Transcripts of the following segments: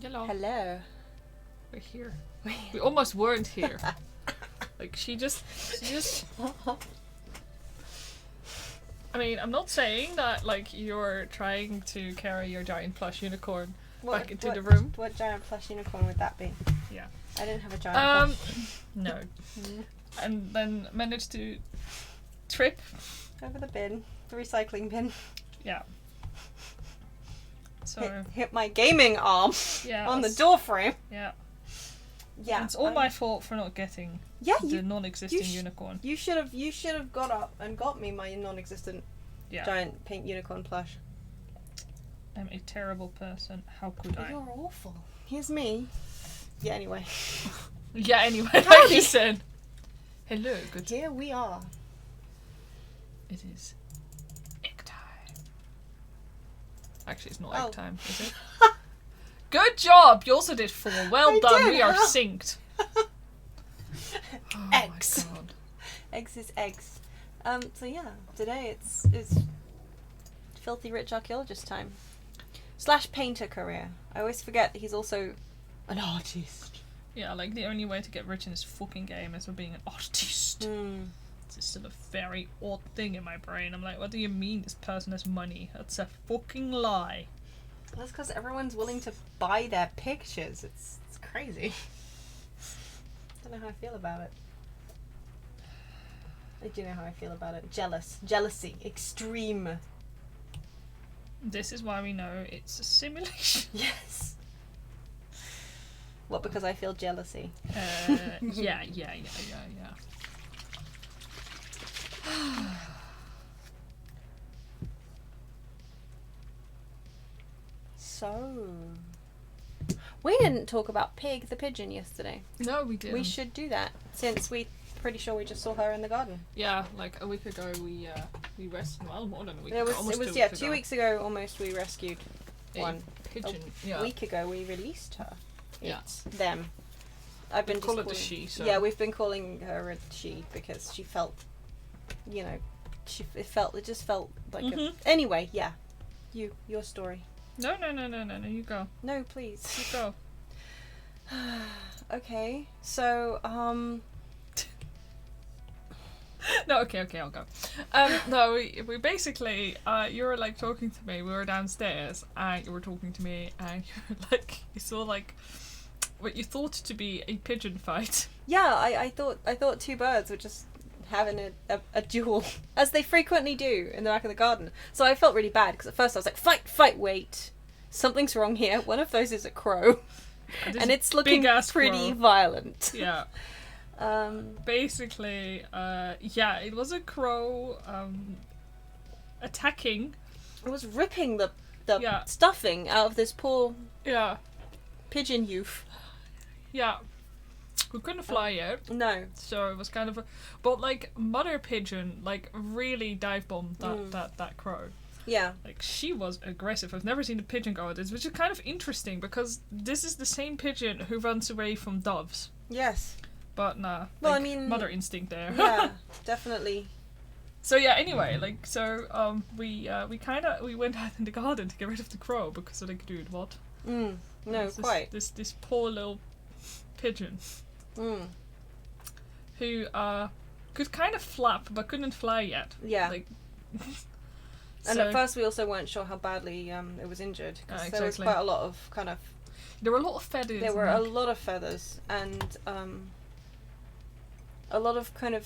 Hello. Hello. We're here. We almost weren't here. Like, she just... I mean, I'm not saying that, like, you're trying to carry your giant plush unicorn back into the room. What giant plush unicorn would that be? Yeah. I didn't have a giant plush. No. And then managed to trip. Over the bin. The recycling bin. Yeah. So... Hit my gaming arm on the door frame. Yeah. Yeah. And it's all my fault for not getting the non-existing unicorn. You should have got up and got me my non-existent giant pink unicorn plush. I'm a terrible person. How could I? You're awful. Here's me. Yeah, anyway. Like you said. Hello, good. Here we are. It is egg time. Actually, it's not egg time, is it? Good job! You also did 4. Well done, we are synced. Eggs. Oh my god. Eggs is eggs. So yeah, today it's filthy rich archaeologist time. / painter career. I always forget that he's also an artist. Yeah, like the only way to get rich in this fucking game is by being an artist. It's just still a very odd thing in my brain. I'm like, what do you mean this person has money? That's a fucking lie. That's because everyone's willing to buy their pictures. It's crazy. I don't know how I feel about it. I do know how I feel about it. Jealousy. Extreme. This is why we know it's a simulation. Yes. What, because I feel jealousy? Yeah. So, we didn't talk about Pig the pigeon yesterday. No, we didn't. We should do that, since we're pretty sure we just saw her in the garden. Yeah, like a week ago we rescued, well, more than a week ago. It was 2 weeks ago almost we rescued one. Pigeon. A week ago we released her. It's them. I've been calling it a she. So. Yeah, we've been calling her a she because she felt, it just felt like a... Anyway, yeah. Your story. No, you go. No, please. You go. Okay, so, No, okay, I'll go. No, we basically, you were like talking to me, we were downstairs, and you were talking to me, and you were like, you saw like, what you thought to be a pigeon fight. Yeah, I thought two birds were just having a duel, as they frequently do in the back of the garden. So I felt really bad, because at first I was like, fight, wait. Something's wrong here. One of those is a crow. And it's looking pretty violent. Yeah. Basically, it was a crow attacking. It was ripping the stuffing out of this poor pigeon youth. Yeah. Who couldn't fly yet. No. So it was kind of but like mother pigeon like really dive bombed that crow. Yeah. Like she was aggressive. I've never seen a pigeon go like this, which is kind of interesting because this is the same pigeon who runs away from doves. Yes. But nah. Well, like, I mean, mother instinct there. Yeah, definitely. So yeah, anyway, like so we went out in the garden to get rid of the crow because like, dude, what? No, quite. This poor little pigeon. Who could kind of flap but couldn't fly yet. Yeah. Like and at first we also weren't sure how badly it was injured because there was quite a lot of kind of. There were a lot of feathers. There were a lot of feathers and a lot of kind of.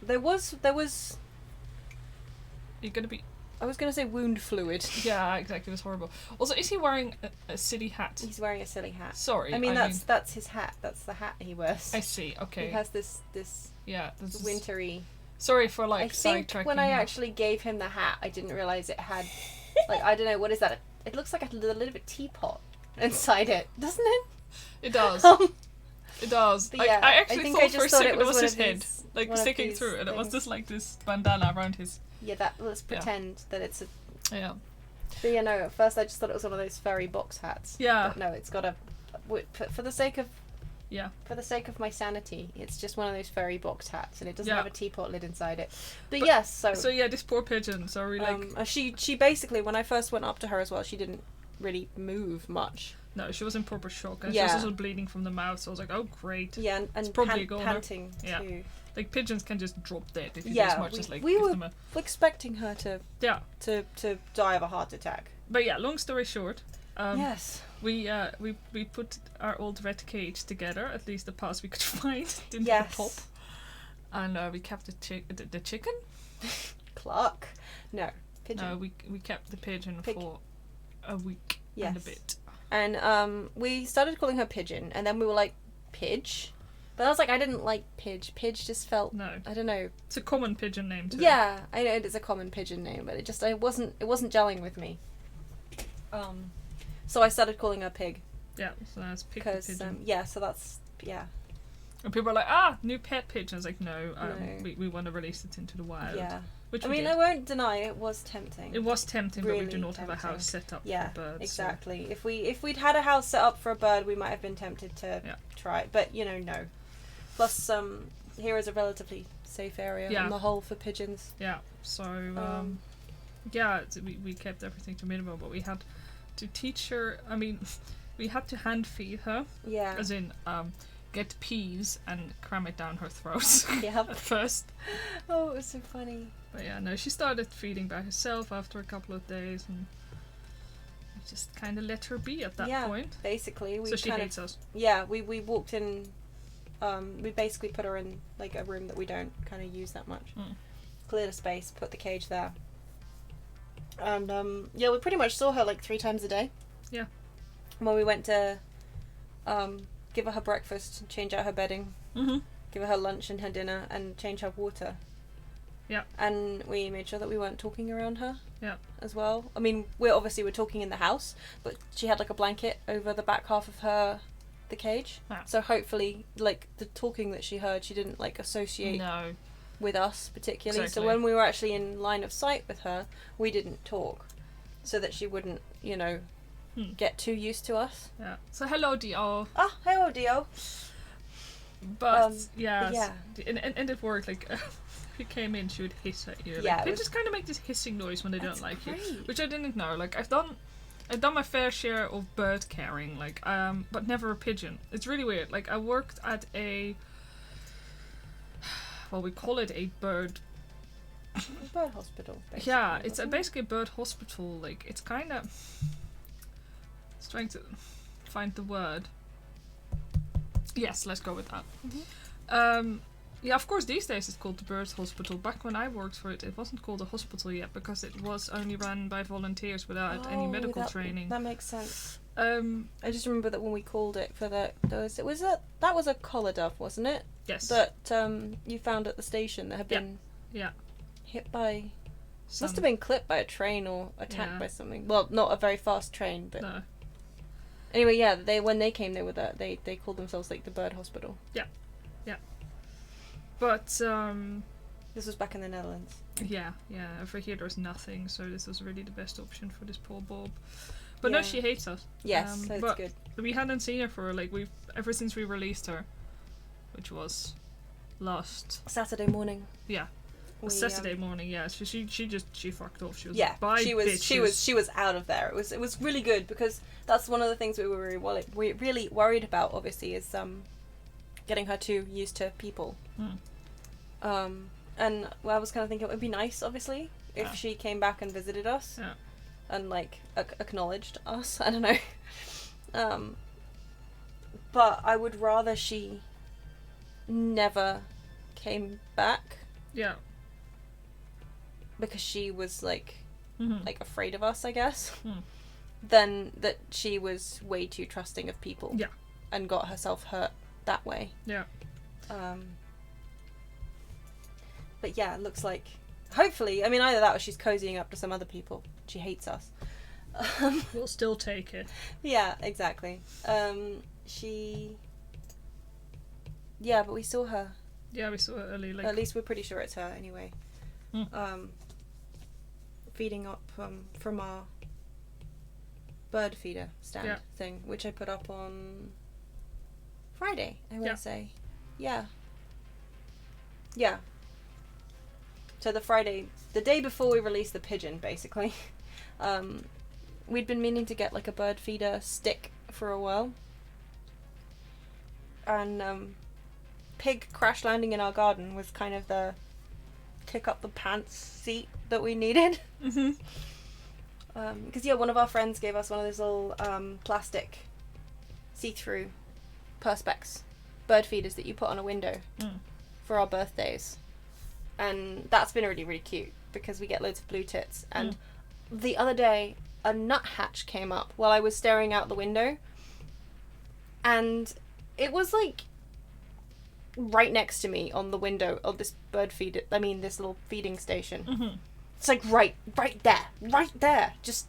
There was. You're gonna be. I was gonna say wound fluid. Yeah, exactly. It was horrible. Also, is he wearing a silly hat? He's wearing a silly hat. Sorry, I mean that's his hat. That's the hat he wears. I see. Okay. He has this wintry. Sorry for like sidetracking. I think when I actually gave him the hat, I didn't realize it had like I don't know what is that. It looks like a little bit of teapot inside it, doesn't it? It does. It does. But yeah, I actually thought for a second it was his head, like sticking through, and it was just like this bandana around his. Yeah, let's pretend that it's a. Yeah. But yeah, no. At first, I just thought it was one of those fairy box hats. Yeah. But no, it's got a. For the sake of. Yeah. For the sake of my sanity, it's just one of those fairy box hats, and it doesn't have a teapot lid inside it. But yes, so yeah, this poor pigeon. So we like. She basically, when I first went up to her as well, she didn't really move much. No, she was in proper shock, and Yeah. she was also bleeding from the mouth. So I was like, "Oh, great!" Yeah, and probably a goner. panting Yeah. too. Like pigeons can just drop dead if you do Yeah, as much as like we give were them a expecting her to yeah. to die of a heart attack. But yeah, long story short, Yes. we put our old red cage together, at least the parts we could find, didn't Yes. have a top, and we kept the chicken. Clark. No. Pigeon. No, we kept the pigeon Pig. for a week and a bit. And we started calling her Pigeon, and then we were like, Pidge? But I was like, I didn't like Pidge. Pidge just felt, No, I don't know. it's a common pigeon name too. Yeah, I know it is a common pigeon name, but it wasn't gelling with me. So I started calling her Pig. Yeah, so that's Pig the Because, pigeon. so that's, yeah. And people are like, new pet pigeon. It's like, no, No. we want to release it into the wild. Yeah. Which I we mean, did. I won't deny it was tempting. It was tempting, but we Really do not have a tempting. house set up Yeah, for birds. exactly. If we'd had a house set up for a bird, we might have been tempted to try it. But, no. Plus, here is a relatively safe area on the whole for pigeons. Yeah, so, we kept everything to minimum, but we had to teach her, I mean, we had to hand feed her. Yeah. As in, get peas and cram it down her throat Yeah. at first. Oh, it was so funny. But yeah, no, she started feeding by herself after a couple of days, and we just kind of let her be at that point. Basically. So she hates us. Yeah, we walked in, we basically put her in, like, a room that we don't kind of use that much. Cleared a space, put the cage there. And, we pretty much saw her, like, 3 times a day. Yeah. When we went to, give her breakfast, change out her bedding, give her lunch and her dinner, and change her water. Yeah. And we made sure that we weren't talking around her. Yeah. As well. I mean, we're talking in the house, but she had like a blanket over the back half of the cage. Ah. So hopefully, like, the talking that she heard, she didn't like associate with us particularly. Exactly. So when we were actually in line of sight with her, we didn't talk, so that she wouldn't, get too used to us. Yeah. So hello, Dio. Ah, hello, Dio. But yeah. And it worked. Like, if you came in, she would hiss at you. Like, Yeah, they it just kind of make this hissing noise when they don't like you, great. which I didn't know. Like, I've done my fair share of bird caring, like, but never a pigeon. It's really weird. Like, I worked at we call it a bird. Bird hospital. Basically, Yeah, it's basically a bird hospital. Like, it's kind of. It's trying to find the word. Yes, let's go with that. Yeah, of course, these days it's called the Bird Hospital. Back when I worked for it, it wasn't called a hospital yet because it was only run by volunteers without any medical training. That makes sense. I just remember that when we called it for that was a collar dove, wasn't it? Yes. That you found at the station that had been hit by. Must have been clipped by a train or attacked by something. Well, not a very fast train, but. No. Anyway, yeah, when they came, they called themselves like the Bird Hospital. Yeah. But this was back in the Netherlands. Yeah. Over here there's nothing, so this was really the best option for this poor Bob. But no, she hates us. Yes, so it's good. We hadn't seen her for ever since we released her, which was last Saturday morning. Yeah. Saturday morning, yeah. So she fucked off. She was bye, she was bitches. she was out of there. It was really good because that's one of the things we were really worried about. Obviously, is getting her too used to people. And I was kind of thinking it would be nice, obviously, if she came back and visited us, and like acknowledged us. I don't know. But I would rather she never came back. Yeah. Because she was like afraid of us, I guess. Mm. Than that she was way too trusting of people. Yeah. And got herself hurt that way. Yeah. But yeah, it looks like hopefully, I mean, either that or she's cozying up to some other people. She hates us. We'll still take it. Yeah, exactly. But we saw her. Yeah, we saw her early. Like, at least we're pretty sure it's her anyway. Feeding up from our bird feeder stand thing, which I put up on Friday, I want to say. Yeah. So the day before we released the pigeon, basically, we'd been meaning to get like a bird feeder stick for a while. And pig crash landing in our garden was kind of the kick up the pants seat that we needed. Mhm. Because one of our friends gave us one of those little plastic see-through perspex bird feeders that you put on a window for our birthdays, and that's been really, really cute because we get loads of blue tits. And the other day a nuthatch came up while I was staring out the window, and it was like right next to me on the window of this this little feeding station. Mhm. It's like right there, just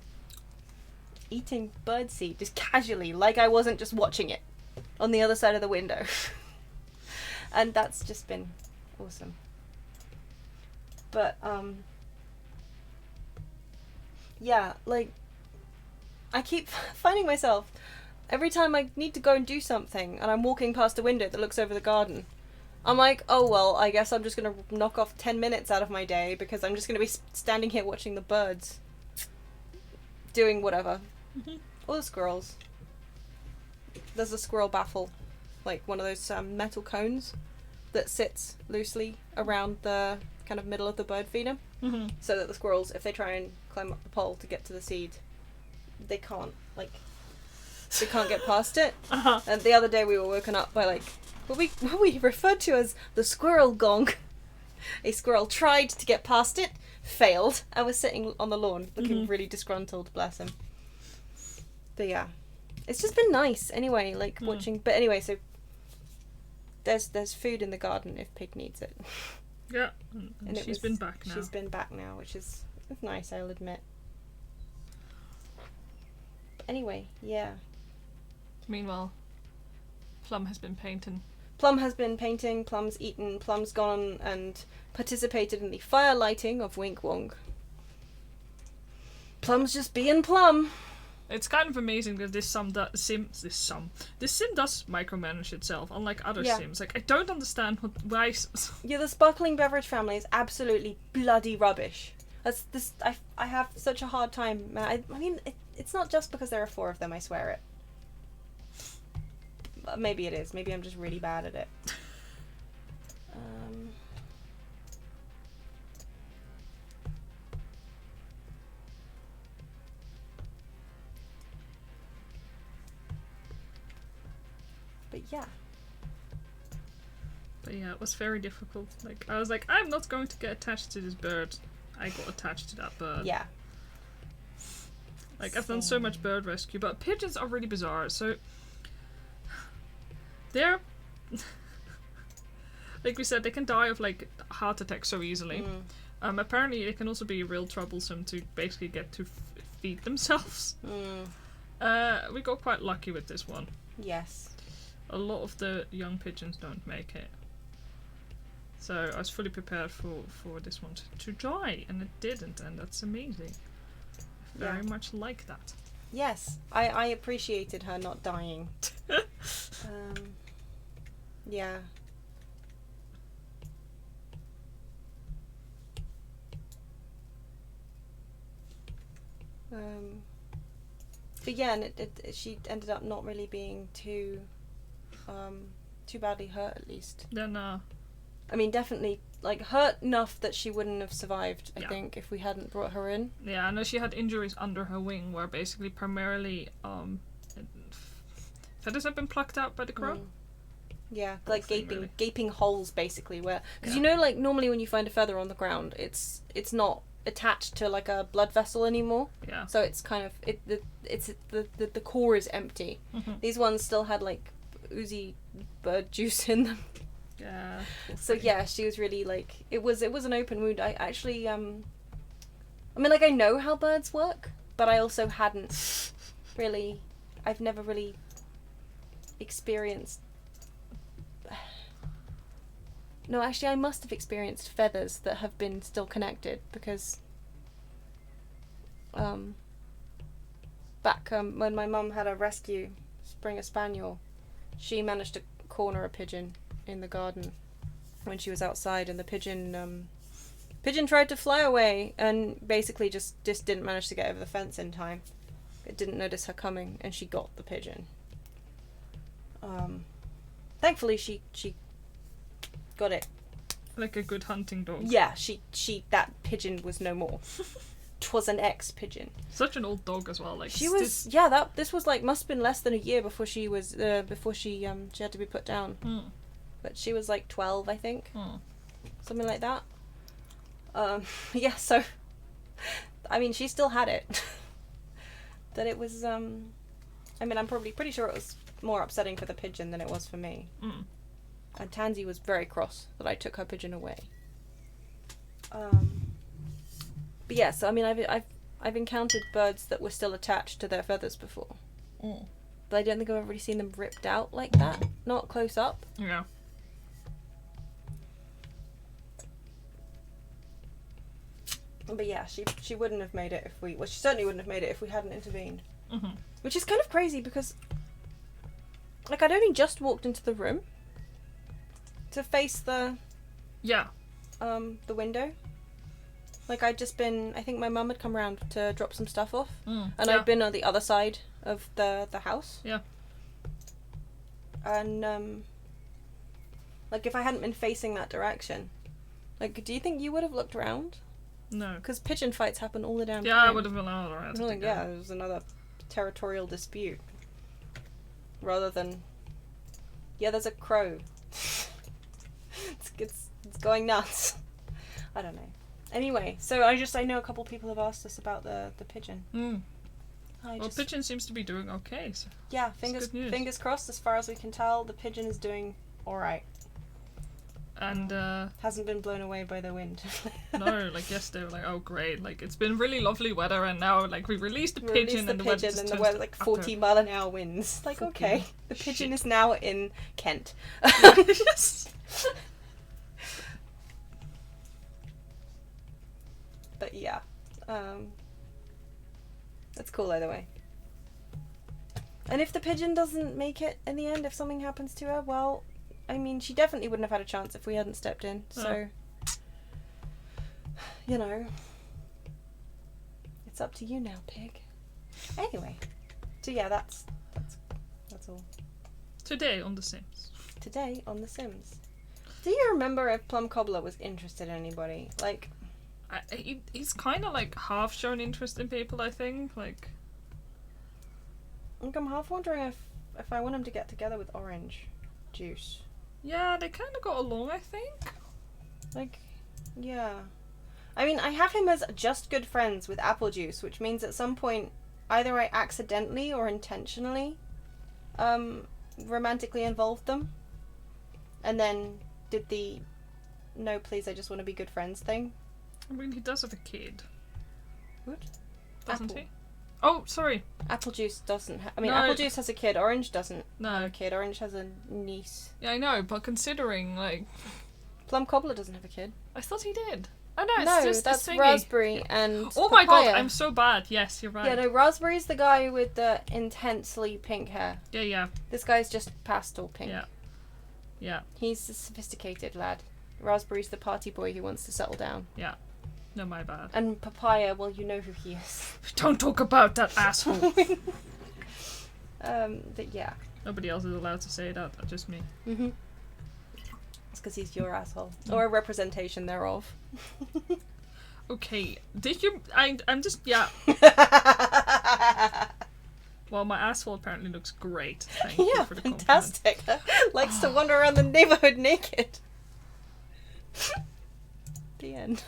eating birdseed, just casually, like I wasn't just watching it on the other side of the window. And that's just been awesome. But yeah, like I keep finding myself every time I need to go and do something and I'm walking past a window that looks over the garden, I'm like, oh well, I guess I'm just going to knock off 10 minutes out of my day because I'm just going to be standing here watching the birds doing whatever. Mhm. Or the squirrels. There's a squirrel baffle, like one of those metal cones that sits loosely around the kind of middle of the bird feeder, Mhm. so that the squirrels, if they try and climb up the pole to get to the seed, they can't get past it. Uh-huh. And the other day we were woken up by what we referred to as the squirrel gong. A squirrel tried to get past it, failed, and was sitting on the lawn looking really disgruntled, bless him. But yeah, it's just been nice anyway, watching. But anyway, so there's food in the garden if Pig needs it. Yeah, and she's been back now. She's been back now, which is nice, I'll admit. But anyway, yeah. Meanwhile, Plum has been painting. Plum has been painting, Plum's eaten, Plum's gone and participated in the fire lighting of Wink Wong. Plum's just being Plum. It's kind of amazing that this sim does micromanage itself, unlike other sims. Like, I don't understand why. Yeah, the sparkling beverage family is absolutely bloody rubbish. I have such a hard time. I mean, it's not just because there are 4 of them. I swear it. Maybe it is. Maybe I'm just really bad at it. But yeah, it was very difficult. Like, I was like, I'm not going to get attached to this bird. I got attached to that bird. Yeah. Like, I've done so much bird rescue, but pigeons are really bizarre. So they're like we said, they can die of like heart attacks so easily. Apparently, it can also be real troublesome to basically get to feed themselves. We got quite lucky with this one. Yes. A lot of the young pigeons don't make it. So I was fully prepared for this one to die, and it didn't, and that's amazing. I very much like that. Yes, I appreciated her not dying. Yeah. But yeah, and she ended up not really being too badly hurt, at least. Then I mean, definitely like hurt enough that she wouldn't have survived, I think, if we hadn't brought her in. Yeah, I know she had injuries under her wing where basically primarily feathers have been plucked out by the crow. Yeah, like gaping holes basically where, because like normally when you find a feather on the ground, it's not attached to like a blood vessel anymore. Yeah. So it's kind of the core is empty. These ones still had like oozy bird juice in them. Yeah. So yeah, she was really like it was an open wound. I actually I mean, like, I know how birds work, but I also hadn't really. I've never really experienced. No, actually, I must have experienced feathers that have been still connected because back when my mum had a rescue Springer Spaniel, she managed to corner a pigeon in the garden when she was outside, and the pigeon tried to fly away and basically just didn't manage to get over the fence in time. It didn't notice her coming, and she got the pigeon. Thankfully, she got it. Like a good hunting dog. Yeah, that pigeon was no more. 'Twas an ex-pigeon. Such an old dog as well. Like She was, this was like, must have been less than a year before she was, she had to be put down. But she was like 12, I think. Something like that. Yeah, so, I mean, she still had it. That it was, I mean, I'm probably pretty sure it was more upsetting for the pigeon than it was for me. And Tansy was very cross that I took her pigeon away. But yeah, so I mean, I've encountered birds that were still attached to their feathers before. But I don't think I've ever really seen them ripped out like that. Not close up. Yeah. But yeah, she wouldn't have made it if we... Well, she certainly wouldn't have made it if we hadn't intervened. Which is kind of crazy because... Like, I'd only just walked into the room to face the... Yeah. The window. Like, I'd just been... I think my mum had come around to drop some stuff off. And yeah. I'd been on the other side of the house. Yeah. And, like, if I hadn't been facing that direction... Like, do you think you would have looked around? No. Because pigeon fights happen all the damn time. Yeah, I would have allowed her out. Yeah, it was another territorial dispute. Rather than... Yeah, there's a crow. it's going nuts. I don't know. Anyway, so I know a couple people have asked us about the pigeon. Well, pigeon seems to be doing okay. So yeah, fingers crossed. As far as we can tell, the pigeon is doing all right. And hasn't been blown away by the wind. No, like yesterday, we're like, oh great, like it's been really lovely weather, and now like we released the pigeon, and the weather like 40-mile-an-hour winds. Like, okay, the pigeon is now in Kent. But yeah, that's cool either way. And if the pigeon doesn't make it in the end, if something happens to her, well, I mean, she definitely wouldn't have had a chance if we hadn't stepped in. So, you know, it's up to you now, pig. Anyway, so yeah, that's all. Today on The Sims. Today on The Sims. Do you remember if Plum Cobbler was interested in anybody? Like, he's kind of like half shown interest in people, I think. Like I'm half wondering if I want him to get together with Orange Juice. Yeah, they kind of got along, I think. Like, yeah. I mean, I have him as just good friends with Apple Juice, which means at some point, either I accidentally or intentionally romantically involved them. And then did the no, please, I just want to be good friends thing. I mean, he does have a kid. What? Doesn't Apple. he? Oh, sorry. Apple Juice doesn't I mean, No. Apple Juice has a kid. Orange doesn't have No. a kid. Orange has a niece. Yeah, I know, but considering, like... Plum Cobbler doesn't have a kid. I thought he did. Oh, no, it's No, just that's thingy. Raspberry and Oh my god, Papaya. I'm so bad. Yes, you're right. Yeah, no, Raspberry's the guy with the intensely pink hair. Yeah. This guy's just pastel pink. Yeah. He's a sophisticated lad. Raspberry's the party boy who wants to settle down. Yeah. No, my bad. And Papaya, well, you know who he is. Don't talk about that asshole. But yeah. Nobody else is allowed to say that, just me. Mm-hmm. It's because he's your asshole. Or a representation thereof. Okay, did you... I'm just... Yeah. Well, my asshole apparently looks great. Thank you for the fantastic. Likes to wander around the neighborhood naked. The end.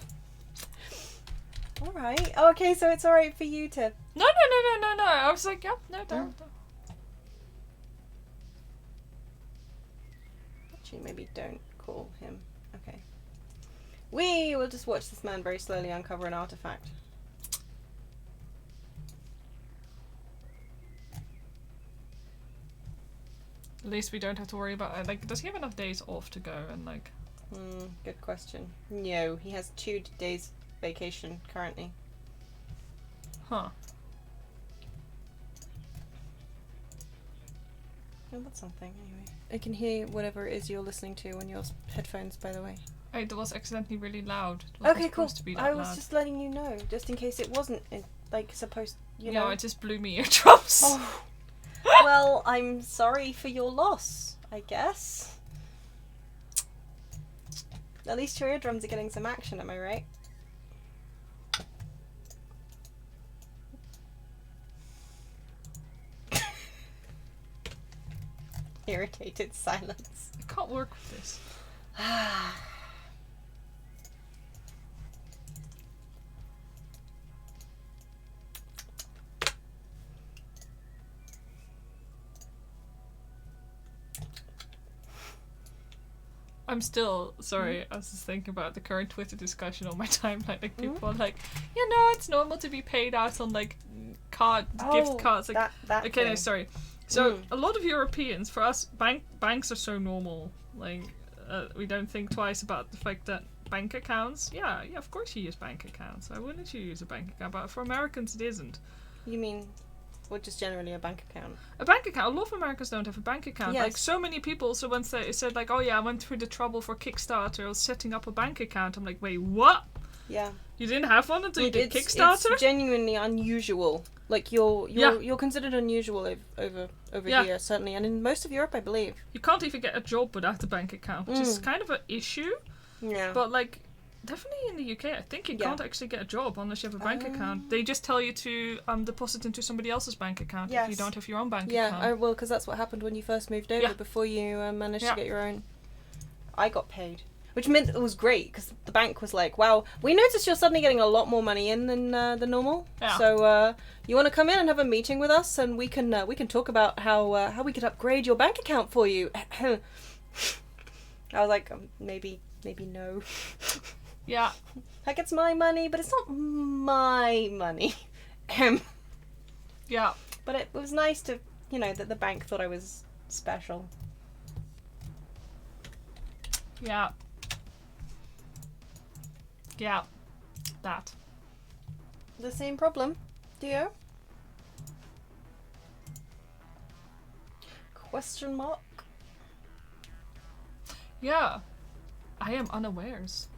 Alright. Oh, okay, so it's alright for you to... No. I was like, yeah, no, don't. Actually, maybe don't call him. Okay. We will just watch this man very slowly uncover an artifact. At least we don't have to worry about it. Like, does he have enough days off to go and like... Good question. No, he has 2 days vacation currently. Huh. Oh, that's something, anyway. I can hear whatever it is you're listening to on your headphones, by the way. It was accidentally really loud. It wasn't Okay, cool. supposed to be that I was loud. just letting you know, just in case it wasn't, like, supposed, you know. No, it just blew me eardrums. Oh. Well, I'm sorry for your loss, I guess. At least your eardrums are getting some action, am I right? Irritated silence. I can't work with this. I'm still sorry. I was just thinking about the current Twitter discussion on my timeline. Like people are like, it's normal to be paid out on like gift cards. Like, that okay, no, thing. sorry. So a lot of Europeans, for us, banks are so normal. Like we don't think twice about the fact that bank accounts. Yeah, of course you use bank accounts. Why wouldn't you use a bank account? But for Americans, it isn't. You mean, or just generally a bank account? A bank account. A lot of Americans don't have a bank account. Yes. Like so many people. So once they said like, oh yeah, I went through the trouble for Kickstarter. I was setting up a bank account. I'm like, wait, what? Yeah. You didn't have one until you did Kickstarter? It's genuinely unusual. Like you're considered unusual over here, certainly, and in most of Europe, I believe. You can't even get a job without a bank account, which is kind of an issue. Yeah. But like, definitely in the UK, I think you can't actually get a job unless you have a bank account. They just tell you to deposit into somebody else's bank account if you don't have your own bank account. Yeah, well, because that's what happened when you first moved over. Before you managed to get your own. I got paid. Which meant it was great, because the bank was like, wow, we noticed you're suddenly getting a lot more money in than the normal. Yeah. So you want to come in and have a meeting with us, and we can talk about how we could upgrade your bank account for you. I was like, maybe no. Yeah. Like, it's my money, but it's not my money. Yeah. But it was nice to, that the bank thought I was special. Yeah. Yeah, that. The same problem, do you? Question mark? Yeah, I am unawares.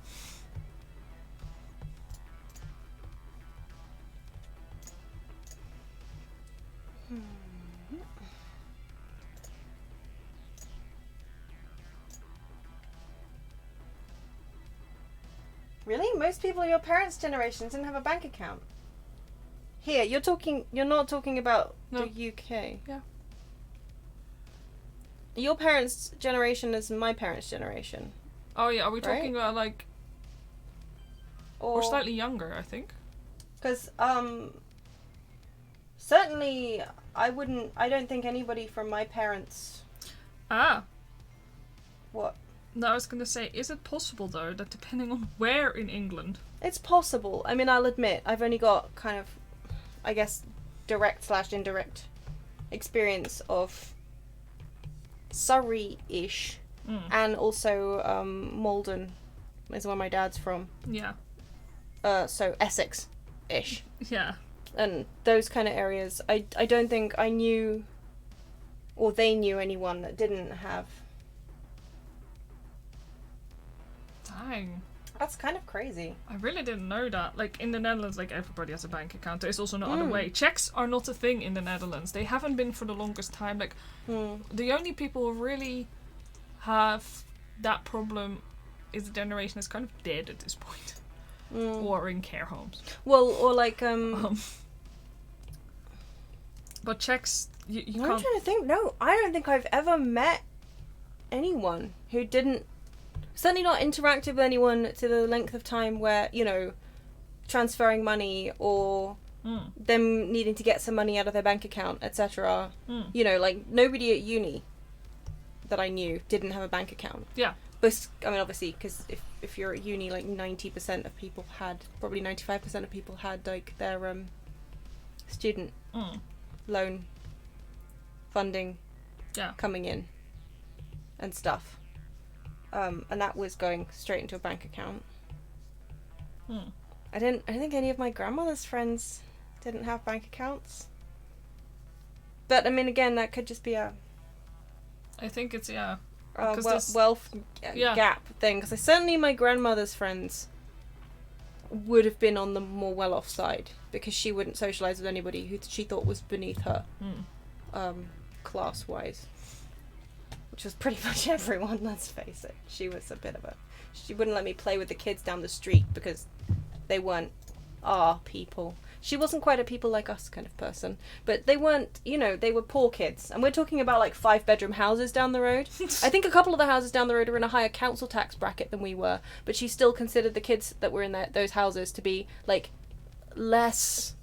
Really? Most people your parents' generation didn't have a bank account. Here, you're not talking about the UK. Yeah. Your parents' generation is my parents' generation. Oh yeah, are we talking about like or slightly younger, I think? Because certainly I don't think anybody from my parents. What? No, I was going to say, is it possible, though, that depending on where in England... It's possible. I mean, I'll admit, I've only got kind of, I guess, direct/indirect experience of Surrey-ish, and also Malden is where my dad's from. Yeah. So Essex-ish. Yeah. And those kind of areas. I don't think I knew, or they knew anyone that didn't have... Dang. That's kind of crazy. I really didn't know that. Like, in the Netherlands, like, everybody has a bank account. There's also no other way. Checks are not a thing in the Netherlands. They haven't been for the longest time. Like, the only people who really have that problem is the generation that's kind of dead at this point. Or in care homes. Well, or like, But checks, you can't... I'm trying to think. No, I don't think I've ever met anyone who didn't... Certainly not interacted with anyone to the length of time where, transferring money or them needing to get some money out of their bank account, etc. Like, nobody at uni that I knew didn't have a bank account. Yeah. But, I mean, obviously, because if you're at uni, like, 90% of people had, probably 95% of people had, like, their student loan funding coming in and stuff. And that was going straight into a bank account. I don't think any of my grandmother's friends didn't have bank accounts. But, I mean, again, that could just be a... I think it's, wealth gap thing. Because certainly my grandmother's friends would have been on the more well-off side. Because she wouldn't socialise with anybody who she thought was beneath her. class-wise. Which was pretty much everyone, let's face it. She was a bit of a... She wouldn't let me play with the kids down the street because they weren't our people. She wasn't quite a people like us kind of person. But they weren't, you know, they were poor kids. And we're talking about like 5-bedroom houses down the road. I think a couple of the houses down the road are in a higher council tax bracket than we were. But she still considered the kids that were in those houses to be like less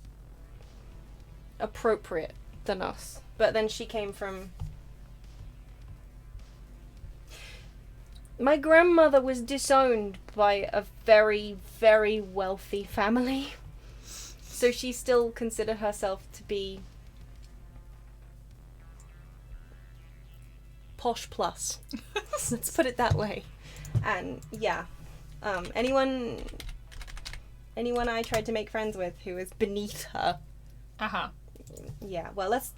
appropriate than us. But then she came from... My grandmother was disowned by a very, very wealthy family. So she still considered herself to be posh plus. Let's put it that way. And yeah, anyone I tried to make friends with who was beneath her. Uh-huh. Yeah, well, let's.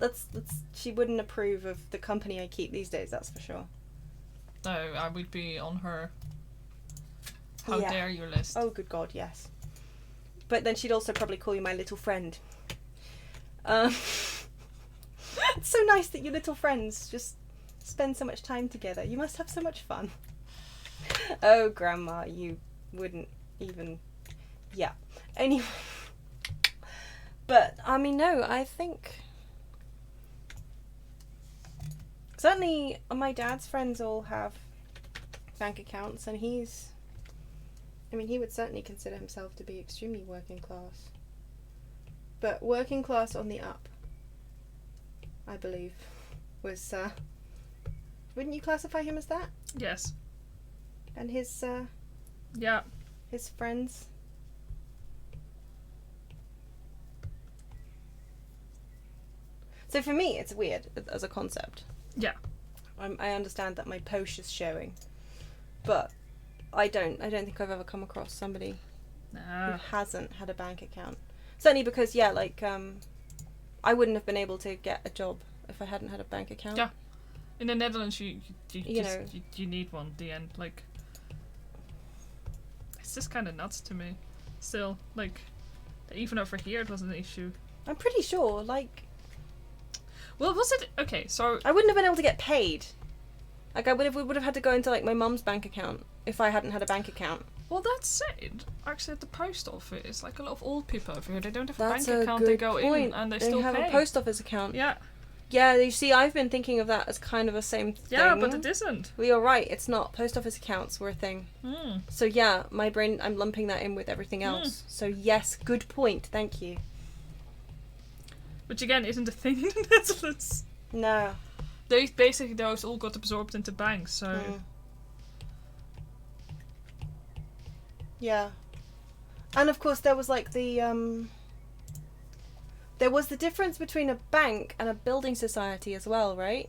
She wouldn't approve of the company I keep these days. That's for sure. No, I would be on her how Yeah. dare you list. Oh, good God, yes. But then she'd also probably call you my little friend. It's so nice that your little friends just spend so much time together. You must have so much fun. Oh, Grandma, you wouldn't even... Yeah. Anyway. But, I mean, no, I think... Certainly, my dad's friends all have bank accounts, and he's... I mean, he would certainly consider himself to be extremely working class. But working class on the up, I believe, was, wouldn't you classify him as that? Yes. And his, Yeah. his friends? So for me, it's weird as a concept. Yeah. I understand that my posh is showing, but I don't think I've ever come across somebody who Nah. hasn't had a bank account. Certainly because, yeah, like, I wouldn't have been able to get a job if I hadn't had a bank account. Yeah. In the Netherlands, you You know. you need one at the end. Like, it's just kind of nuts to me. Still, like, even over here, it was an issue. I'm pretty sure, like, Well, was it okay? So I wouldn't have been able to get paid. Like, I would have had to go into, like, my mum's bank account if I hadn't had a bank account. well, that said, actually, at the post office, like a lot of old people over here, they don't have a That's bank a account. good They go point. in and they They still have pay. a post office account. Yeah. Yeah, you see, I've been thinking of that as kind of the same thing. Yeah, but it isn't. Well, you're right, it's not. Post office accounts were a thing. Mm. So yeah, my brain, I'm lumping that in with everything else. So yes, good point, thank you. Which again isn't a thing in the Netherlands. No. Those all got absorbed into banks. So Mm. Yeah. And of course there was like there was the difference between a bank and a building society as well, right?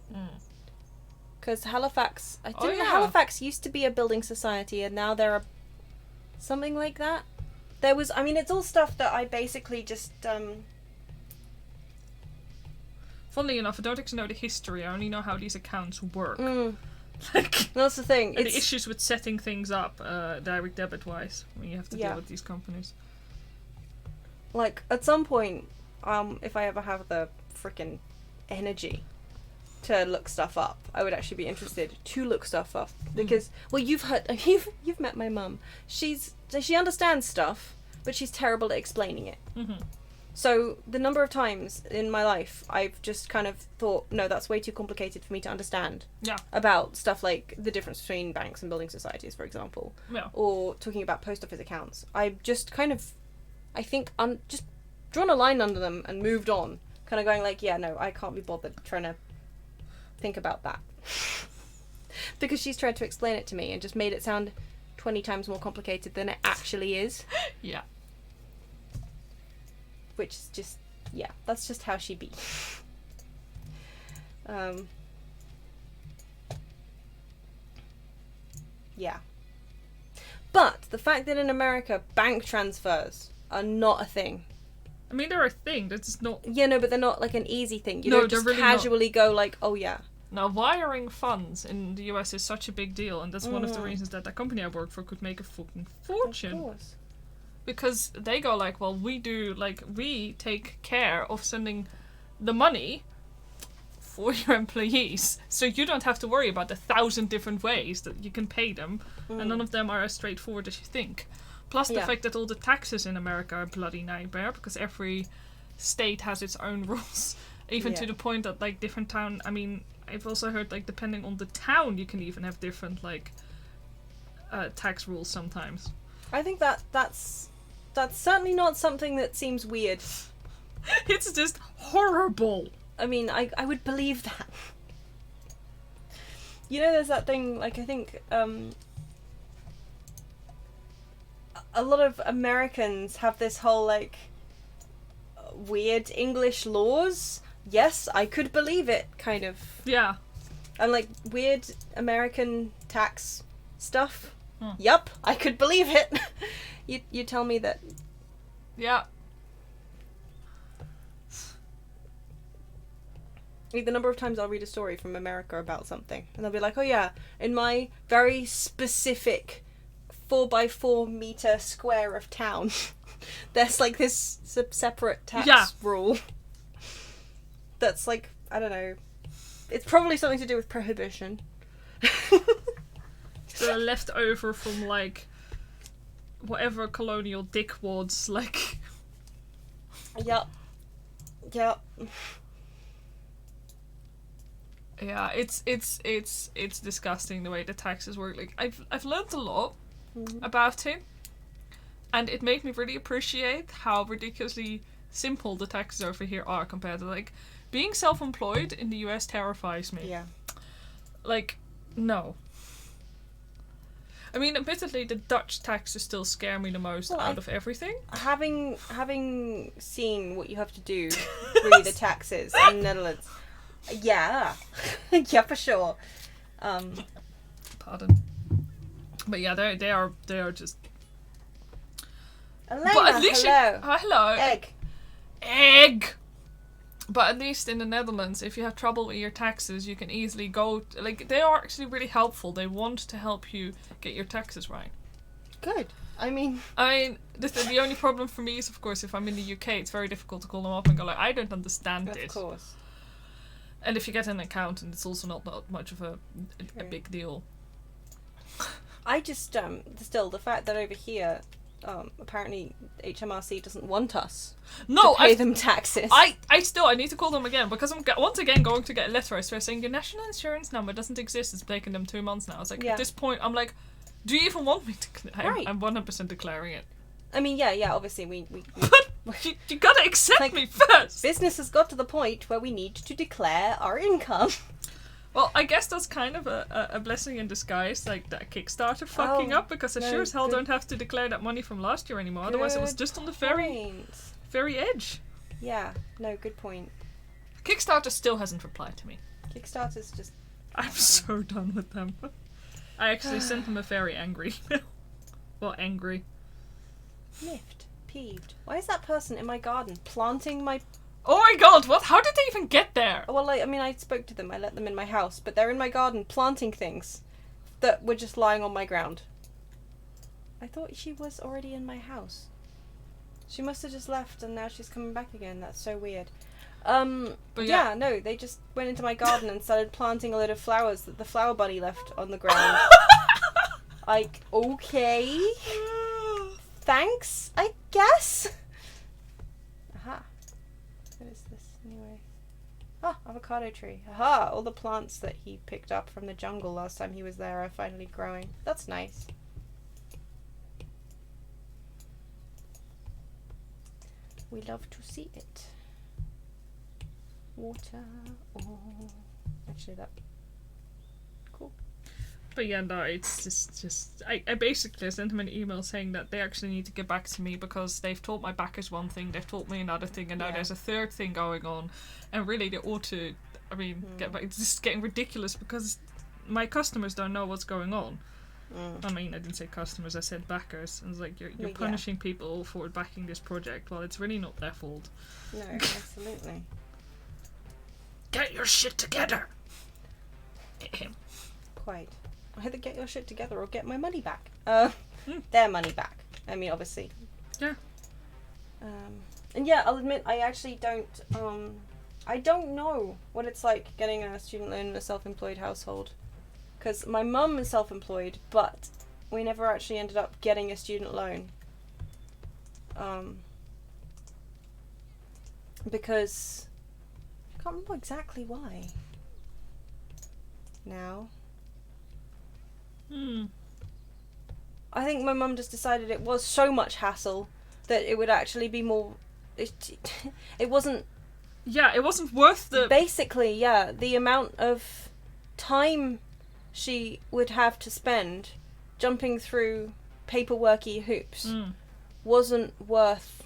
Because Halifax, Halifax used to be a building society and now they're something like that. There was, I mean, it's all stuff that I basically just, funnily enough, I don't actually know the history. I only know how these accounts work. Like, that's the thing. and the issues with setting things up, direct debit wise, when you have to Yeah. deal with these companies. Like, at some point, if I ever have the frickin' energy to look stuff up, I would actually be interested to look stuff up. Because, well, you've met my mum. She understands stuff, but she's terrible at explaining it. Mm-hmm. So, the number of times in my life, I've just kind of thought, no, that's way too complicated for me to understand. Yeah. About stuff like the difference between banks and building societies, for example. Yeah. Or talking about post office accounts. I just kind of, I think, just drawn a line under them and moved on. Kind of going like, yeah, no, I can't be bothered trying to think about that. Because she's tried to explain it to me and just made it sound 20 times more complicated than it actually is. Yeah. Which is just, yeah, that's just how she be. Yeah. But the fact that in America bank transfers are not a thing. I mean, they're a thing. That's not. Yeah, no, but they're not like an easy thing. You No, don't just they're really not. casually go like, oh yeah. Now, wiring funds in the US is such a big deal, and that's one of the reasons that company I work for could make a fucking fortune. Of course. Because they go like, well, we take care of sending the money for your employees, so you don't have to worry about 1,000 different ways that you can pay them, and none of them are as straightforward as you think. Plus the fact that all the taxes in America are a bloody nightmare, because every state has its own rules, even to the point that, like, different town, I mean, I've also heard, like, depending on the town, you can even have different, like, tax rules sometimes. I think that's certainly not something that seems weird. It's just horrible. I mean, I would believe that. You know, there's that thing, like, I think, a lot of Americans have this whole, like, weird English laws. Yes, I could believe it, kind of. Yeah. And, like, weird American tax stuff. Yup, I could believe it. You tell me that. Yeah. Like, the number of times I'll read a story from America about something, and they'll be like, oh yeah, in my very specific 4x4 meter square of town, there's, like, this separate tax rule that's, like, I don't know, it's probably something to do with prohibition. So left over from, like, whatever colonial dickwads, like... Yup. Yeah, it's disgusting the way the taxes work. Like, I've learned a lot about it, and it made me really appreciate how ridiculously simple the taxes over here are compared to, like, being self-employed in the US terrifies me. Yeah. Like, no. I mean, admittedly, the Dutch taxes still scare me the most out of everything. Having seen what you have to do through the taxes in the Netherlands. Yeah. Yeah, for sure. Pardon. But yeah, they are just... Elena, but at least hello. Hello. Egg! But at least in the Netherlands, if you have trouble with your taxes, you can easily go... Like, they are actually really helpful. They want to help you get your taxes right. Good. I mean, the only problem for me is, of course, if I'm in the UK, it's very difficult to call them up and go, like, I don't understand this. Of course. And if you get an accountant, it's also not much of a big deal. I just, still, the fact that over here, apparently HMRC doesn't want us to pay them taxes. I need to call them again, because I'm once again going to get a letter, I swear, saying your national insurance number doesn't exist. It's taken them 2 months now. I was like, at this point, I'm like, do you even want me to... I'm 100% declaring it. I mean, yeah, obviously we you gotta accept me first! Business has got to the point where we need to declare our income. Well, I guess that's kind of a blessing in disguise, like that Kickstarter fucking up, because I sure as hell don't have to declare that money from last year anymore. Otherwise it was just on the very edge. Yeah, no, good point. Kickstarter still hasn't replied to me. Kickstarter's just... I'm so done with them. I actually sent them a very angry email. Well, angry. Miffed. Peeved. Why is that person in my garden planting my... Oh my god, what? How did they even get there? Well, I mean, I spoke to them. I let them in my house. But they're in my garden planting things that were just lying on my ground. I thought she was already in my house. She must have just left and now she's coming back again. That's so weird. But yeah, no, they just went into my garden and started planting a load of flowers that the flower bunny left on the ground. Like, okay. Thanks, I guess. Aha. What is this anyway? Ah, avocado tree. Aha, all the plants that he picked up from the jungle last time he was there are finally growing. That's nice. We love to see it. Water. Oh. Actually, that... Cool. But yeah, no, it's just I basically sent them an email saying that they actually need to get back to me because they've told my backers one thing, they've told me another thing, and now there's a third thing going on, and really they ought to, get back. It's just getting ridiculous because my customers don't know what's going on. I mean, I didn't say customers, I said backers. And it's like, you're punishing people for backing this project. Well, it's really not their fault. No, absolutely. Get your shit together! Quite. Either get your shit together or get my money back. Their money back. I mean, obviously. Yeah. And yeah, I'll admit, I actually don't I don't know what it's like getting a student loan in a self-employed household. Because my mum is self-employed, but we never actually ended up getting a student loan. Because I can't remember exactly why. Now. I think my mum just decided it was so much hassle that it would actually be more... It wasn't... Yeah, it wasn't worth the... Basically, yeah, the amount of time she would have to spend jumping through paperworky hoops wasn't worth...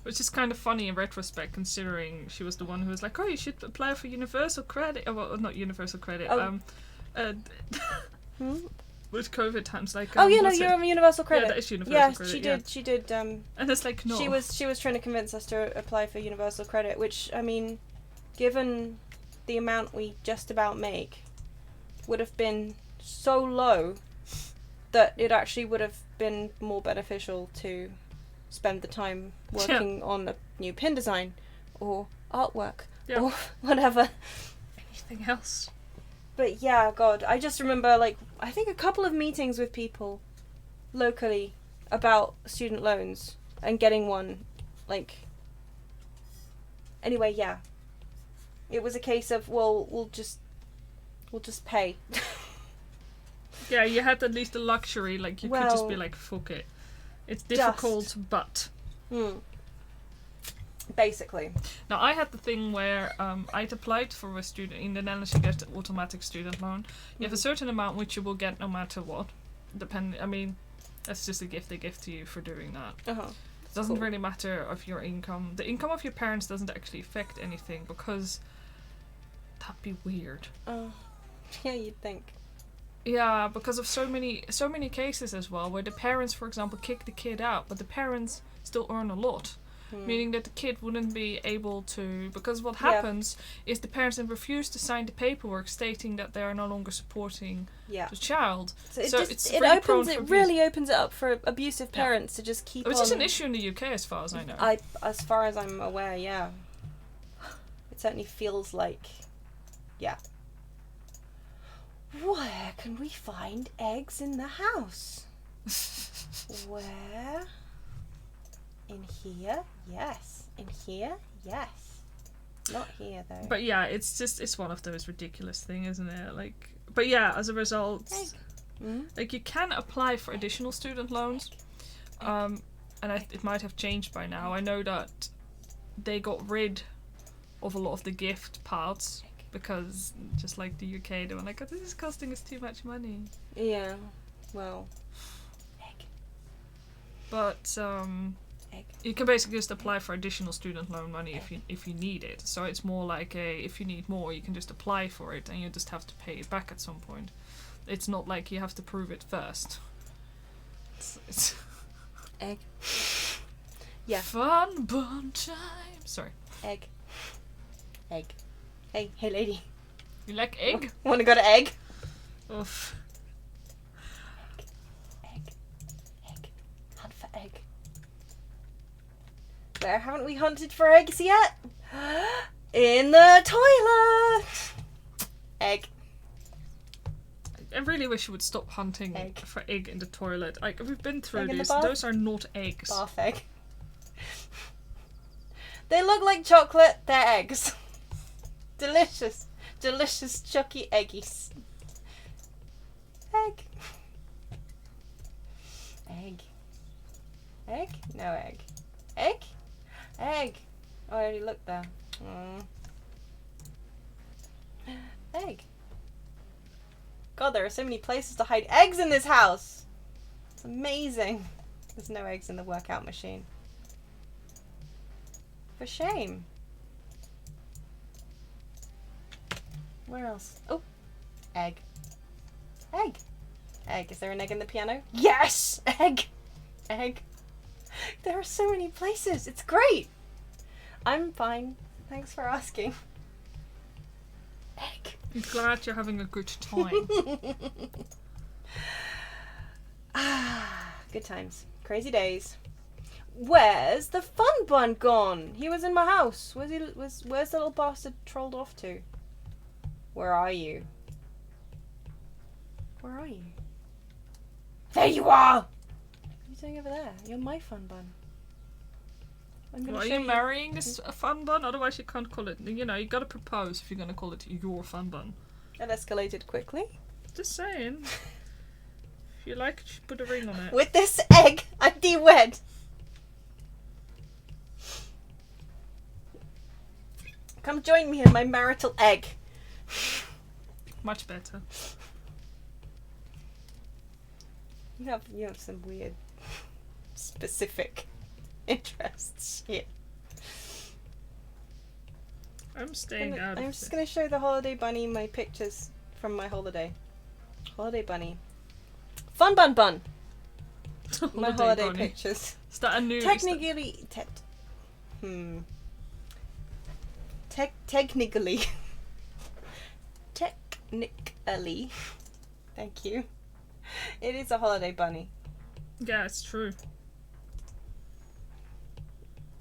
Which is kind of funny in retrospect, considering she was the one who was like, oh, you should apply for universal credit. Well, not universal credit. With COVID times, like... you're on universal credit. Yeah, that is universal credit. Yeah, she did. And it's like, no. She was trying to convince us to apply for universal credit, which, I mean, given the amount we just about make, would have been so low that it actually would have been more beneficial to spend the time working on a new pin design or artwork or whatever. Anything else. But yeah, God, I just remember, like, I think a couple of meetings with people locally about student loans and getting one, like... Anyway, yeah. It was a case of, well, we'll just pay. Yeah, you had at least the luxury, like, you could just be like, fuck it. It's difficult, but... Basically. Now, I had the thing where I'd applied for a student... In the Netherlands, you get automatic student loan. You have a certain amount which you will get no matter what. I mean, that's just a gift they give to you for doing that. It doesn't really matter of your income. The income of your parents doesn't actually affect anything, because that'd be weird. Yeah, you'd think. Yeah, because of so many cases as well, where the parents, for example, kick the kid out, but the parents still earn a lot. Meaning that the kid wouldn't be able to... Because what happens is the parents then refuse to sign the paperwork stating that they are no longer supporting the child. So it really opens it up for abusive parents to just keep on... Which is an issue in the UK, as far as I know. As far as I'm aware, yeah. It certainly feels like... Yeah. Where can we find eggs in the house? Where? In here? Yes. In here? Yes. Not here, though. But yeah, it's one of those ridiculous things, isn't it? Like, but yeah, as a result, like, you can apply for additional student loans, and it might have changed by now. I know that they got rid of a lot of the gift parts because, just like the UK, they were like, oh, this is costing us too much money. Yeah. Well. Egg. But you can basically just apply for additional student loan money if you need it. So it's more like if you need more, you can just apply for it and you just have to pay it back at some point. It's not like you have to prove it first. It's egg. Yeah. Fun time. Sorry. Egg. Hey lady. You like egg? Want to go to egg? Oof. Egg. Hunt for egg. Where haven't we hunted for eggs yet? In the toilet! Egg. I really wish you would stop hunting for egg in the toilet. Like, we've been through Egg this. Those are not eggs. Bath egg. They look like chocolate. They're eggs. Delicious. Delicious chucky eggies. Egg. Egg? No egg. Egg? Egg. Oh, I already looked there. Egg. God, there are so many places to hide eggs in this house. It's amazing. There's no eggs in the workout machine. For shame. Where else? Oh, egg. Egg. Egg. Is there an egg in the piano? Yes! Egg! Egg. There are so many places. It's great. I'm fine. Thanks for asking. Egg. I'm glad you're having a good time. Good times. Crazy days. Where's the fun bun gone? He was in my house. Where's the little bastard trolled off to? Where are you? Where are you? There you are! What are you doing over there? You're my fun bun. I'm gonna Are show you marrying this fun bun? Otherwise you can't call it, you know, you gotta propose if you're gonna call it your fun bun. That escalated quickly. Just saying. If you like it, you should put a ring on it. With this egg, I'm de-wed. Come join me in my marital egg. Much better. You have some weird, specific interests here. I'm staying out of I'm just gonna show the holiday bunny my pictures from my holiday. Holiday bunny. Fun bun bun. My holiday bunny. pictures. Is that a new... Technically, technically, thank you. It is a holiday bunny. Yeah, it's true.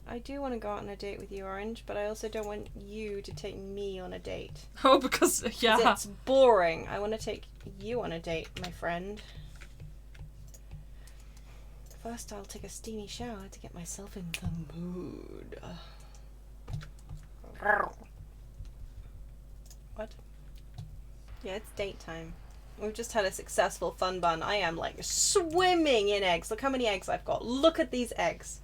I do want to go out on a date with you, Orange, but I also don't want you to take me on a date. Oh, because, yeah. 'Cause it's boring. I want to take you on a date, my friend. First, I'll take a steamy shower to get myself in the mood. What? Yeah, it's date time. We've just had a successful fun bun. I am like swimming in eggs. Look how many eggs I've got. Look at these eggs.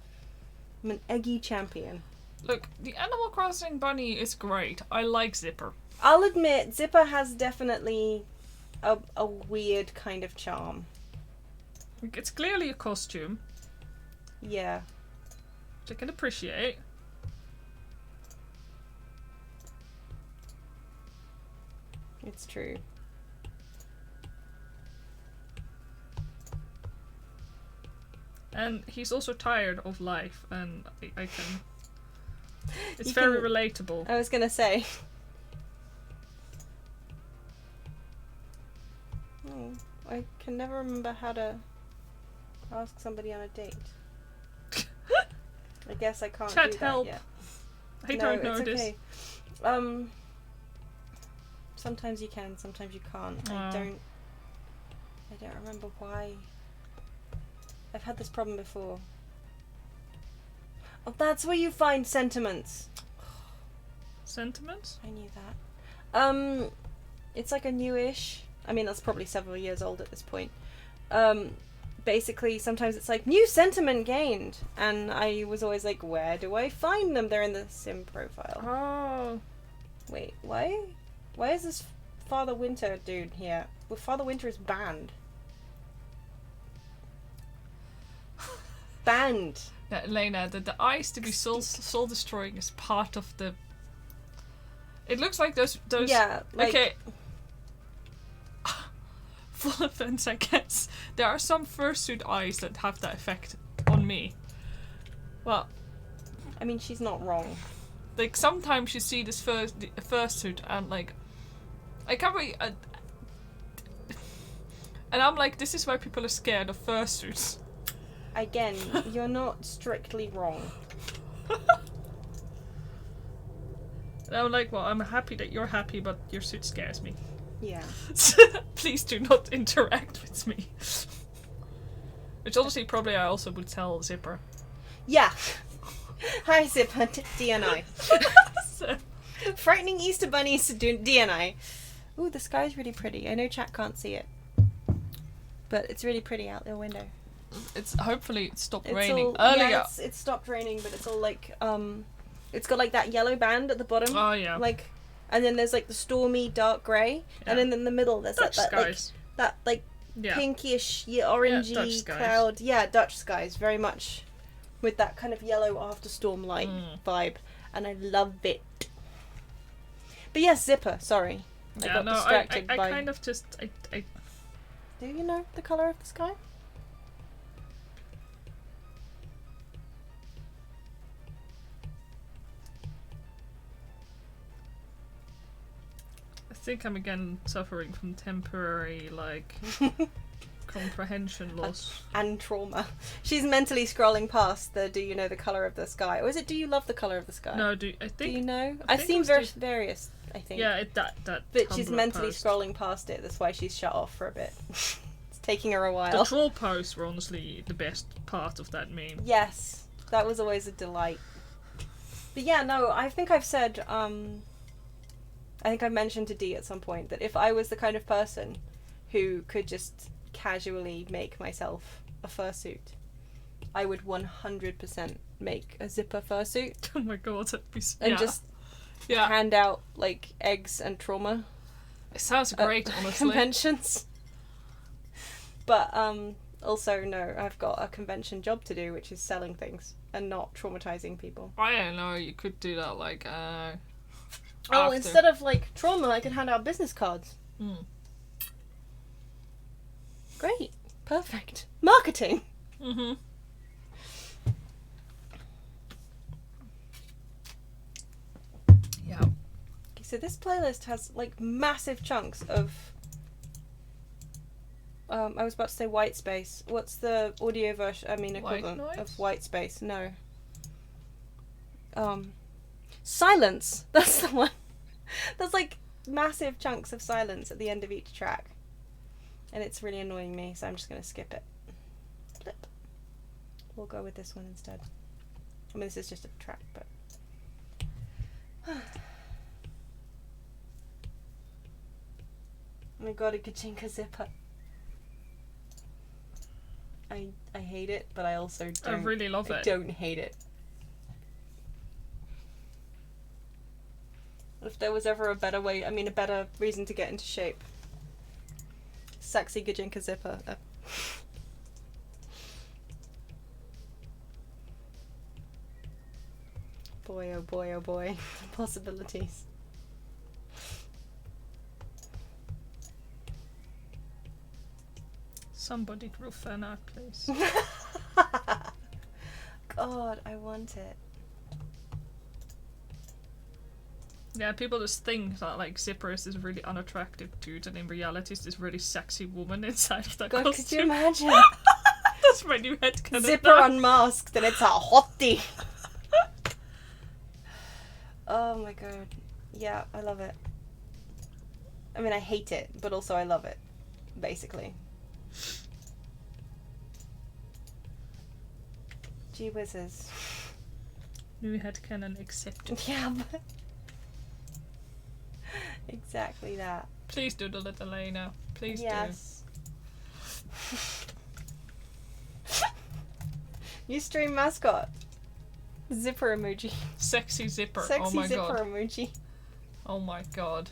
I'm an eggy champion. Look, the Animal Crossing bunny is great. I like Zipper. I'll admit, Zipper has definitely a weird kind of charm. It's clearly a costume, Yeah. which I can appreciate. It's true. And he's also tired of life, and I can... It's You very can- relatable. I was gonna say. Oh, I can never remember how to ask somebody on a date. I guess I can't Chat do that help. yet. I No, don't know it's this. okay. Sometimes you can, sometimes you can't. I Oh. don't remember why. I've had this problem before. Oh, that's where you find sentiments. Sentiments? I knew that. It's like a newish. I mean, that's probably several years old at this point. Basically, sometimes it's like new sentiment gained, and I was always like, where do I find them? They're in the sim profile. Oh. Wait, why? Why is this Father Winter dude here? Well, Father Winter is banned. Banned. Yeah, Elena, the eyes to be soul destroying is part of the... It looks like those Yeah, like, okay. Full offense, I guess. There are some fursuit eyes that have that effect on me. Well, I mean, she's not wrong. like sometimes you see this fursuit and like, I can't really, and I'm like, this is why people are scared of fursuits. Again, you're not strictly wrong. And I'm like, well, I'm happy that you're happy, but your suit scares me. Yeah. Please do not interact with me. Which honestly, probably I also would tell Zipper. Yeah. Hi, Zipper. DNI. So, Frightening Easter bunnies to do DNI. Ooh, the sky's really pretty. I know chat can't see it, but it's really pretty out the window. it's hopefully it stopped It's raining all, earlier. yeah, it's stopped raining, but it's all like it's got like that yellow band at the bottom. Oh yeah. Like, and then there's like the stormy dark grey, and then in the middle there's Dutch that skies. Yeah. pinkish, Dutch orangey skies. cloud. Yeah, Dutch skies, very much with that kind of yellow after storm light vibe, and I love it. But yes, Zipper. Sorry, I got distracted I by. kind of just I Do you know the color of the sky? think I'm again suffering from temporary like Comprehension loss. And trauma. She's mentally scrolling past the "Do you know the colour of the sky?" Or is it "Do you love the colour of the sky"? No, Do I think. you know? I I've think seen it was various. I think. Yeah, that. But she's Tumblr mentally post. scrolling past it. That's why she's shut off for a bit. It's taking her a The while. troll posts were honestly the best part of that meme. Yes, that was always a delight. But yeah, no, I think I've said. I think I've mentioned to Dee at some point that if I was the kind of person who could just casually make myself a fursuit, I would 100% make a zipper fursuit Oh my god, that'd be and just hand out like eggs and trauma It sounds great, honestly. conventions. But also no, I've got a convention job to do, which is selling things and not traumatizing people. I don't know. You could do that like. Oh, after. instead of like trauma, I could hand out business cards. Great. Perfect. Marketing. Mhm. Yeah. Okay, so this playlist has like massive chunks of. I was about to say white space. What's the audio version? I mean, equivalent White of noise? white space. No. Silence. That's the one. There's like massive chunks of silence at the end of each track, and it's really annoying me. So I'm just gonna skip it. Blip. We'll go with this one instead. I mean, this is just a track, but. Oh my god, a Kachinka zipper. I hate it, but I also don't. I really love I it. don't hate it. If there was ever a better way, a better reason to get into shape. Sexy Gajinka zipper. Boy, oh boy, oh boy. The possibilities. Somebody draw fan art, please. God, I want it. Yeah, people just think that like Zipper is this really unattractive dude, and in reality, it's this really sexy woman inside of that God, costume. could you imagine? That's my new headcanon. Zipper unmasked and it's a hottie. Oh my god. Yeah, I love it. I mean, I hate it, but also I love it. Basically. Gee whizzes. New headcanon accepted. Yeah, but... Exactly that. Please do the little Elena. Please Yes. New stream mascot. Zipper emoji. do. Sexy Zipper. Sexy oh my zipper god. emoji. Oh my god.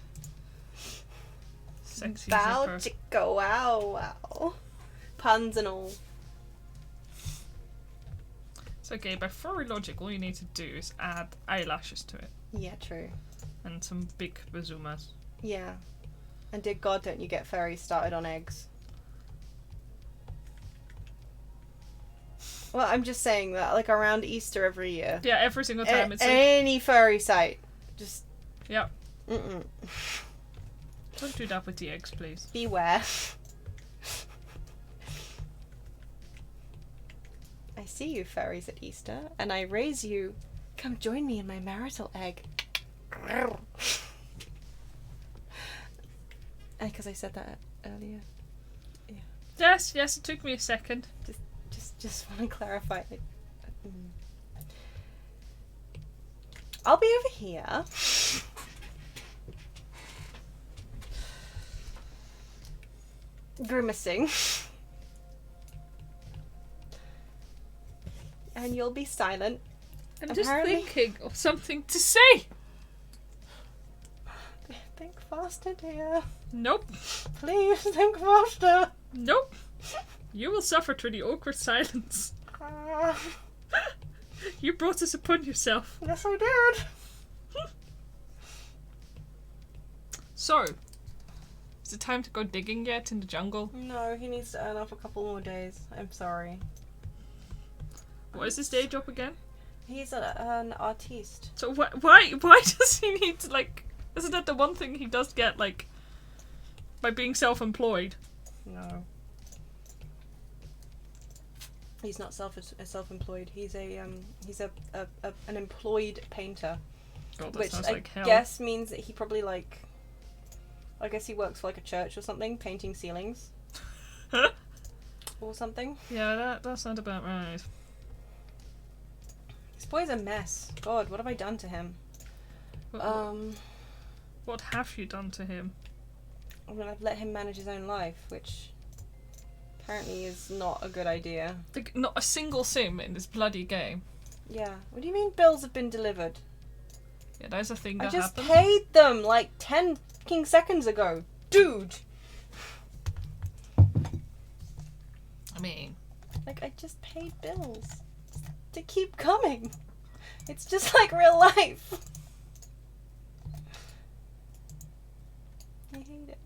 Sexy Bow Zipper. chicka wow wow. Puns and all. It's okay, by furry logic, all you need to do is add eyelashes to it. Yeah, true. And some big bazumas. Yeah. And dear God, don't you get furries started on eggs. Well, I'm just saying that, like, around Easter every year. Yeah, every single time it's like, Any furry site. Just... yeah. Mm-mm. Don't do that with the eggs, please. Beware. I see you furries at Easter, and I raise you. Come join me in my marital egg. Because I said that earlier. Yes, it took me a second. Just want to clarify. I'll be over here. Grimacing. And you'll be silent. I'm Apparently- just thinking of something to say. Think faster, dear. Nope. Please think faster. Nope. You will suffer through the awkward silence. You brought this upon yourself. Yes, I did. So, is it time to go digging yet in the jungle? No, he needs to earn up a couple more days. I'm sorry. What is his day job again? He's an artiste. So why does he need to, like... Isn't that the one thing he does get, like, by being self-employed? No. He's not self-employed. He's an employed painter, God, that which sounds I like hell. guess means that he probably like. I guess he works for like a church or something, painting ceilings or something. Yeah, that sounds about right. This boy's a mess. God, what have I done to him? What have you done to him? Well, I've let him manage his own life, which apparently is not a good idea. Like, not a single sim in this bloody game. Yeah. What do you mean bills have been delivered? Yeah, that's a thing I that just happens. paid them like 10 fucking seconds ago. Dude! I mean, Like, I just paid bills. They keep coming. It's just like real life. I hate it.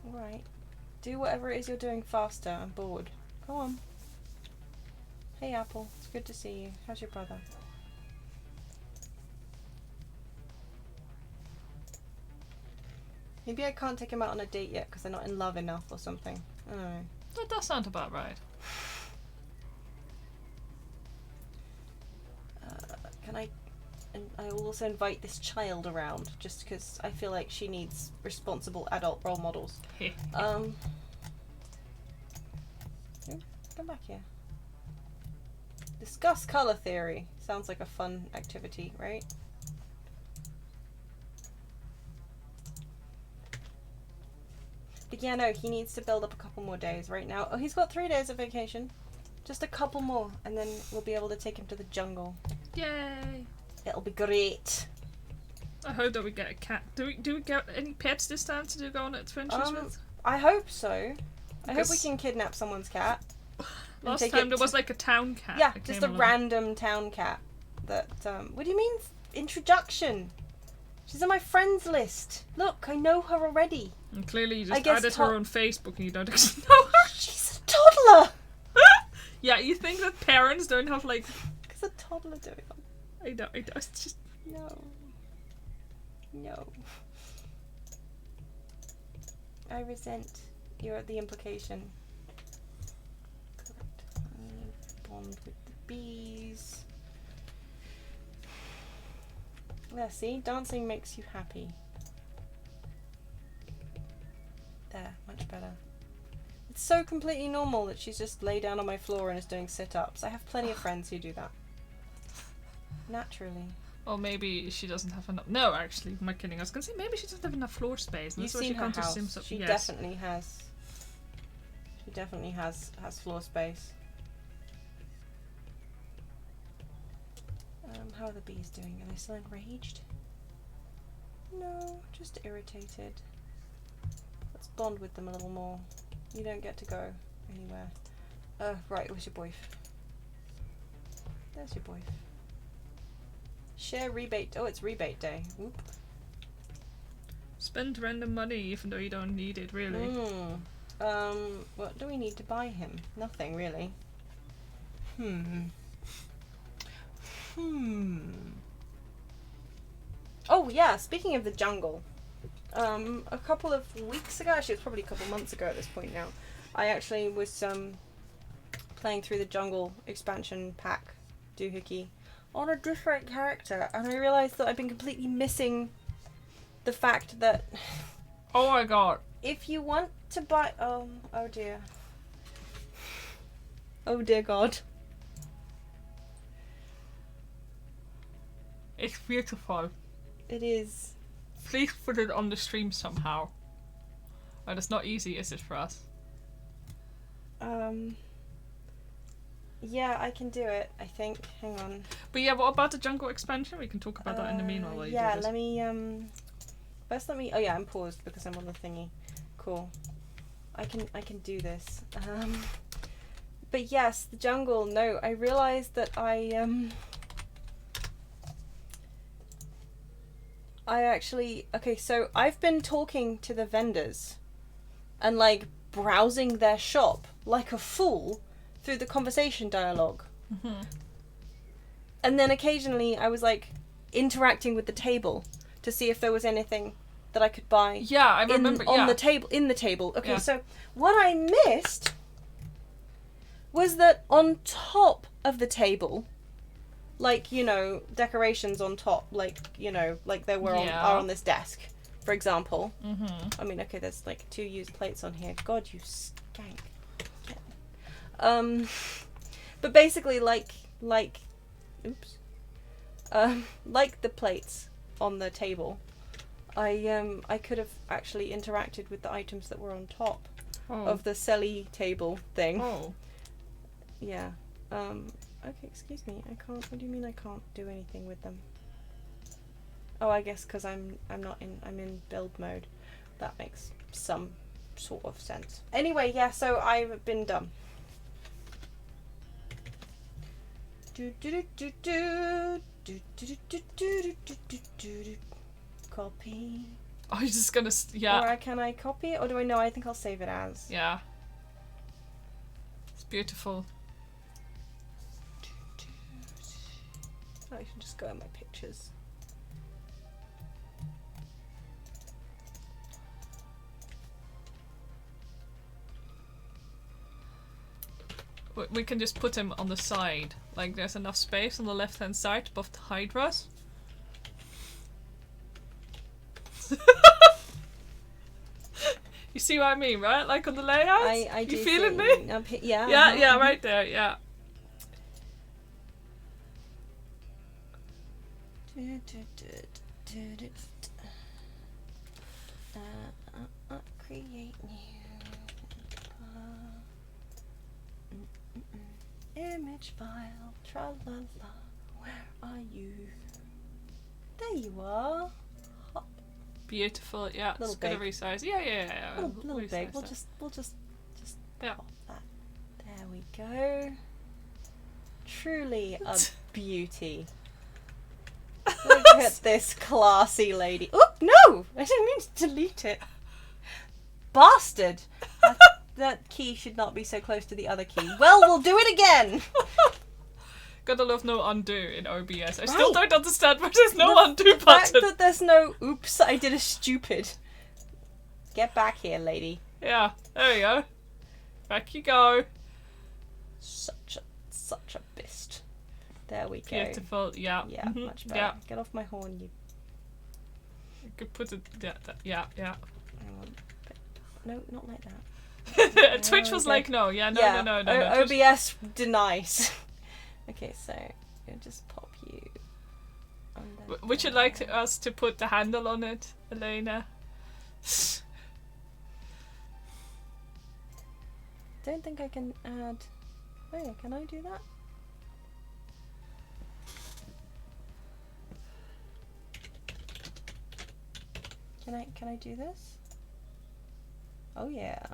Alright. Do whatever it is you're doing faster. I'm bored. Go on. Hey, Apple. It's good to see you. How's your brother? Maybe I can't take him out on a date yet because they're not in love enough or something. I don't know. that does sound about right. Can I... And I will also invite this child around just because I feel like she needs responsible adult role models. Come back here. Discuss colour theory. Sounds like a fun activity, right? But yeah, no, he needs to build up a couple more days right now. Oh, he's got 3 days of vacation. Just a couple more, and then we'll be able to take him to the jungle. Yay! It'll be great. I hope that we get a cat. Do we get any pets this time to go on adventures with? I hope so. I hope we Because- can kidnap someone's cat. Last take time it there was to- like a town cat. Yeah, that just came a along. random town cat. That, what do you mean introduction? She's on my friends list. Look, I know her already. And clearly you I just guess added to- her on Facebook and you don't actually know her. She's a toddler! Yeah, you think that parents don't have like... What's a toddler doing? I know, it's just... No. No. I resent the implication. Correct. Bond with the bees. There, see? Dancing makes you happy. There, much better. It's so completely normal that she's just lay down on my floor and is doing sit-ups. I have plenty of friends who do that. Naturally. Or maybe she doesn't have enough... No, actually, am I kidding? I was going to say maybe she doesn't have enough floor space. And You've that's why seen she her can't just house. sim so- She yes. definitely has. She definitely has floor space. How are the bees doing? Are they still enraged? No, just irritated. Let's bond with them a little more. You don't get to go anywhere. Right, where's your boyf? There's your boyf. Share rebate. Oh, it's rebate day. Whoop. Spend random money even though you don't need it, really. What do we need to buy him? Nothing, really. Oh, yeah, speaking of the jungle. A couple of weeks ago, actually it was probably a couple of months ago at this point now, I actually was playing through the jungle expansion pack, doohickey, on a different character, and I realised that I've been completely missing the fact that Oh my god. if you want to buy... Oh dear. Oh dear God. It's beautiful. It is. Please put it on the stream somehow. But it's not easy, is it, for us? Yeah, I can do it, I think. Hang on. But yeah, what about the jungle expansion? We can talk about that in the meanwhile while you yeah, do this. let me, first let me... Oh yeah, I'm paused because I'm on the thingy. Cool. I can do this. But yes, the jungle, no, I realised that I actually... Okay, so I've been talking to the vendors and, like, browsing their shop like a fool through the conversation dialogue. And then occasionally I was like interacting with the table to see if there was anything that I could buy. Yeah, I remember. On the table. In the table. Okay, Yeah. so what I missed was that on top of the table, like, you know, decorations on top, like, you know, like there were are on this desk, for example. I mean, okay, there's like 2 used plates on here. God, you skank. But basically, like the plates on the table, I could have actually interacted with the items that were on top of the celly table thing. Oh. Yeah. Okay, excuse me. I can't. What do you mean I can't do anything with them? Oh, I guess because I'm in build mode. That makes some sort of sense. Anyway, yeah. So I've been dumb. Copy. I was just gonna. Yeah. Or can I copy it, or do I know? I think I'll save it as. Yeah. It's beautiful. I should just go in my pictures. We can just put him on the side. Like there's enough space on the left hand side above the hydras. You see what I mean, right? Like on the layout? I do. You feeling me? Yeah. Yeah, yeah, right there, yeah. Create new image file. Tra la la. Where are you? There you are. Hop. Beautiful, yeah. Little It's gonna big. resize. Yeah. Little big. Resize We'll that. just Yeah. pop that. There we go. Truly a beauty. Look at this classy lady. Oh no! I didn't mean to delete it. Bastard! That key should not be so close to the other key. Well, we'll do it again! Gotta love no undo in OBS. I Right. still don't understand why there's no undo The fact button. that there's no oops, I did a stupid. Get back here, lady. Yeah, there we go. Back you go. Such a beast. There we go. Beautiful, yeah. Yeah, Mhm, much better. Yeah, Get off my horn, you. you could put it. Yeah. Hang on. No, not like that. Twitch was Okay. like, no, yeah, no. Twitch- OBS denies. Okay, so I'll just pop you. Under Would you like us to put the handle on it, Elena? Don't think I can add. Oh yeah, can I do that? Can I do this? Oh yeah.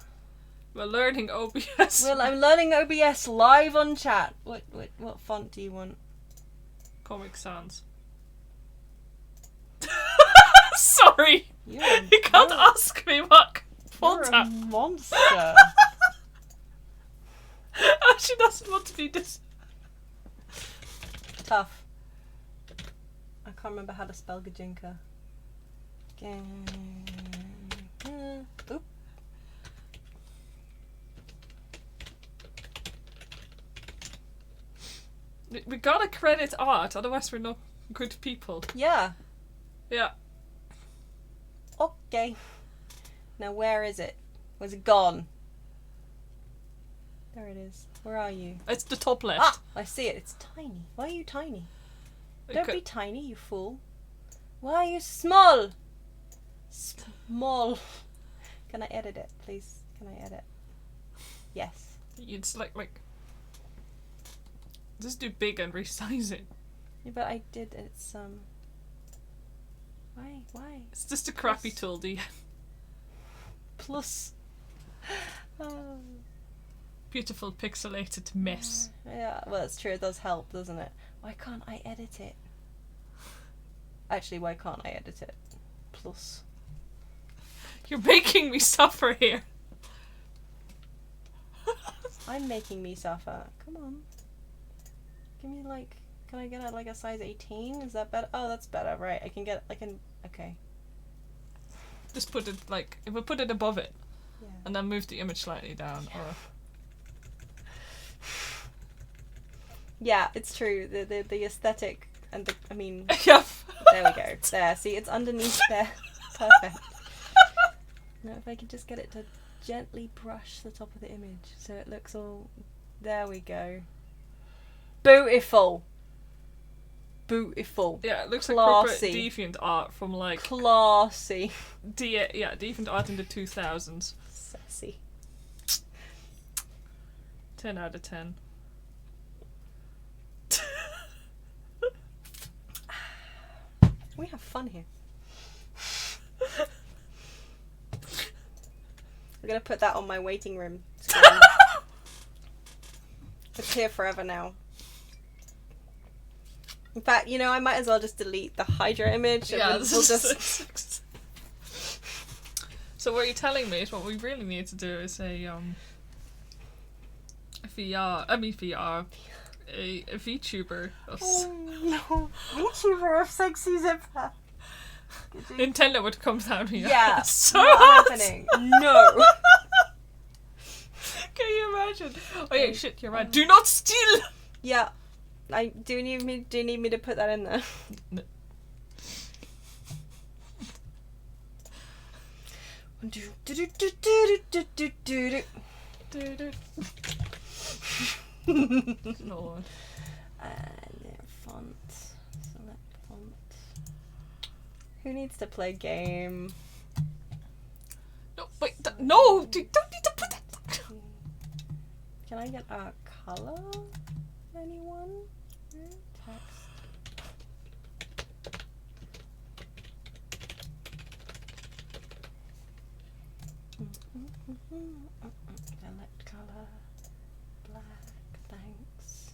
We're learning OBS. Well, I'm learning OBS live on chat. What font do you want? Comic Sans. Sorry, you can't ask me what font. You're a monster. She doesn't want to be dis. Tough. I can't remember how to spell Gajinka. Oop. We gotta credit art, otherwise we're not good people. Yeah. Yeah. Okay. Now where is it? Where's it gone? There it is. Where are you? It's the top left. Ah! I see it. It's tiny. Why are you tiny? Don't Okay. be tiny, you fool. Why are you small? Small. Can I edit it, please? Can I edit? Yes. It's like. Just do big and resize it. Yeah, but I did. It's Why? It's just a crappy Yes. tool, D. Plus. Oh. Beautiful pixelated mess. Yeah, well, that's true. It does help, doesn't it? Why can't I edit it? Actually, why can't I edit it? Plus. You're making me suffer here. I'm making me suffer. Come on. Give me like Can I get like a size 18? Is that better? Oh, that's better. Right. Okay. Just put it like, if we put it above it, Yeah. and then move the image slightly down, or... Yeah, it's true. The aesthetic and the, I mean... Yeah. There we go. There. See, it's underneath there. Perfect. Now if I could just get it to gently brush the top of the image so it looks all... There we go. Beautiful. Beautiful. Yeah, it looks like Classy. proper deviant art from like... Classy. Deviant art in the 2000s. Sassy. 10 out of 10. We have fun here. I'm gonna put that on my waiting room screen. It's here forever now. In fact, you know, I might as well just delete the Hydra image and we'll just... So what you're telling me is what we really need to do is a VTuber of no. VTuber of sexy zipper. Nintendo would come down here. Yeah, so not happening. No. Can you imagine? Oh yeah, shit, you're right. Do not steal! Yeah. Do you need me to put that in there? No. Lord. Font. Select font. Who needs to play game? No, wait, no! Don't need to put that. Can I get a color? Anyone? Text. Select color. Black. Thanks.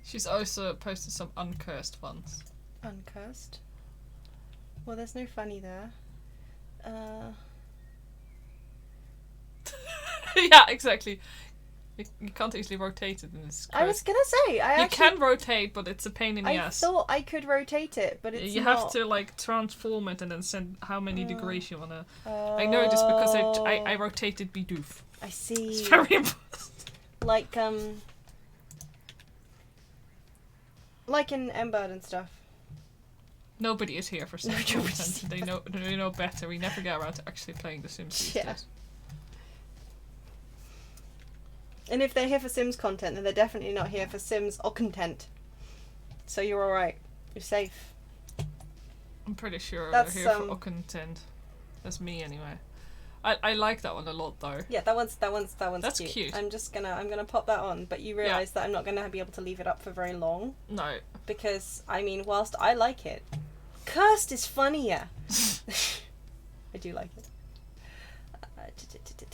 She's also posted some uncursed ones. Uncursed. Well, there's no funny there. Yeah, exactly. You can't easily rotate it in this. I was gonna say, you can rotate, but it's a pain in the I ass. thought I could rotate it, but it's you not. have to like transform it and then send how many degrees you wanna. I know this because I rotated Bidoof. I see. It's very important. Like in Embird and stuff. Nobody is here for Sims content. They know better. We never get around to actually playing The Sims these days. And if they're here for Sims content, then they're definitely not here for Sims or content. So you're alright. You're safe. I'm pretty sure That's, they're here for content. That's me anyway. I like that one a lot though. Yeah, that one's That's cute. cute. I'm gonna pop that on, but you realise that I'm not gonna be able to leave it up for very long. No. Because I mean, whilst I like it, cursed is funnier. I do like it.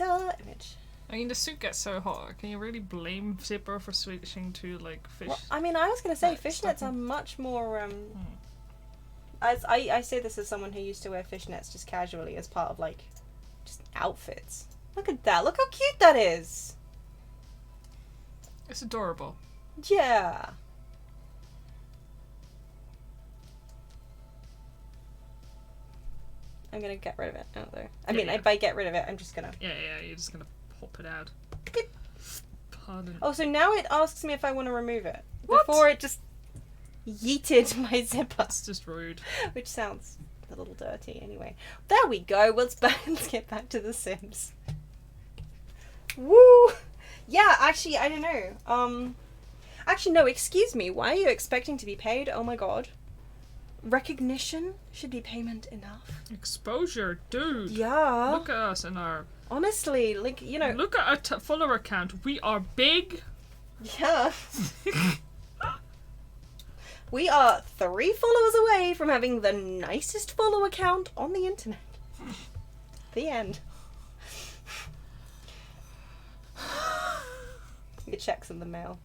Image. I mean, the suit gets so hot. Can you really blame Zipper for switching to like fish? Well, I mean, I was gonna say Like, fishnets are much more. As I say this as someone who used to wear fishnets just casually as part of like just outfits. Look at that! Look how cute that is. It's adorable. Yeah. I'm gonna get rid of it out there. I mean, if I get rid of it, I'm just gonna. Yeah, you're just gonna pop it out. Pardon. Oh, so now it asks me if I want to remove it. What? Before it just yeeted my zipper. That's just rude. Which sounds a little dirty anyway. There we go. Let's get back to The Sims. Woo! Yeah, actually, I don't know. Actually, no, excuse me. Why are you expecting to be paid? Oh my god. Recognition should be payment enough. Exposure, dude. Yeah. Look at us and our... Honestly, like, you know... Look at our follower count. We are big. Yeah. We are 3 followers away from having the nicest follower count on the internet. The end. Your check's in the mail.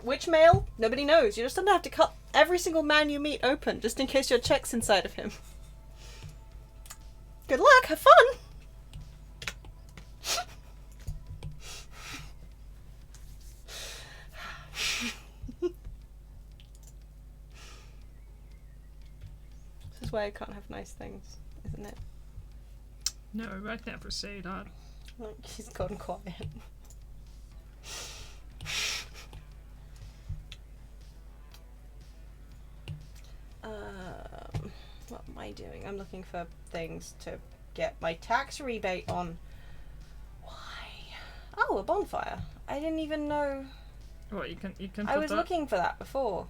Which male? Nobody knows. You just don't have to cut every single man you meet open, just in case your check's inside of him. Good luck, have fun! This is why I can't have nice things, isn't it? No, I'd never say that. Like, she's gone quiet. What am I doing? I'm looking for things to get my tax rebate on. Why? Oh, a bonfire. I didn't even know. What, you can I put was that? looking for that before.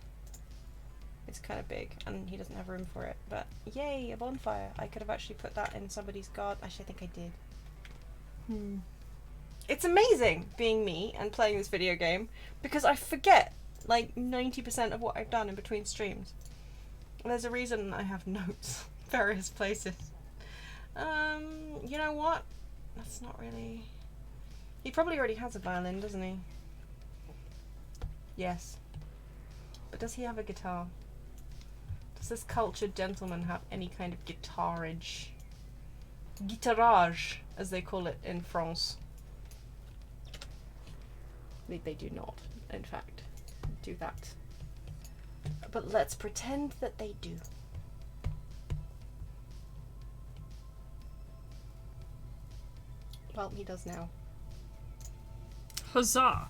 It's kind of big, and he doesn't have room for it. But yay, a bonfire! I could have actually put that in somebody's garden. Actually, I think I did. It's amazing being me and playing this video game because I forget like 90% of what I've done in between streams. There's a reason I have notes various places. You know what? That's not really. He probably already has a violin, doesn't he? Yes. But does he have a guitar? Does this cultured gentleman have any kind of guitarage? Guitarage, as they call it in France. They do not, in fact, do that. But let's pretend that they do. Well, he does now. Huzzah!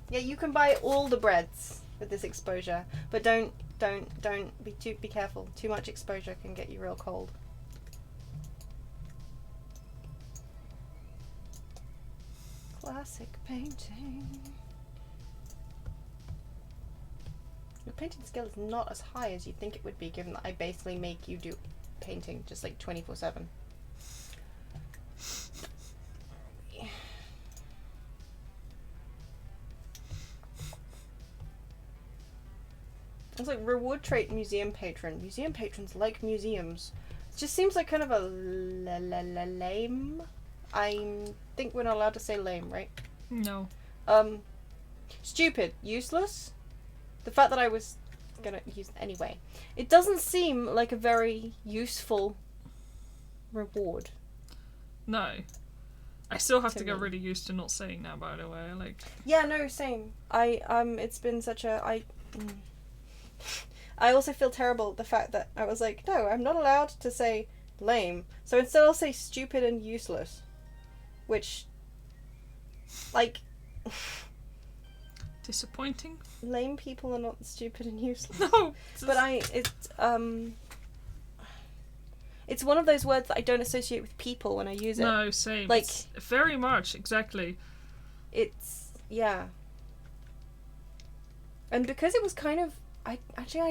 Yeah, you can buy all the breads with this exposure, but don't be careful. Too much exposure can get you real cold. Classic painting. Your painting skill is not as high as you'd think it would be, given that I basically make you do painting just like 24/7. It's like reward trait museum patron. Museum patrons like museums. It just seems like kind of a lame. I think we're not allowed to say lame, right? No. Stupid, useless. The fact that I was gonna use it anyway. It doesn't seem like a very useful reward. No. I still have To to get me. really used to not saying that, by the way. Like, Yeah, no, same. It's been such a I also feel terrible the fact that I was like, no, I'm not allowed to say lame. So instead I'll say stupid and useless. Which, like, disappointing? lame people are not stupid and useless. No! But it's one of those words that I don't associate with people when I use it. No, same. Like- It's very much, exactly. It's, yeah. And because it was kind of, I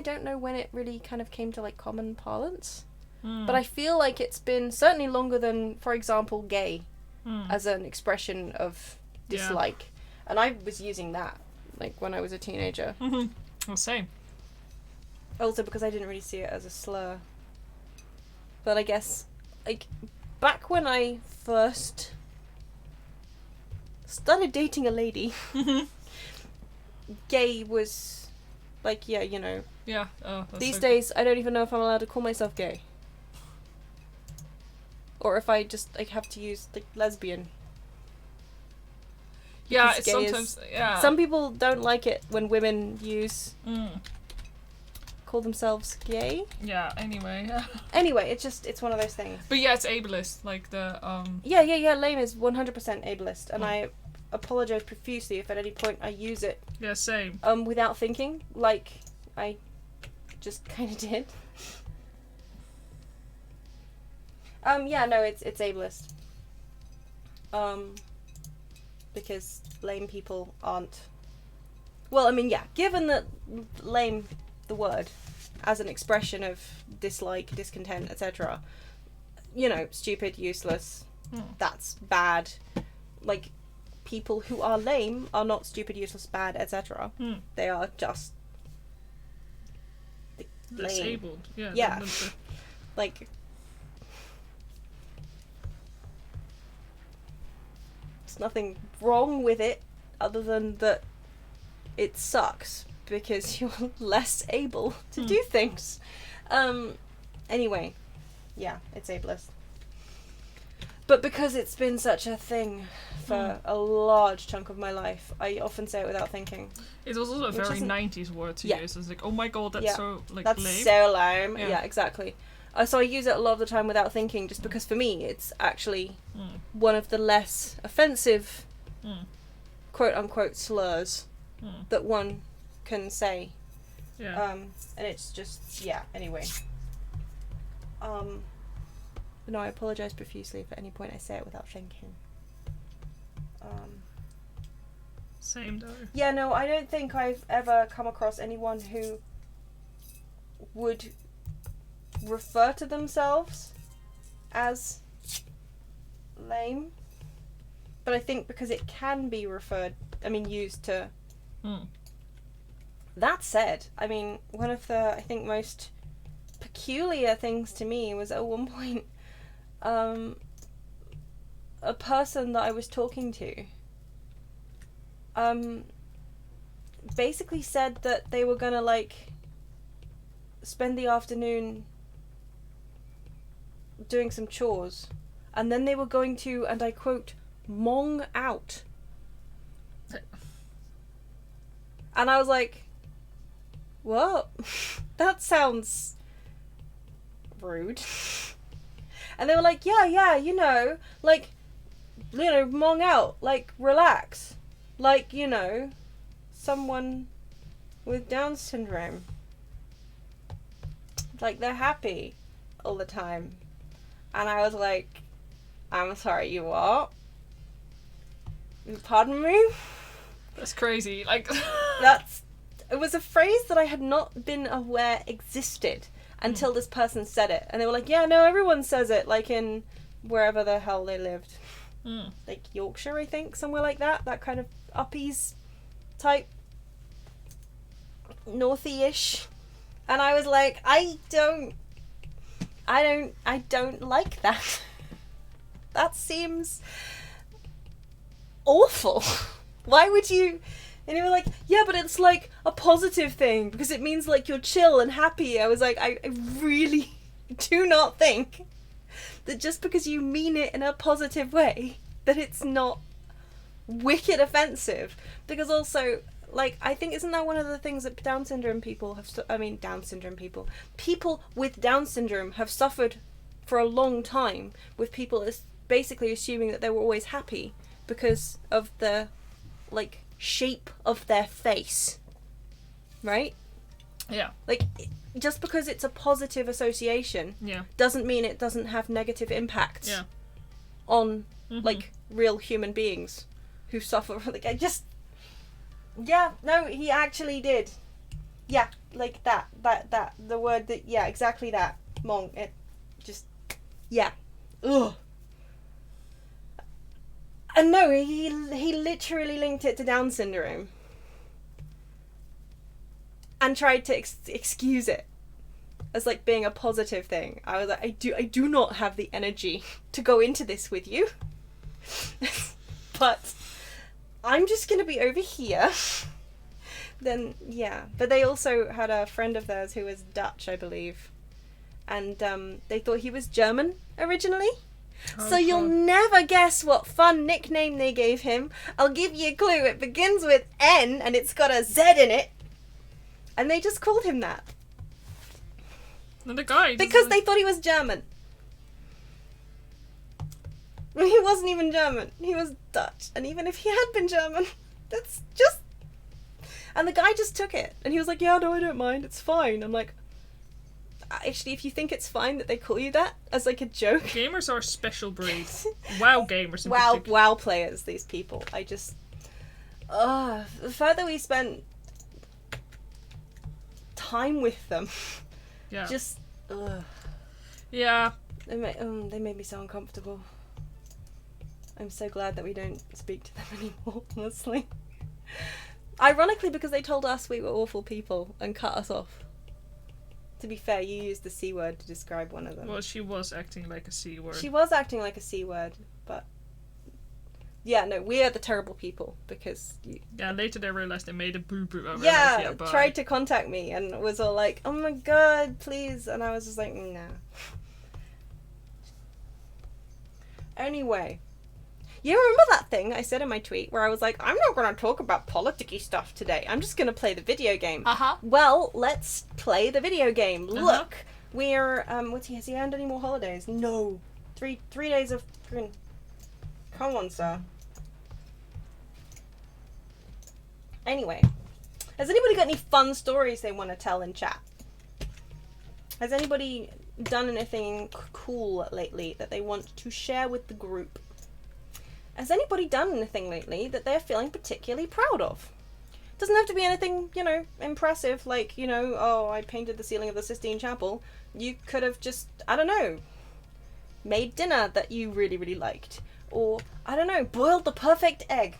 don't know when it really kind of came to like common parlance. But I feel like it's been certainly longer than, for example, gay as an expression of dislike. And I was using that like when I was a teenager. Well, same. Also because I didn't really see it as a slur. But I guess, like, back when I first started dating a lady, gay was, like, yeah, you know. Yeah. Oh, that's These so days, I don't even know if I'm allowed to call myself gay. Or if I just, like, have to use, like, lesbian. Yeah, Because it's gay is- sometimes. Yeah. Some people don't like it when women Mm. call themselves gay. Yeah, anyway. Anyway, it's one of those things. But yeah, it's ableist. Like the. Yeah, lame is 100% ableist, and I apologize profusely if at any point I use it Yeah, same. without thinking, like I just kind of did. Yeah, no, it's ableist. Because lame people aren't. Well, I mean, yeah, given that lame, the word, as an expression of dislike, discontent, etc., you know, stupid, useless, that's bad. Like, people who are lame are not stupid, useless, bad, etc. They are just lame. Disabled. Yeah. Yeah. the- Like, there's nothing wrong with it other than that it sucks because you're less able to do things. Anyway, yeah, it's ableist. But because it's been such a thing for a large chunk of my life, I often say it without thinking. It's also a very 90s word to use. It's like, oh my god, that's so, like, that's lame. so lame. Yeah, exactly. So I use it a lot of the time without thinking, just because for me it's actually one of the less offensive quote-unquote slurs that one can say. Yeah. And it's just, anyway. No, I apologise profusely if at any point I say it without thinking. Same though. Yeah, no, I don't think I've ever come across anyone who would refer to themselves as lame. But I think because it can be used to... That said, I mean, one of the, I think, most peculiar things to me was at one point, a person that I was talking to basically said that they were gonna, like, spend the afternoon doing some chores, and then they were going to, and I quote, mong out. And I was like, what? That sounds rude. And they were like, yeah, mong out, like, relax. Like, someone with Down syndrome. Like, they're happy all the time. And I was like, I'm sorry, you what? Pardon me? That's crazy. Like, it was a phrase that I had not been aware existed until this person said it. And they were like, yeah, no, everyone says it, like in wherever the hell they lived. Like Yorkshire, I think, somewhere like that. That kind of uppies type, northy-ish. And I was like, I don't like that. That seems awful. Why would you... And they were like, yeah, but it's like a positive thing because it means like you're chill and happy. I was like, I really do not think that just because you mean it in a positive way that it's not wicked offensive. Because also, like, I think, isn't that one of the things that Down syndrome people have... People with Down syndrome have suffered for a long time with people basically assuming that they were always happy because of the, like, shape of their face. Right? yeah. Like, just because it's a positive association doesn't mean it doesn't have negative impacts on, like, real human beings who suffer. Like, I just... Yeah, no, he actually did. Yeah, like that, the word that, exactly that. Mong, it just, ugh. And no, he literally linked it to Down syndrome. And tried to excuse it as, like, being a positive thing. I was like, I do not have the energy to go into this with you. But I'm just gonna be over here. Then, but they also had a friend of theirs who was Dutch, I believe, and they thought he was German originally. So you'll never guess what fun nickname they gave him. I'll give you a clue. It begins with N and it's got a Z in it, and they just called him that. And the guy because they thought he was German. He wasn't even German. He was Dutch. And even if he had been German, that's just... And the guy just took it. And he was like, yeah, no, I don't mind. It's fine. I'm like, actually, if you think it's fine that they call you that as, like, a joke... Gamers are a special breed. WoW gamers in particular. WoW players, these people. I just... the further we spent time with them... Yeah. Just... Yeah. They made me so uncomfortable. I'm so glad that we don't speak to them anymore, honestly. Ironically, because they told us we were awful people and cut us off. To be fair, you used the C word to describe one of them. Well, she was acting like a C word. She was acting like a C word, but Yeah, no, we are the terrible people because you... Yeah, later they realised they made a boo-boo over Yeah, bye. tried to contact me and was all like, oh my god, please. And I was just like, nah. Anyway. You remember that thing I said in my tweet where I was like, I'm not going to talk about politicky stuff today. I'm just going to play the video game. Uh-huh. Well, let's play the video game. Look, we're, has he earned any more holidays? No. Three days of... Come on, sir. Anyway, has anybody got any fun stories they want to tell in chat? Has anybody done anything cool lately that they want to share with the group? Has anybody done anything lately that they're feeling particularly proud of? Doesn't have to be anything, impressive, like, oh, I painted the ceiling of the Sistine Chapel. You could have just, I don't know, made dinner that you really, really liked. Or, I don't know, boiled the perfect egg.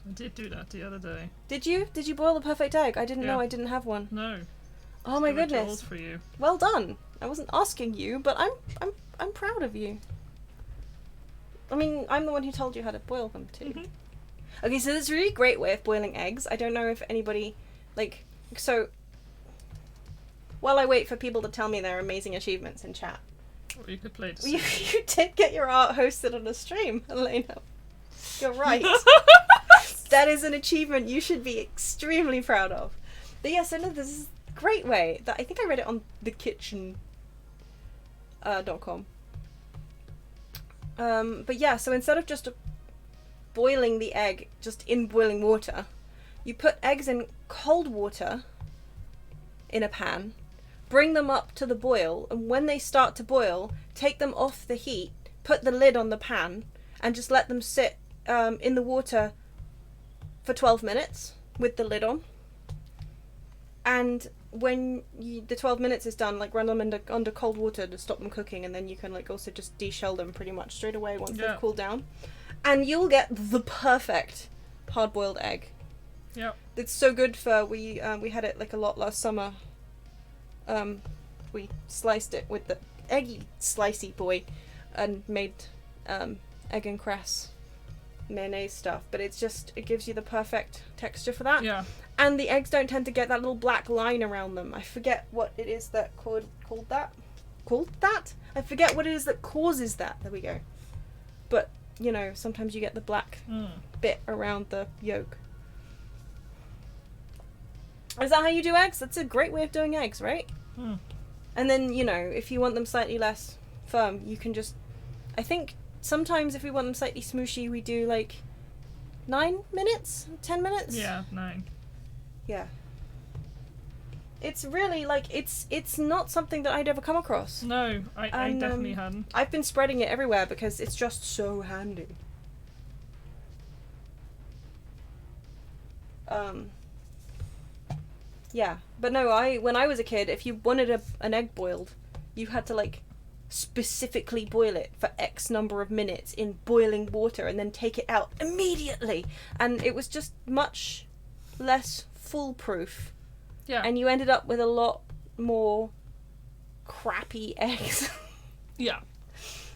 I did do that the other day. Did you? Did you boil the perfect egg? I didn't know I didn't have one. No. Oh my goodness. Old for you. Well done. I wasn't asking you, but I'm proud of you. I mean, I'm the one who told you how to boil them too. Mm-hmm. Okay, so there's a really great way of boiling eggs. I don't know if anybody, so while I wait for people to tell me their amazing achievements in chat. Or you could play the You did get your art hosted on a stream, Elena. You're right. That is an achievement you should be extremely proud of. But yeah, so no, this is a great way that I think I read it on thekitchen.com. But yeah, so instead of just boiling the egg just in boiling water, you put eggs in cold water in a pan, bring them up to the boil, and when they start to boil, take them off the heat, put the lid on the pan, and just let them sit in the water for 12 minutes with the lid on. And when the 12 minutes is done, run them under cold water to stop them cooking, and then you can also just deshell them pretty much straight away once they've cooled down. And you'll get the perfect hard-boiled egg. Yeah. It's so good for, we had it a lot last summer. We sliced it with the eggy slicey boy and made egg and cress mayonnaise stuff, but it gives you the perfect texture for that. Yeah. And the eggs don't tend to get that little black line around them. I forget what it is that called that? I forget what it is that causes that. There we go. But, sometimes you get the black bit around the yolk. Is that how you do eggs? That's a great way of doing eggs, right? And then, if you want them slightly less firm, you can just... I think sometimes if we want them slightly smooshy, we do 9 minutes? 10 minutes? Yeah, 9. Yeah. It's really, it's not something that I'd ever come across. No, I definitely hadn't. I've been spreading it everywhere because it's just so handy. Yeah. But no, when I was a kid, if you wanted an egg boiled, you had to, specifically boil it for X number of minutes in boiling water and then take it out immediately. And it was just much less foolproof. Yeah. And you ended up with a lot more crappy eggs. Yeah.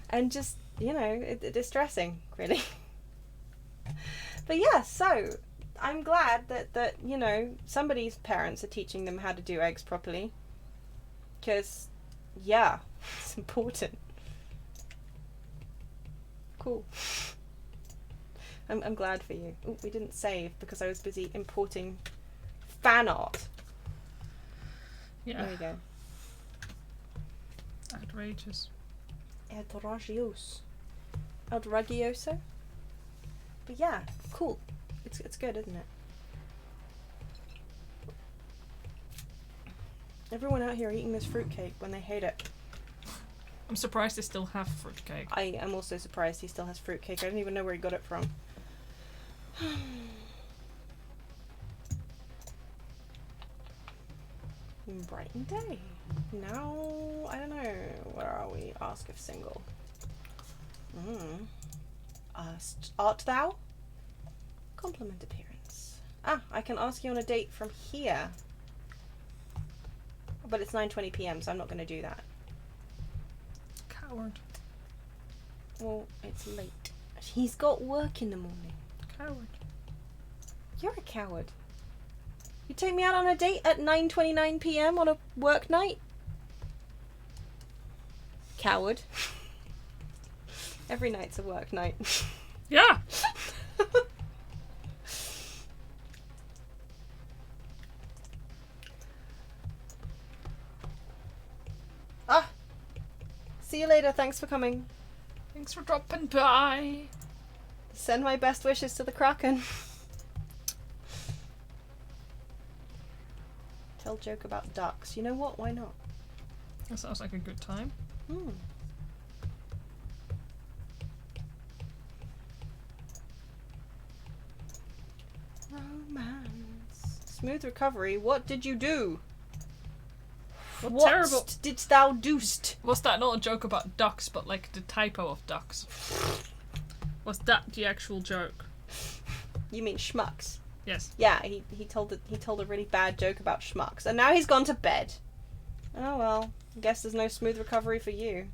And just, distressing, really. But yeah, so I'm glad that somebody's parents are teaching them how to do eggs properly. Because, yeah, it's important. Cool. I'm glad for you. Oh, we didn't save because I was busy importing fan art. Yeah. There we go. Outrageous. Outragioso. But yeah, cool. It's good, isn't it? Everyone out here eating this fruitcake when they hate it. I'm surprised they still have fruitcake. I am also surprised he still has fruitcake. I don't even know where he got it from. Brighton day. Now, I don't know. Where are we? Ask if single. Art thou? Compliment appearance. Ah, I can ask you on a date from here. But it's 9:20 p.m, so I'm not going to do that. Coward. Well, it's late. He's got work in the morning. Coward. You're a coward. You take me out on a date at 9:29 p.m. on a work night? Coward. Every night's a work night. Yeah. Ah! See you later, thanks for coming. Thanks for dropping by. Send my best wishes to the Kraken. Tell joke about ducks. You know what? Why not? That sounds like a good time. Hmm. Romance. Smooth recovery. What did you do? What terrible. Didst thou dost? Was that not a joke about ducks, but like the typo of ducks? Was that the actual joke? You mean schmucks? Yes. Yeah, he told a really bad joke about schmucks, and now he's gone to bed. Oh well, I guess there's no smooth recovery for you.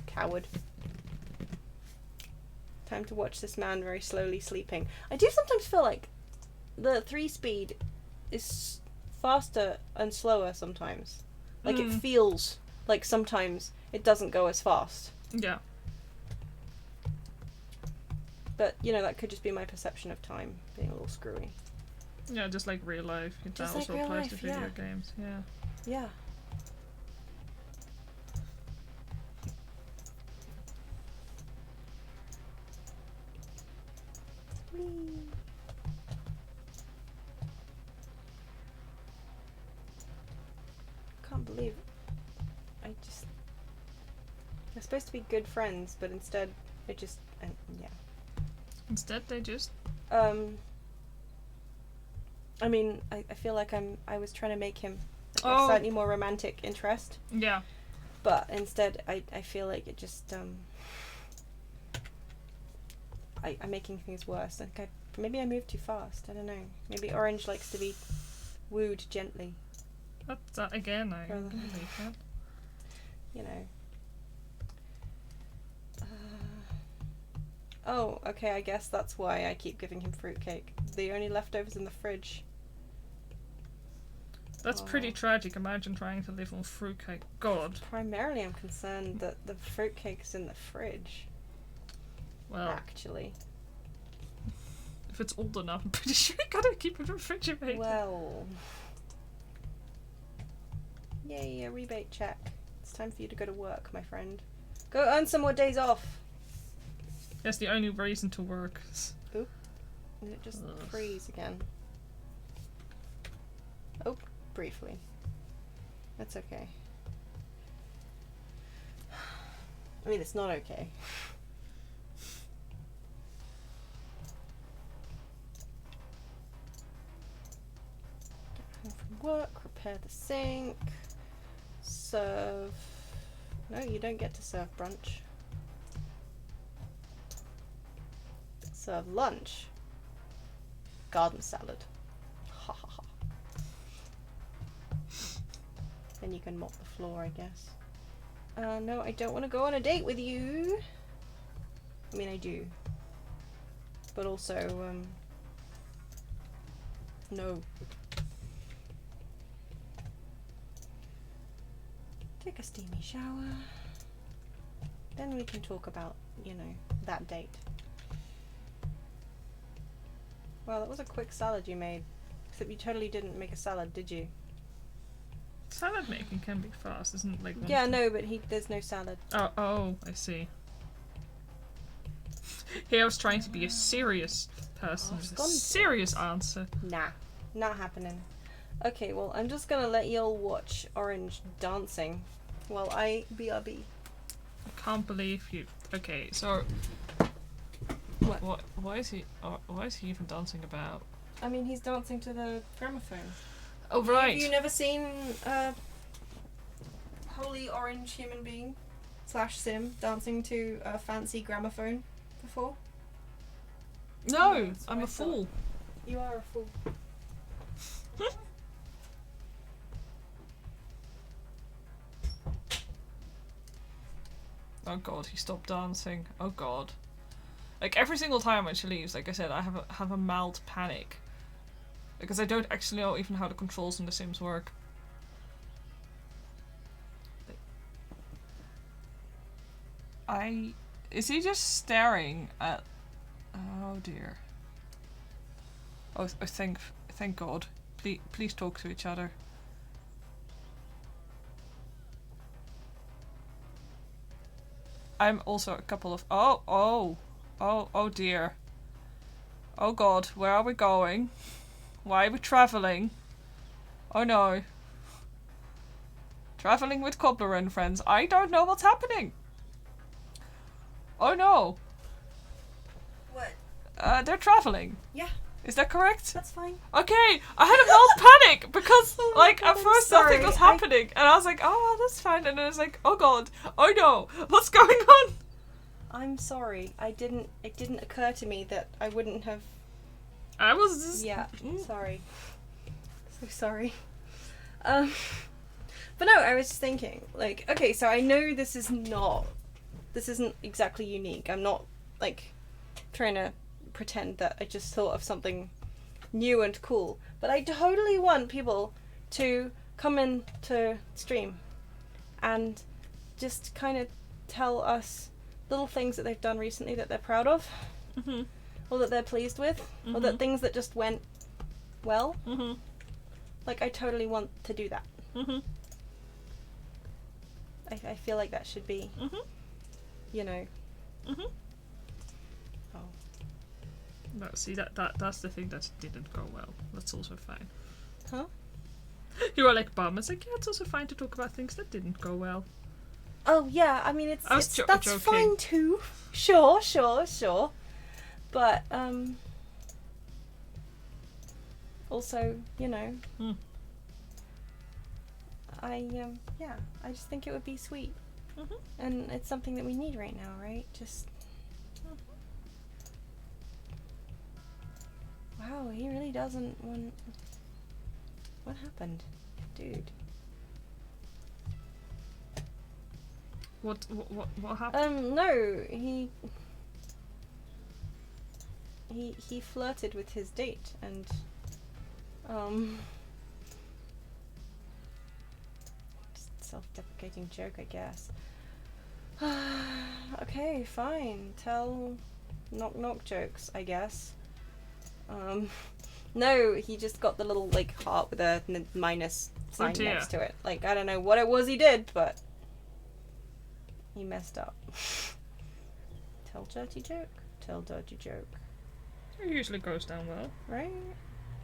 Coward. Time to watch this man very slowly sleeping. I do sometimes feel like the 3-speed is faster and slower sometimes. Like it feels like sometimes it doesn't go as fast. Yeah. But, you know, that could just be my perception of time being a little screwy. Yeah, just like real life. That Just like also real applies life, to video yeah. games. Yeah. Yeah. Whee. Can't believe I just... They're supposed to be good friends, but instead it just... yeah. Instead, they just... I mean, I feel like I was trying to make him like a Oh. slightly more romantic interest, Yeah. but instead I feel like it just I'm making things worse. Like maybe I moved too fast. I don't know. Maybe Orange likes to be wooed gently. That again, I Rather- can believe that. You know. Oh, okay, I guess that's why I keep giving him fruitcake. The only leftovers in the fridge. That's pretty Oh. tragic. Imagine trying to live on fruitcake. God. Primarily I'm concerned that the fruitcake's in the fridge, Well, actually. if it's old enough, I'm pretty sure you gotta keep it refrigerated. Well. Yay, a rebate check. It's time for you to go to work, my friend. Go earn some more days off. That's the only reason to work. Did it just Ugh. freeze again? Oh, briefly. That's okay. I mean, it's not okay. Get home from work, repair the sink, serve. No, you don't get to serve brunch. Serve lunch. Garden salad. Ha ha ha. Then you can mop the floor, I guess. No, I don't want to go on a date with you. I mean, I do. But also, no. Take a steamy shower. Then we can talk about, you know, that date. Well, that was a quick salad you made. Except you totally didn't make a salad, did you? Salad making can be fast, isn't it? Like Yeah, no, but there's no salad. Oh, I see. Here I was trying to be a serious person Oh, with a gone. serious answer. Nah, not happening. Okay, well, I'm just gonna let y'all watch Orange dancing while I BRB. I can't believe you. Okay, so What? Why is he even dancing about? I mean, he's dancing to the gramophone. Oh right. Have you never seen a wholly orange human being / sim dancing to a fancy gramophone before? No, Yeah, that's what I'm I a thought. fool. You are a fool. Oh god, he stopped dancing. Oh god. Like, every single time when she leaves, like I said, I have a mild panic. Because I don't actually know even how the controls in The Sims work. Is he just staring at... Oh dear. Oh, thank God. Please talk to each other. I'm also a couple of... Oh dear. Oh god, where are we going? Why are we travelling? Oh no. Travelling with Cobbler and friends. I don't know what's happening. Oh no. What? They're travelling. Yeah. Is that correct? That's fine. Okay, I had a mild panic because, Oh my God, at first nothing was happening, and I was like, oh, that's fine, and then I was like, oh god, oh no, what's going on? I'm sorry. It didn't occur to me that I wouldn't have. I was just... Yeah. Sorry. So sorry. But no, I was just thinking, like, okay, so I know this isn't exactly unique. I'm not, like, trying to pretend that I just thought of something new and cool. But I totally want people to come in to stream and just kind of tell us little things that they've done recently that they're proud of, or that they're pleased with, or that things that just went well. Like, I totally want to do that. I feel like that should be, you know. Oh. No, see, that's the thing that didn't go well. That's also fine. Huh? You were like, bum. It's like, yeah, it's also fine to talk about things that didn't go well. Oh yeah, I mean that's joking. fine too. Sure. But also, you know, I just think it would be sweet, and it's something that we need right now, right? Just. Wow, he really doesn't want. What happened, dude? What happened? No, he flirted with his date and just self-deprecating joke, I guess. Okay, fine. Tell knock jokes, I guess. No, he just got the little like heart with a minus sign next to it. Like, I don't know what it was he did, but he messed up. Tell dirty joke. Tell dirty joke. It usually goes down well. Right?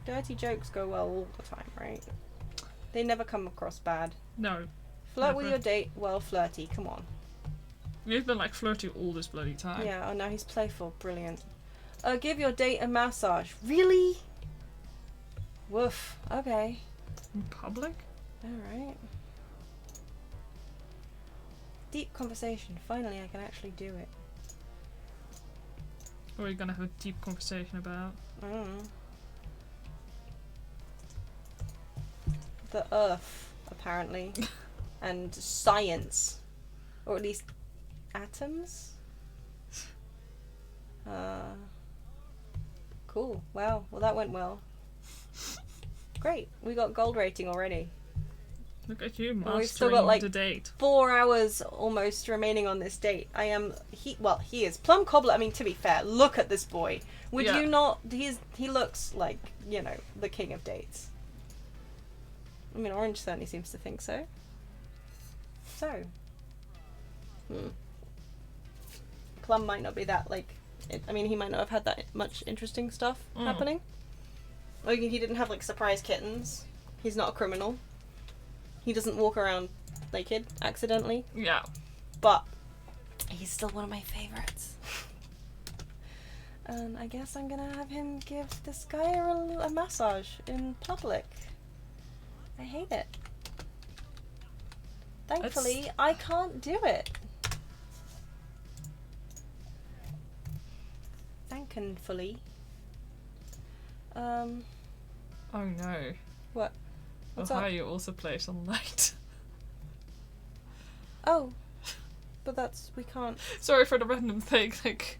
Dirty jokes go well all the time, right? They never come across bad. No. Flirt with your date, well, flirty, come on. You've been like flirty all this bloody time. Yeah, oh no, he's playful, brilliant. Give your date a massage. Really? Woof. Okay. In public? Alright. Deep conversation. Finally, I can actually do it. What are you gonna have a deep conversation about? The Earth, apparently. And science. Or at least atoms? Cool. Wow. Well, that went well. Great. We got gold rating already. Look at you, Well, we've still got mastering like the date. 4 hours almost remaining on this date. He is Plum Cobbler. I mean, to be fair, look at this boy. Would you not? He looks like, you know, the king of dates. I mean, Orange certainly seems to think so. So, Plum might not be that like. I mean, he might not have had that much interesting stuff happening. Like, he didn't have like surprise kittens. He's not a criminal. He doesn't walk around naked accidentally. Yeah. But he's still one of my favorites. And I guess I'm gonna have him give this guy a massage in public. I hate it. Thankfully, I can't do it. Thankfully. Oh no. What? What's Ohio up? also plays on light. Oh. but that's... we can't... Sorry for the random thing. Like,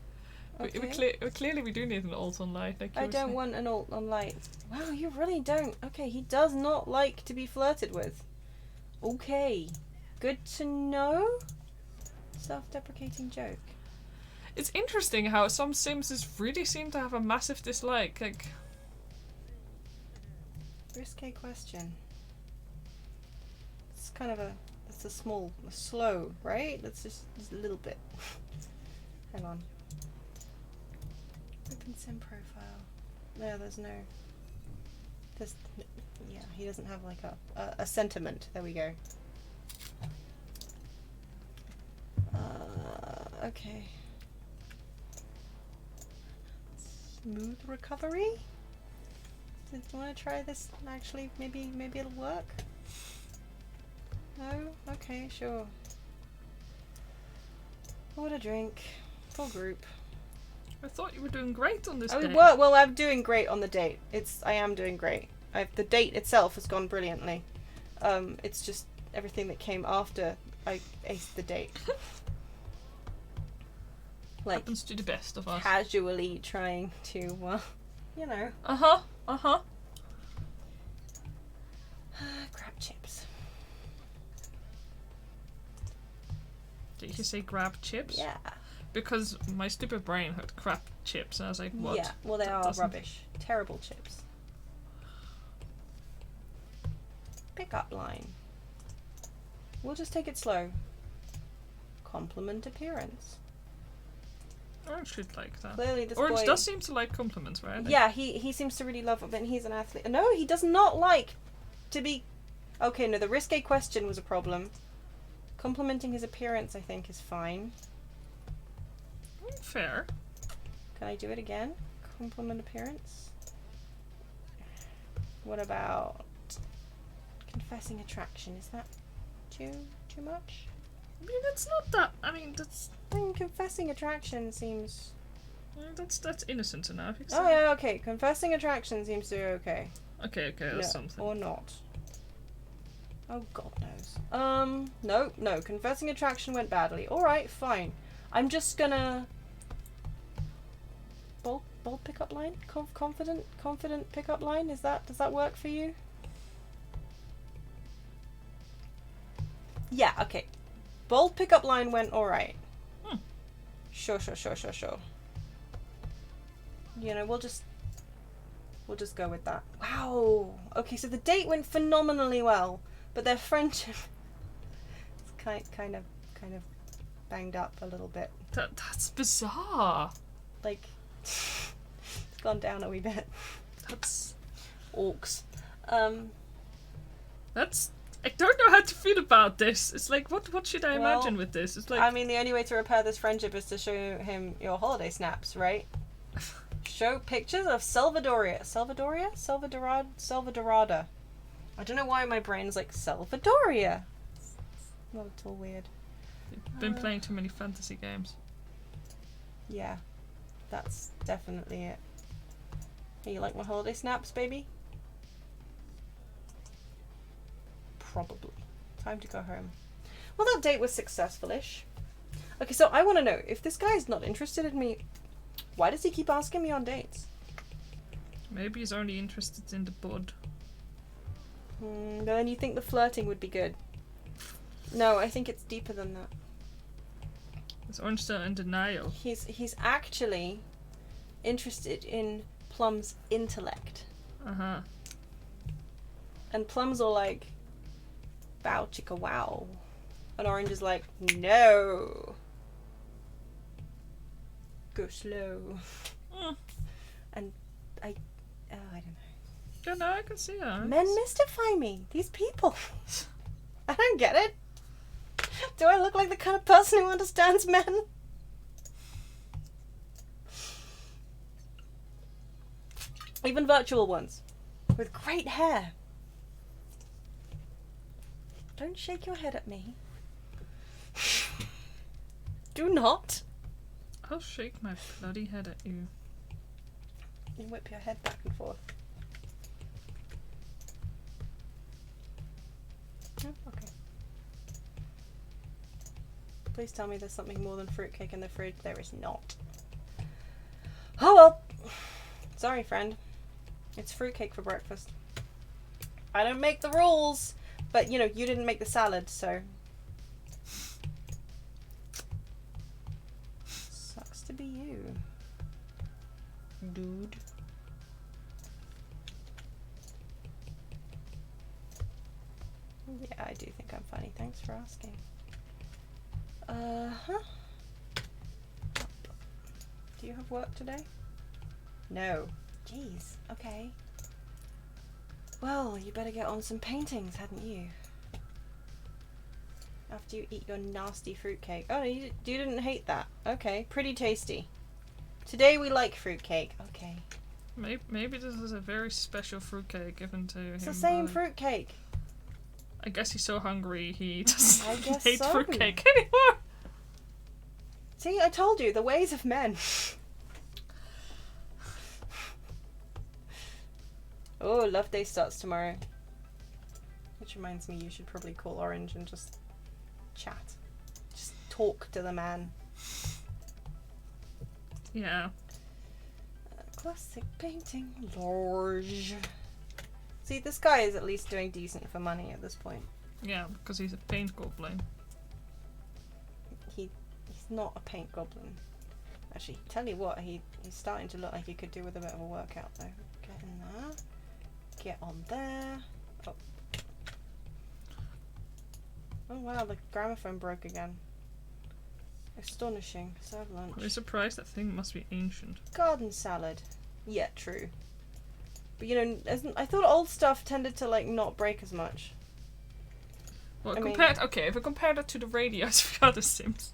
Okay. clearly we do need an alt on light. Like you I were don't saying. want an alt on light. Wow, you really don't. Okay, he does not like to be flirted with. Okay. Good to know. Self-deprecating joke. It's interesting how some Simses really seem to have a massive dislike. Like, Risque question. It's kind of a... It's a slow, right? That's just a little bit. Hang on. Open sim profile. No, there's no... There's... Yeah, he doesn't have like a sentiment. There we go. Okay. Smooth recovery? Do you want to try this? Actually, maybe it'll work? No? Okay, sure. Order drink. Full group. I thought you were doing great on this Oh, day. well, I'm doing great on the date. I am doing great. The date itself has gone brilliantly. It's just everything that came after I aced the date. Like, Happens to the best of us. casually trying to, you know. Uh-huh. Crab chips. Did you say grab chips? Yeah. Because my stupid brain heard crap chips, and I was like, what? Yeah, well, they That are doesn't- rubbish. Terrible chips. Pickup line. We'll just take it slow. Compliment appearance. Orange should like that. Clearly this Orange boy... does seem to like compliments, right? Like, Yeah, he seems to really love it, and he's an athlete. No, he does not like to be... Okay, no, the risque question was a problem. Complimenting his appearance, I think, is fine. Fair. Can I do it again? Compliment appearance? What about confessing attraction? Is that too much? I mean, it's not that. I mean, that's I mean, confessing attraction seems... that's innocent enough. Oh yeah, okay. Confessing attraction seems to be okay. Okay, that's Yeah, something. or not. Oh, God knows. No. Confessing attraction went badly. Alright, fine. I'm just gonna... Bold pickup line? Confident pickup line? Does that work for you? Yeah, okay. Bold pickup line went alright. Sure. You know, we'll just go with that. Wow. Okay, so the date went phenomenally well, but their friendship is kind of banged up a little bit. That's bizarre. Like, it's gone down a wee bit. That's Orcs. That's. I don't know how to feel about this. It's like, what should I Well, imagine with this? It's like, I mean, the only way to repair this friendship is to show him your holiday snaps, right? Show pictures of Salvadorada. I don't know why my brain's like Salvadoria. It's not at all weird. I've been playing too many fantasy games. Yeah, that's definitely it. Hey, you like my holiday snaps, baby? Probably. Time to go home. Well, that date was successful-ish. Okay, so I want to know, if this guy's not interested in me, why does he keep asking me on dates? Maybe he's only interested in the bud. Then you think the flirting would be good? No, I think it's deeper than that. Is Orange still in denial? He's actually interested in Plum's intellect. Uh-huh. And Plum's all like, bow chicka wow. And Orange is like, no. Go slow. And I don't know. Yeah, no, I can see that. Men mystify me. These people. I don't get it. Do I look like the kind of person who understands men? Even virtual ones. With great hair. Don't shake your head at me. Do not. I'll shake my bloody head at you. You whip your head back and forth. Oh, okay. Please tell me there's something more than fruitcake in the fridge. There is not. Oh well. Sorry, friend. It's fruitcake for breakfast. I don't make the rules, but you know, you didn't make the salad, so. Sucks to be you, dude. Yeah, I do think I'm funny. Thanks for asking. Huh? Do you have work today? No. Jeez. Okay. Well, you better get on some paintings, hadn't you? After you eat your nasty fruitcake. Oh, you didn't hate that. Okay. Pretty tasty. Today we like fruitcake. Okay. Maybe this is a very special fruitcake given to him. It's the same fruitcake. I guess he's so hungry he doesn't I guess hate so. fruitcake anymore. See, I told you, the ways of men. Oh, Love Day starts tomorrow. Which reminds me, you should probably call Orange and just chat. Just talk to the man. Yeah. Classic painting. Large. See, this guy is at least doing decent for money at this point. Yeah, because he's a paint goblin. He's not a paint goblin. Actually, tell you what, he's starting to look like he could do with a bit of a workout though. Get in there. Get on there. Oh. Oh wow, the gramophone broke again. Astonishing. Serve lunch. I'm surprised. That thing must be ancient. Garden salad. Yeah, true. But you know, I thought old stuff tended to like not break as much. Well, I okay, if I compare that to the radios of the other Sims.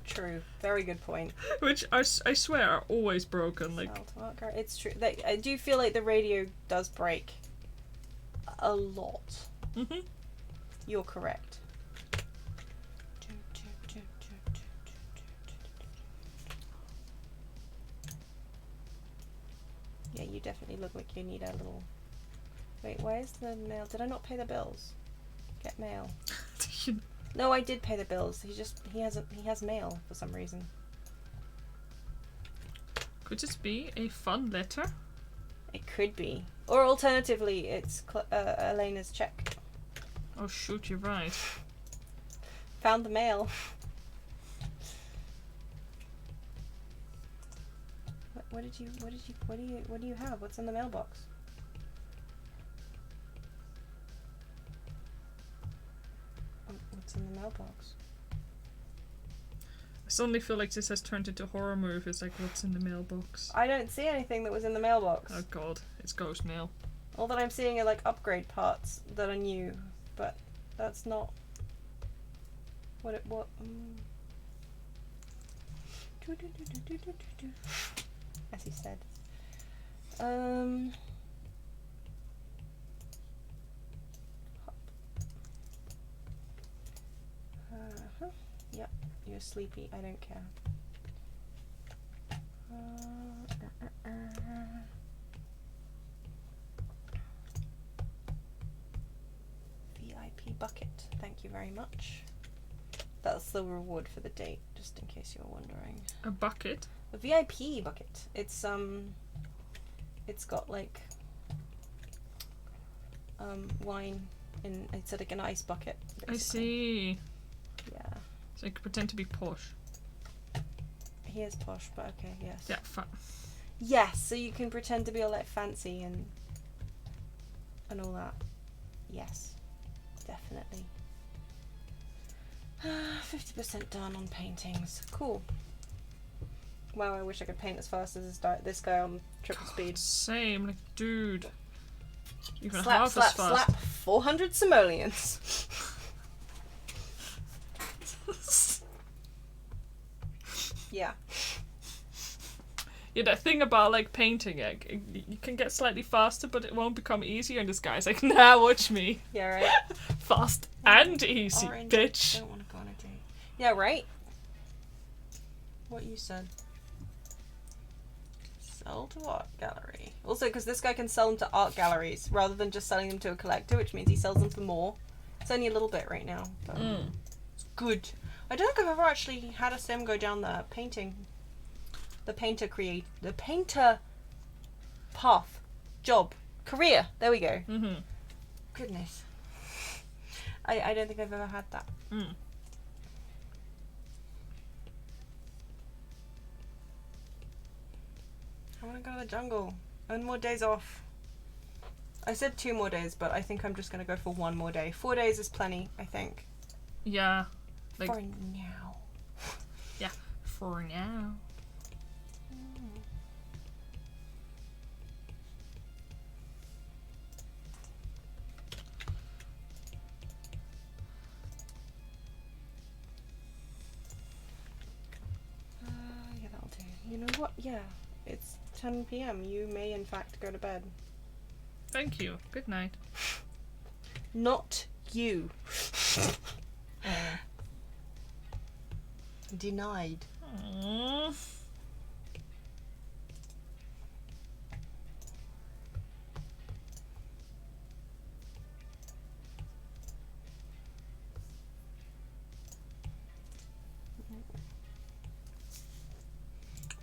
True. Very good point. Which I swear are always broken. Like, it's true. I do feel like the radio does break a lot. Mhm. You're correct. Yeah, you definitely look like you need a little. Wait, why is the mail? Did I not pay the bills? Get mail. No, I did pay the bills. He has mail for some reason. Could this be a fun letter? It could be, or alternatively, it's Elena's check. Oh shoot, you're right. Found the mail. What do you have? What's in the mailbox? What's in the mailbox? I suddenly feel like this has turned into horror movies, like what's in the mailbox. I don't see anything that was in the mailbox. Oh god, it's ghost mail. All that I'm seeing are like upgrade parts that are new, but that's not what it what. As he said. Yep, you're sleepy. I don't care. VIP bucket. Thank you very much. That's the reward for the date, just in case you were wondering. A bucket? A VIP bucket. It's got like wine in. It's like an ice bucket. Basically. I see. Yeah. So you could pretend to be posh. He is posh, but okay, yes. Yeah, yes, so you can pretend to be all like fancy and all that. Yes, definitely. 50% done on paintings. Cool. Wow, I wish I could paint as fast as this guy on triple speed. Same, like, dude. Even Slap, half slap, as fast. slap. 400 simoleons. Yeah. Yeah, that thing about like painting it, you can get slightly faster, but it won't become easier. And this guy's like, nah, watch me. Yeah, right. Fast and easy, Orange. bitch. Don't want to go on a date. Yeah, right. What you said. Sell to art gallery. Also, because this guy can sell them to art galleries rather than just selling them to a collector, which means he sells them for more. It's only a little bit right now, but it's good. I don't think I've ever actually had a sim go down the painter path, job, career. There we go. Mm-hmm. Goodness. I don't think I've ever had that. Mm. I want to go to the jungle. And more days off. I said 2 more days, but I think I'm just going to go for 1 more day. 4 days is plenty, I think. Yeah. Like, for now. yeah. For now. Yeah, that'll do. You know what? Yeah. It's 10 p.m. You may, in fact, go to bed. Thank you. Good night. Not you. Denied. Aww.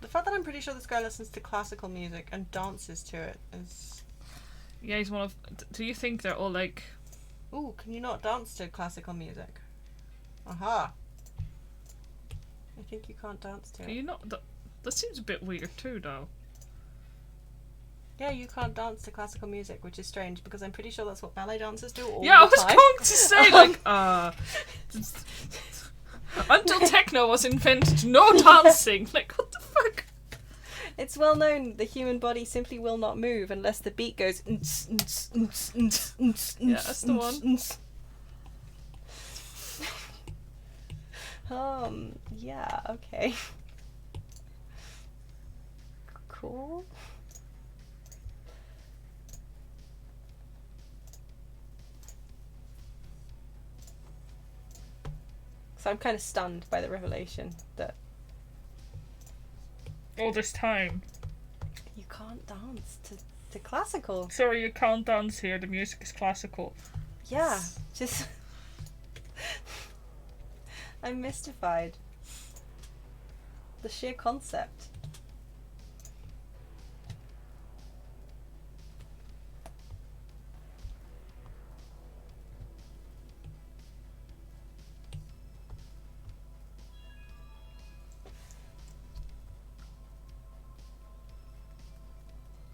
The fact that I'm pretty sure this guy listens to classical music and dances to it is... Yeah, he's one of... Do you think they're all like... Ooh, can you not dance to classical music? Aha. I think you can't dance to Can it. you not... That seems a bit weird too, though. Yeah, you can't dance to classical music, which is strange because I'm pretty sure that's what ballet dancers do all Yeah, I the was time. going to say, like, until techno was invented, no dancing. Like, what the fuck? It's well known the human body simply will not move unless the beat goes. Yeah, that's the one. Yeah, okay. Cool. So I'm kind of stunned by the revelation that All this time. you can't dance to classical. Sorry, you can't dance here. The music is classical. Yeah, just... I'm mystified. The sheer concept.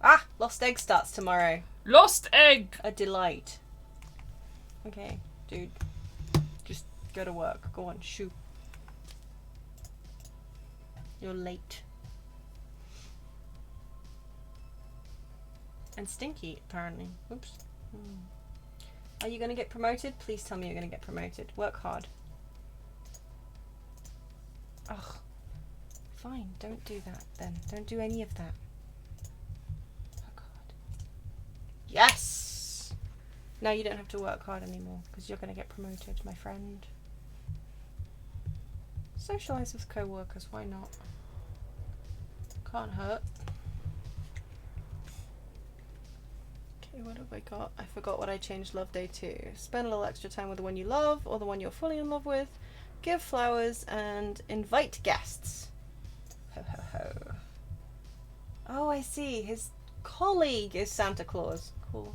Ah! Lost Egg starts tomorrow. Lost egg! A delight. Okay, dude. Just go to work. Go on, shoot. You're late. And stinky, apparently. Oops. Are you gonna get promoted? Please tell me you're gonna get promoted. Work hard. Ugh. Fine, don't do that then. Don't do any of that. Work hard. Yes! Now you don't have to work hard anymore because you're gonna get promoted, my friend. Socialise with co-workers, why not? Can't hurt. Okay, what have I got? I forgot what I changed love day to. Spend a little extra time with the one you love or the one you're fully in love with. Give flowers and invite guests. Ho ho ho. Oh, I see. His colleague is Santa Claus. Cool.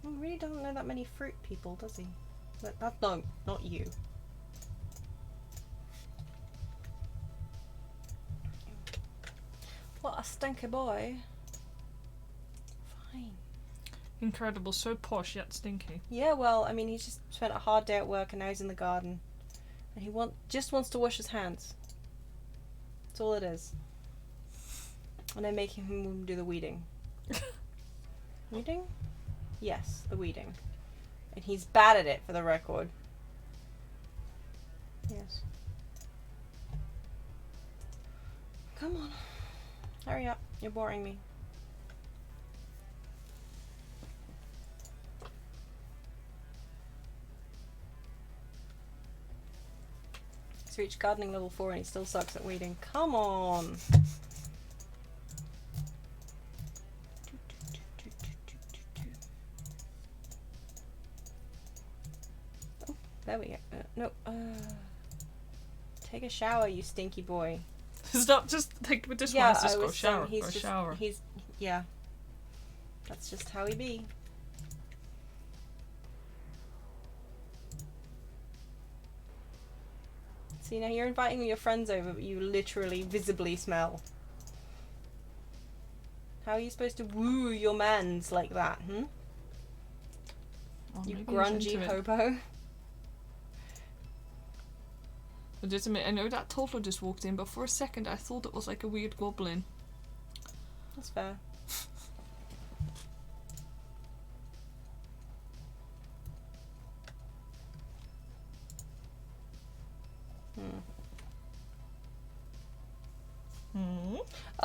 He really doesn't know that many fruit people, does he? No, not you. What a stinky boy. Fine. Incredible, so posh yet stinky. Yeah, well, I mean, he's just spent a hard day at work and now he's in the garden. And he just wants to wash his hands. That's all it is. And I'm making him do the weeding. Weeding? Yes, the weeding. And he's bad at it, for the record. Yes. Come on. Hurry up. You're boring me. He's reached gardening level 4 and he still sucks at weeding. Come on! Oh, there we go. Take a shower, you stinky boy. It's not just like with this one, it's just go shower, go shower. Yeah. That's just how he be. See, now you're inviting your friends over, but you literally visibly smell. How are you supposed to woo your mans like that, Well, you grungy hobo. Legitimate, I know that toddler just walked in, but for a second I thought it was like a weird goblin. That's fair.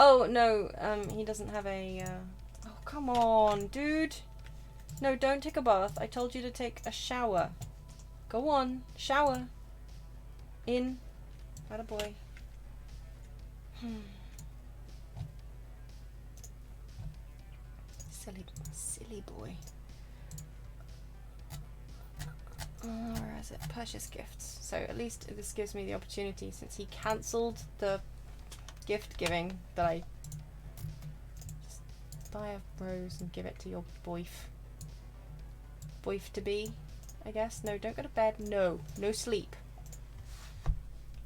Oh, no, he doesn't have a, Oh, come on, dude! No, don't take a bath. I told you to take a shower. Go on, shower. In. Attaboy. Silly boy. Where is it? Purchase gifts. So at least this gives me the opportunity, since he cancelled the gift giving, that I just buy a rose and give it to your boyf. Boyf to be, I guess. No, don't go to bed. No. No sleep.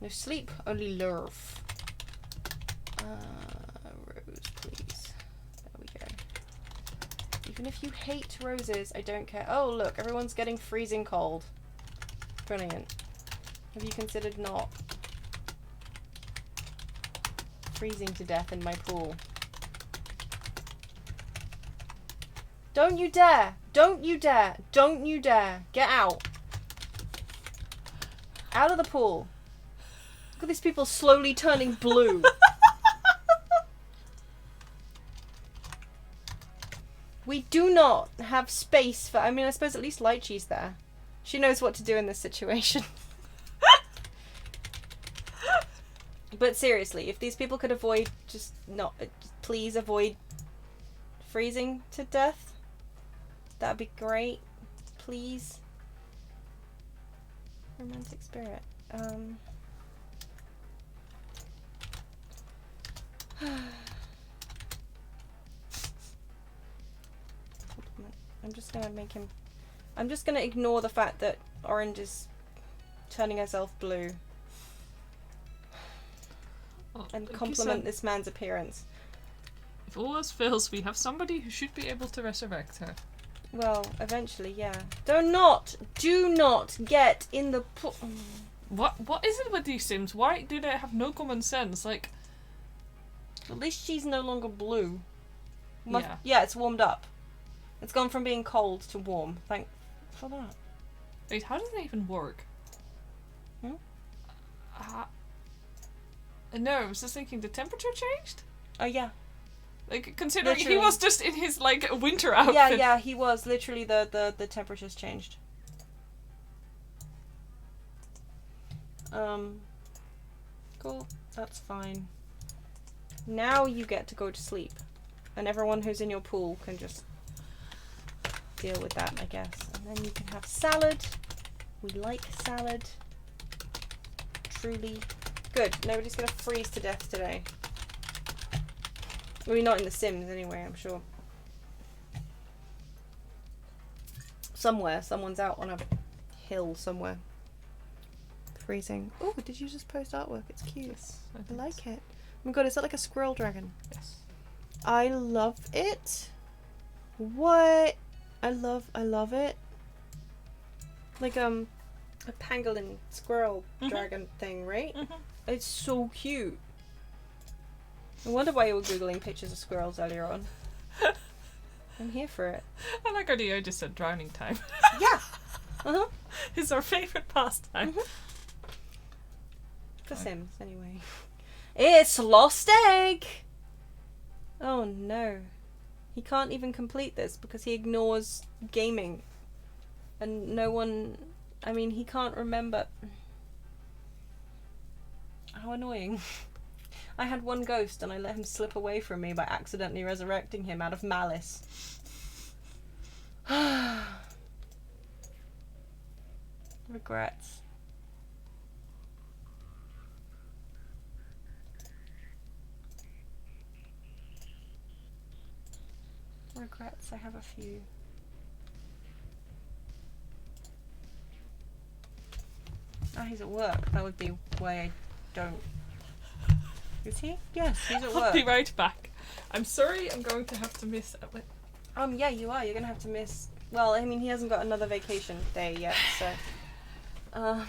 No sleep, only love. Rose, please. There we go. Even if you hate roses, I don't care. Oh, look, everyone's getting freezing cold. Brilliant. Have you considered not freezing to death in my pool? Don't you dare! Don't you dare! Don't you dare! Get out! Out of the pool. Look at these people slowly turning blue. We do not have space for... I mean, I suppose at least Lychee's there. She knows what to do in this situation. But seriously, if these people could avoid please avoid freezing to death, that'd be great. Please. Romantic spirit. I'm just gonna ignore the fact that Orange is turning herself blue. And like compliment this man's appearance. If all else fails, we have somebody who should be able to resurrect her. Well, eventually, yeah. Do not get in the pool. What is it with these Sims? Why do they have no common sense? Like, at least she's no longer blue. Yeah, it's warmed up. It's gone from being cold to warm. Thank for that. Wait, how does that even work? No, I was just thinking the temperature changed? Oh, yeah. Like, considering Literally. he was just in his, like, winter outfit. Yeah, he was. Literally, the temperature's changed. Cool. That's fine. Now you get to go to sleep. And everyone who's in your pool can just deal with that, I guess. And then you can have salad. We like salad. Truly. Good. Nobody's gonna freeze to death today. I mean, not in The Sims anyway, I'm sure. Somewhere. Someone's out on a hill somewhere. Freezing. Oh, did you just post artwork? It's cute. Yes, I like it. Oh my god, is that like a squirrel dragon? Yes. I love it. What? I love it. Like a pangolin squirrel dragon thing, right? It's so cute. I wonder why you were googling pictures of squirrels earlier on. I'm here for it. I like how Dio just said drowning time. Yeah. It's our favourite pastime. For Sims, anyway. It's Lost Egg! Oh no. He can't even complete this because he ignores gaming. And no one... I mean, he can't remember... How annoying. I had one ghost and I let him slip away from me by accidentally resurrecting him out of malice. Regrets. Regrets, I have a few. Oh, he's at work. That would be why I don't. Is he? Yes, he's at work. I'll be right back. I'm sorry, I'm going to have to miss. Yeah, you are. You're gonna have to miss. Well, I mean, he hasn't got another vacation day yet, so.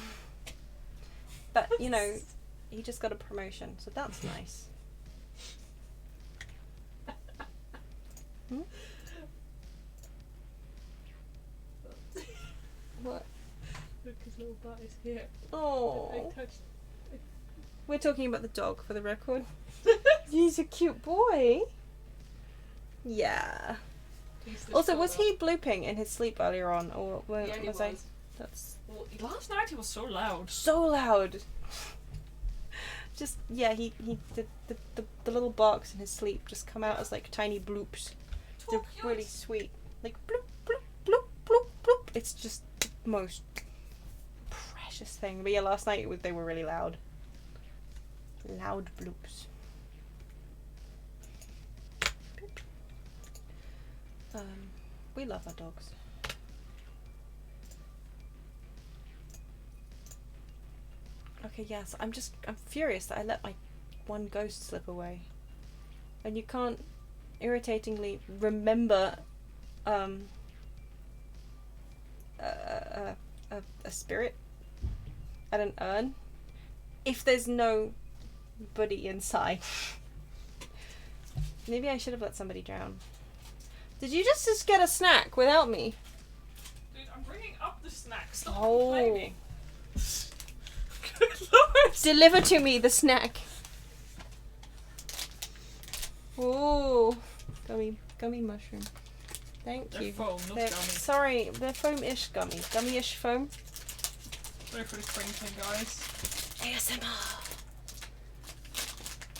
But you know, he just got a promotion, so that's nice. Hmm? What? Look, his little butt is here. Oh. I touched. We're talking about the dog, for the record. He's a cute boy. Yeah. Also, was he blooping in his sleep earlier on, or Yeah, he was. That's Well, last night he was so loud. so loud. Just yeah, he the little barks in his sleep just come out as like tiny bloops. They're really sweet, like bloop bloop bloop bloop bloop. It's just the most precious thing. But yeah, last night they were really loud. Loud bloops. We love our dogs. Okay, yes, I'm furious that I let my one ghost slip away. And you can't irritatingly remember a spirit at an urn if there's nobody inside. Maybe I should have let somebody drown. Did you just get a snack without me? Dude, I'm bringing up the snack. Stop Oh. complaining. Good lord. Deliver to me the snack. Ooh, gummy mushroom. Thank They're you. foam, not They're- gummy. Sorry, they're foam-ish gummy. Gummy-ish foam. Sorry for the crinkling, guys. ASMR.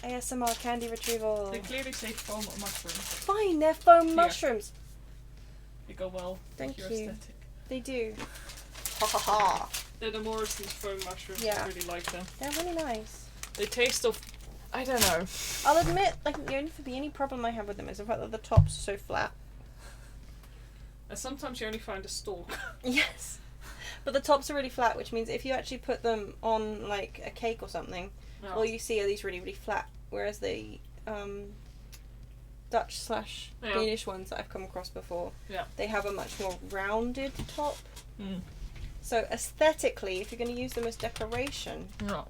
ASMR candy retrieval. They clearly say foam or mushroom. Fine, they're foam Here. mushrooms. They go well Thank with your you. aesthetic. They do. Ha ha ha. They're the Morrison's foam mushrooms. Yeah. I really like them. They're really nice. They taste of, I don't know. I'll admit, like, the only problem I have with them is the fact that the tops are so flat. And sometimes you only find a stalk. Yes. But the tops are really flat, which means if you actually put them on, like, a cake or something, No. all you see are these really, really flat. Whereas the Dutch/Danish ones that I've come across before, Yeah. they have a much more rounded top. Mm. So aesthetically, if you're going to use them as decoration, No.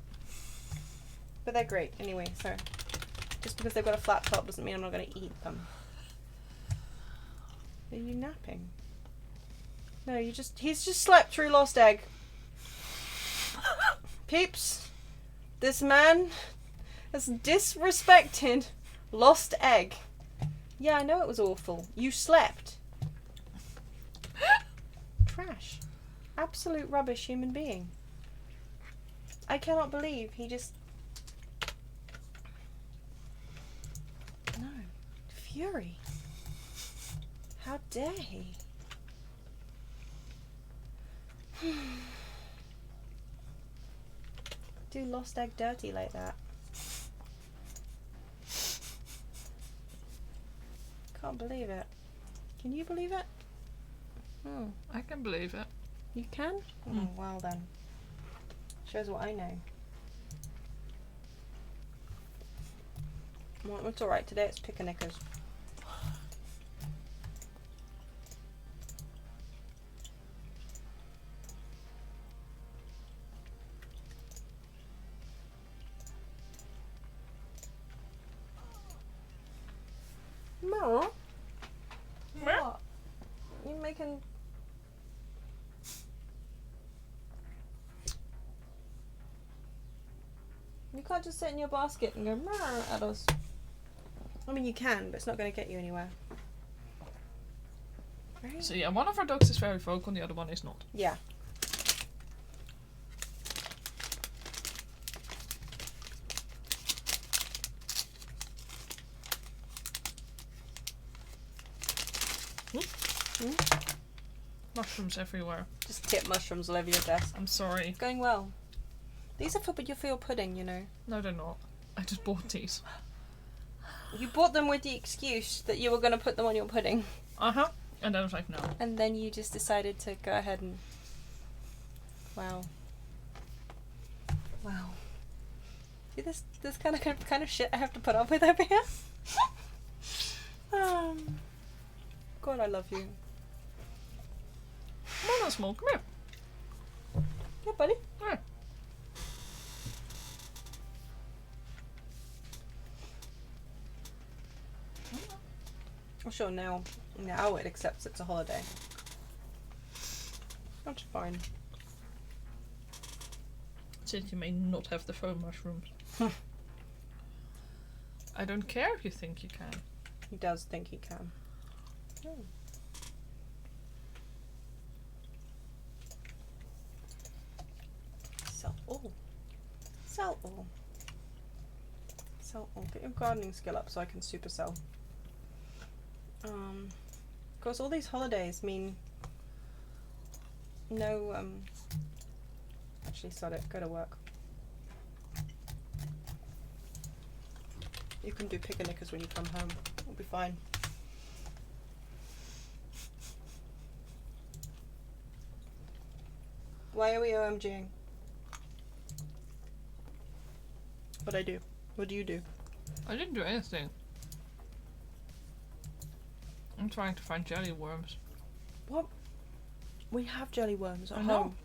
but they're great anyway. So just because they've got a flat top doesn't mean I'm not going to eat them. Are you napping? No, he's just slept through Lost Egg. Peeps, this man has disrespected Lost Egg. Yeah, I know it was awful. You slept. Trash. Absolute rubbish human being. I cannot believe he just... No. Fury. How dare he? Do Lost Egg dirty like that. Can't believe it. Can you believe it? Oh, I can believe it. you can? Oh, well then. Shows what I know. Well, it's alright. Today it's picnickers. Mom? What? You making... You can't just sit in your basket and go "Meow" at us. I mean, you can, but it's not going to get you anywhere. Right? So yeah, one of our dogs is very vocal and the other one is not. Yeah. mushrooms everywhere. Just tip mushrooms all over your desk. I'm sorry. It's going well. These are for your pudding, you know. No, they're not. I just bought these. You bought them with the excuse that you were going to put them on your pudding. Uh-huh. And I was like, no. And then you just decided to go ahead and... Wow. Wow. See this kind of shit I have to put up with over here? God, I love you. Come on, Small. Come here. Yeah, buddy. Yeah. Well, sure, now it accepts it's a holiday. That's fine. Since you may not have the foam mushrooms. I don't care if you think you can. He does think he can. Oh. Sell all. Sell all. Sell all. Get your gardening skill up so I can supercell. Of course, all these holidays mean no, actually, sod it, go to work. You can do picnickers when you come home. It'll be fine. Why are we OMGing? What I do? What do you do? I didn't do anything. I'm trying to find jelly worms. What? We have jelly worms at I know. home.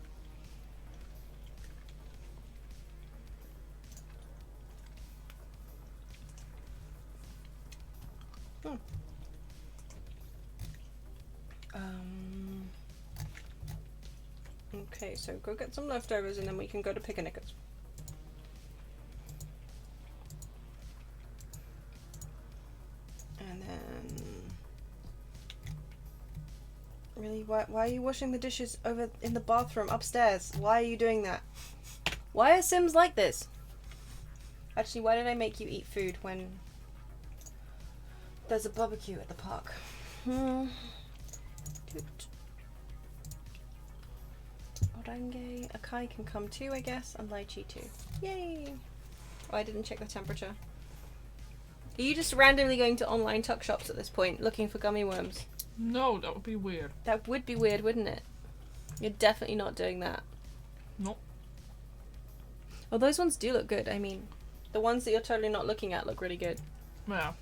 Okay, so go get some leftovers and then we can go to picnickers. And then... Really? Why are you washing the dishes over in the bathroom upstairs? Why are you doing that? Why are Sims like this? Actually, why did I make you eat food when there's a barbecue at the park? Orange, Akai can come too, I guess, and Lychee too. Yay! Oh, I didn't check the temperature. Are you just randomly going to online tuck shops at this point, looking for gummy worms? No, that would be weird. That would be weird, wouldn't it? You're definitely not doing that. Nope. Well, those ones do look good. I mean, the ones that you're totally not looking at look really good. Yeah,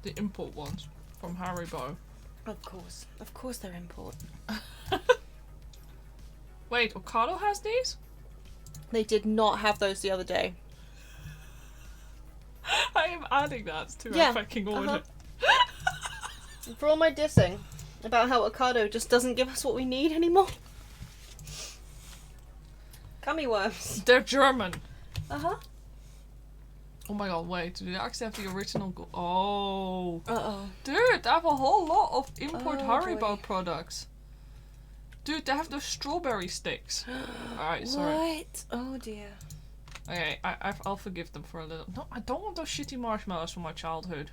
the import ones from Haribo. Of course they're import. Wait, Ocado has these? They did not have those the other day. I am adding that to Yeah, our fucking order. For all my dissing about how Ocado just doesn't give us what we need anymore. Gummy worms. They're German. Uh-huh. Oh my god, wait, do they actually have the original Oh. Uh-oh. Dude, they have a whole lot of import Oh, Haribo boy. products. Dude, they have those strawberry sticks. Alright, sorry. What? Oh dear. Okay, I'll forgive them for a little. No, I don't want those shitty marshmallows from my childhood.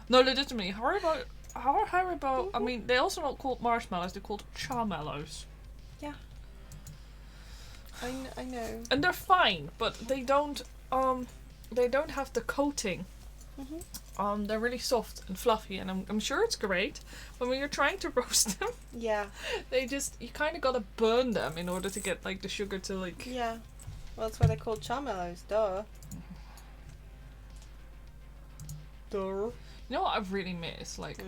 No, legitimately, Haribo, I mean, they also not called marshmallows, they're called charmallows. Yeah. I know. And they're fine, but they don't have the coating. They're really soft and fluffy, and I'm sure it's great, but when you're trying to roast them, Yeah. you kind of gotta burn them in order to get like the sugar to like. Yeah. Well, that's why they're called charmallows, duh. Duh. You know what I really miss, like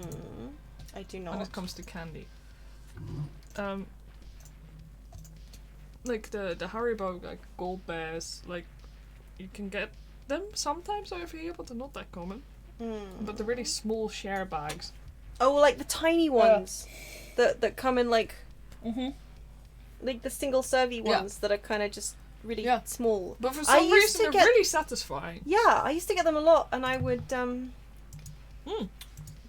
I do when not. it comes to candy. Like the Haribo like gold bears, like you can get them sometimes over here, but they're not that common. But the really small share bags. Oh, like the tiny ones that come in like like the single servey ones that are kind of just really small. But for some reason they're get... really satisfying. Yeah, I used to get them a lot, and I would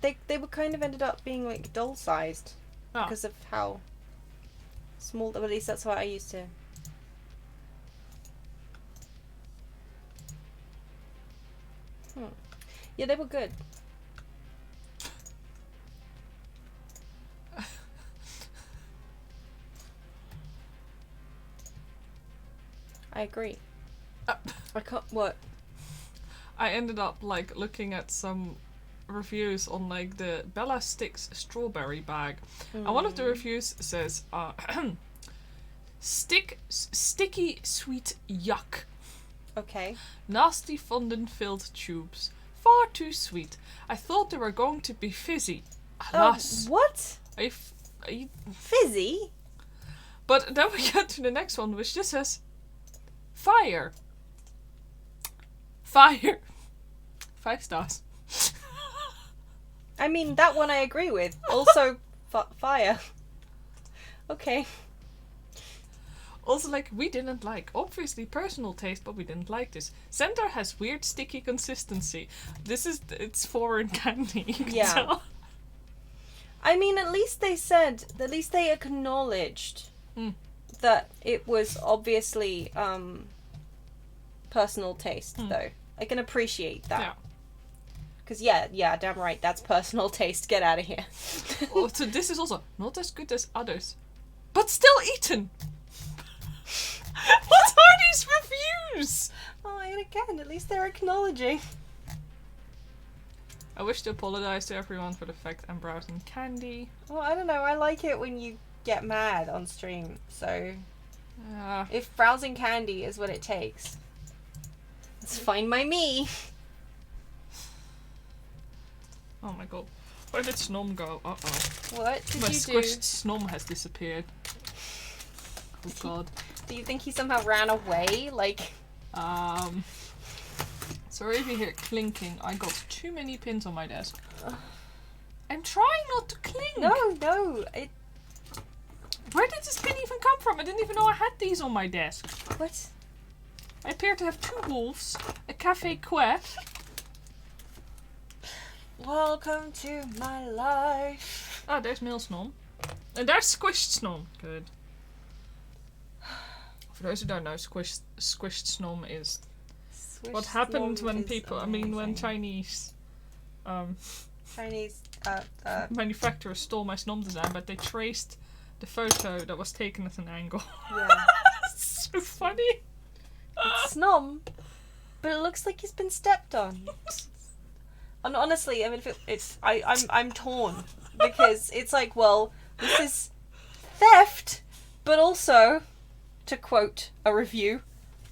they were kind of ended up being like doll sized because of how small. At least that's what I used to. Yeah, they were good. I agree. Uh, I can't. What? I ended up like looking at some reviews on like the Bella Sticks strawberry bag, and one of the reviews says, sticky sweet yuck. Okay. Nasty fondant-filled tubes. Far too sweet. I thought they were going to be fizzy. Alas. What? Fizzy? But then we get to the next one, which just says fire. Fire. 5 stars. I mean, that one I agree with. Also, fire. Okay. Also, like, we didn't like. Obviously, personal taste, but we didn't like this. Center has weird sticky consistency. It's foreign candy. You can tell. I mean, at least they acknowledged that it was obviously personal taste, though. I can appreciate that. Yeah. Because, yeah, damn right, that's personal taste. Get out of here. So this is also not as good as others, but still eaten. What are these reviews? Oh, and again, at least they're acknowledging. I wish to apologize to everyone for the fact I'm browsing candy. Well, I don't know. I like it when you get mad on stream. So, if browsing candy is what it takes, it's fine by me. Oh my god. Where did Snom go? Uh-oh. What did My you squished Snom has disappeared. Oh god. Do you think he somehow ran away? Like... Sorry if you hear clinking. I got too many pins on my desk. I'm trying not to clink! No, it... Where did this pin even come from? I didn't even know I had these on my desk. What? I appear to have 2 wolves, a cafe quack. Welcome to my life. Oh, there's male Snom. And there's squished Snom. Good. For those who don't know, squished Snom is what happened when people, when Chinese manufacturers stole my Snom design, but they traced the photo that was taken at an angle. Yeah. It's so funny. It's Snom, but it looks like he's been stepped on. And honestly, I mean, I'm torn because it's like, well, this is theft, but also, to quote a review,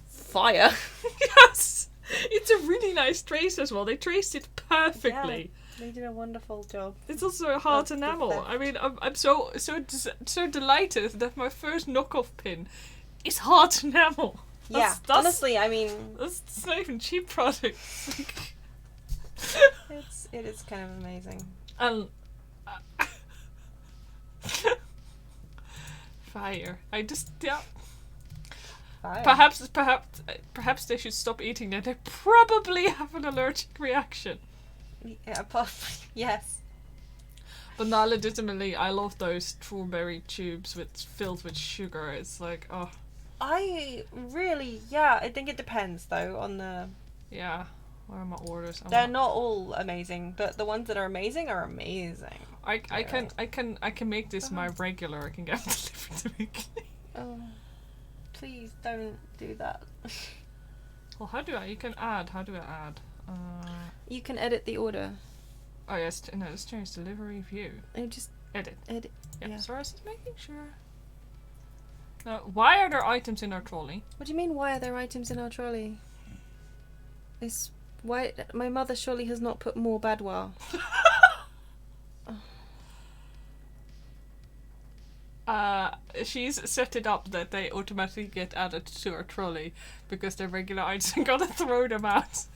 fire. Yes, it's a really nice trace as well. They traced it perfectly. Yeah, they did a wonderful job. It's also a hard enamel. I mean, I'm so delighted that my first knockoff pin is hard enamel. That's, honestly, I mean, it's not even cheap products. It is kind of amazing. Fire. Fire. Perhaps they should stop eating that. They probably have an allergic reaction. Yeah, yes. But no, legitimately, I love those strawberry tubes filled with sugar. It's like, oh. I think it depends though on the. Yeah. Where are my orders? They're not all amazing, but the ones that are amazing are amazing. I can make this my regular. I can get them delivered to me. Oh, please don't do that. Well, how do I? You can add. How do I add? You can edit the order. Oh yes, no, let's change delivery view. Just edit. Yeah. Sorry, I was just making sure. Now, why are there items in our trolley? What do you mean? Why are there items in our trolley? Why my mother surely has not put more badwa. She's set it up that they automatically get added to our trolley because they're regular items and gotta throw them out.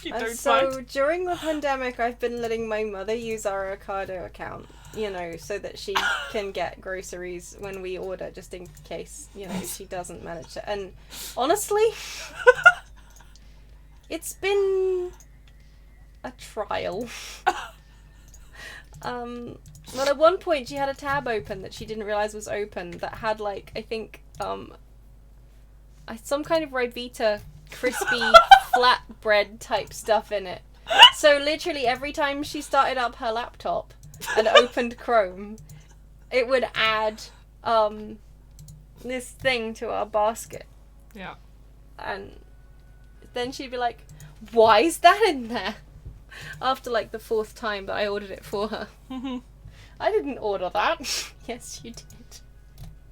During the pandemic, I've been letting my mother use our Ocado account, so that she can get groceries when we order, just in case, she doesn't manage to. And honestly, it's been a trial. Well, at one point she had a tab open that she didn't realise was open that had, like, I think, some kind of Ribita crispy flatbread type stuff in it. So literally every time she started up her laptop and opened Chrome, it would add this thing to our basket. Yeah. And then she'd be like, why is that in there? After like the 4th time that I ordered it for her. I didn't order that. Yes, you did.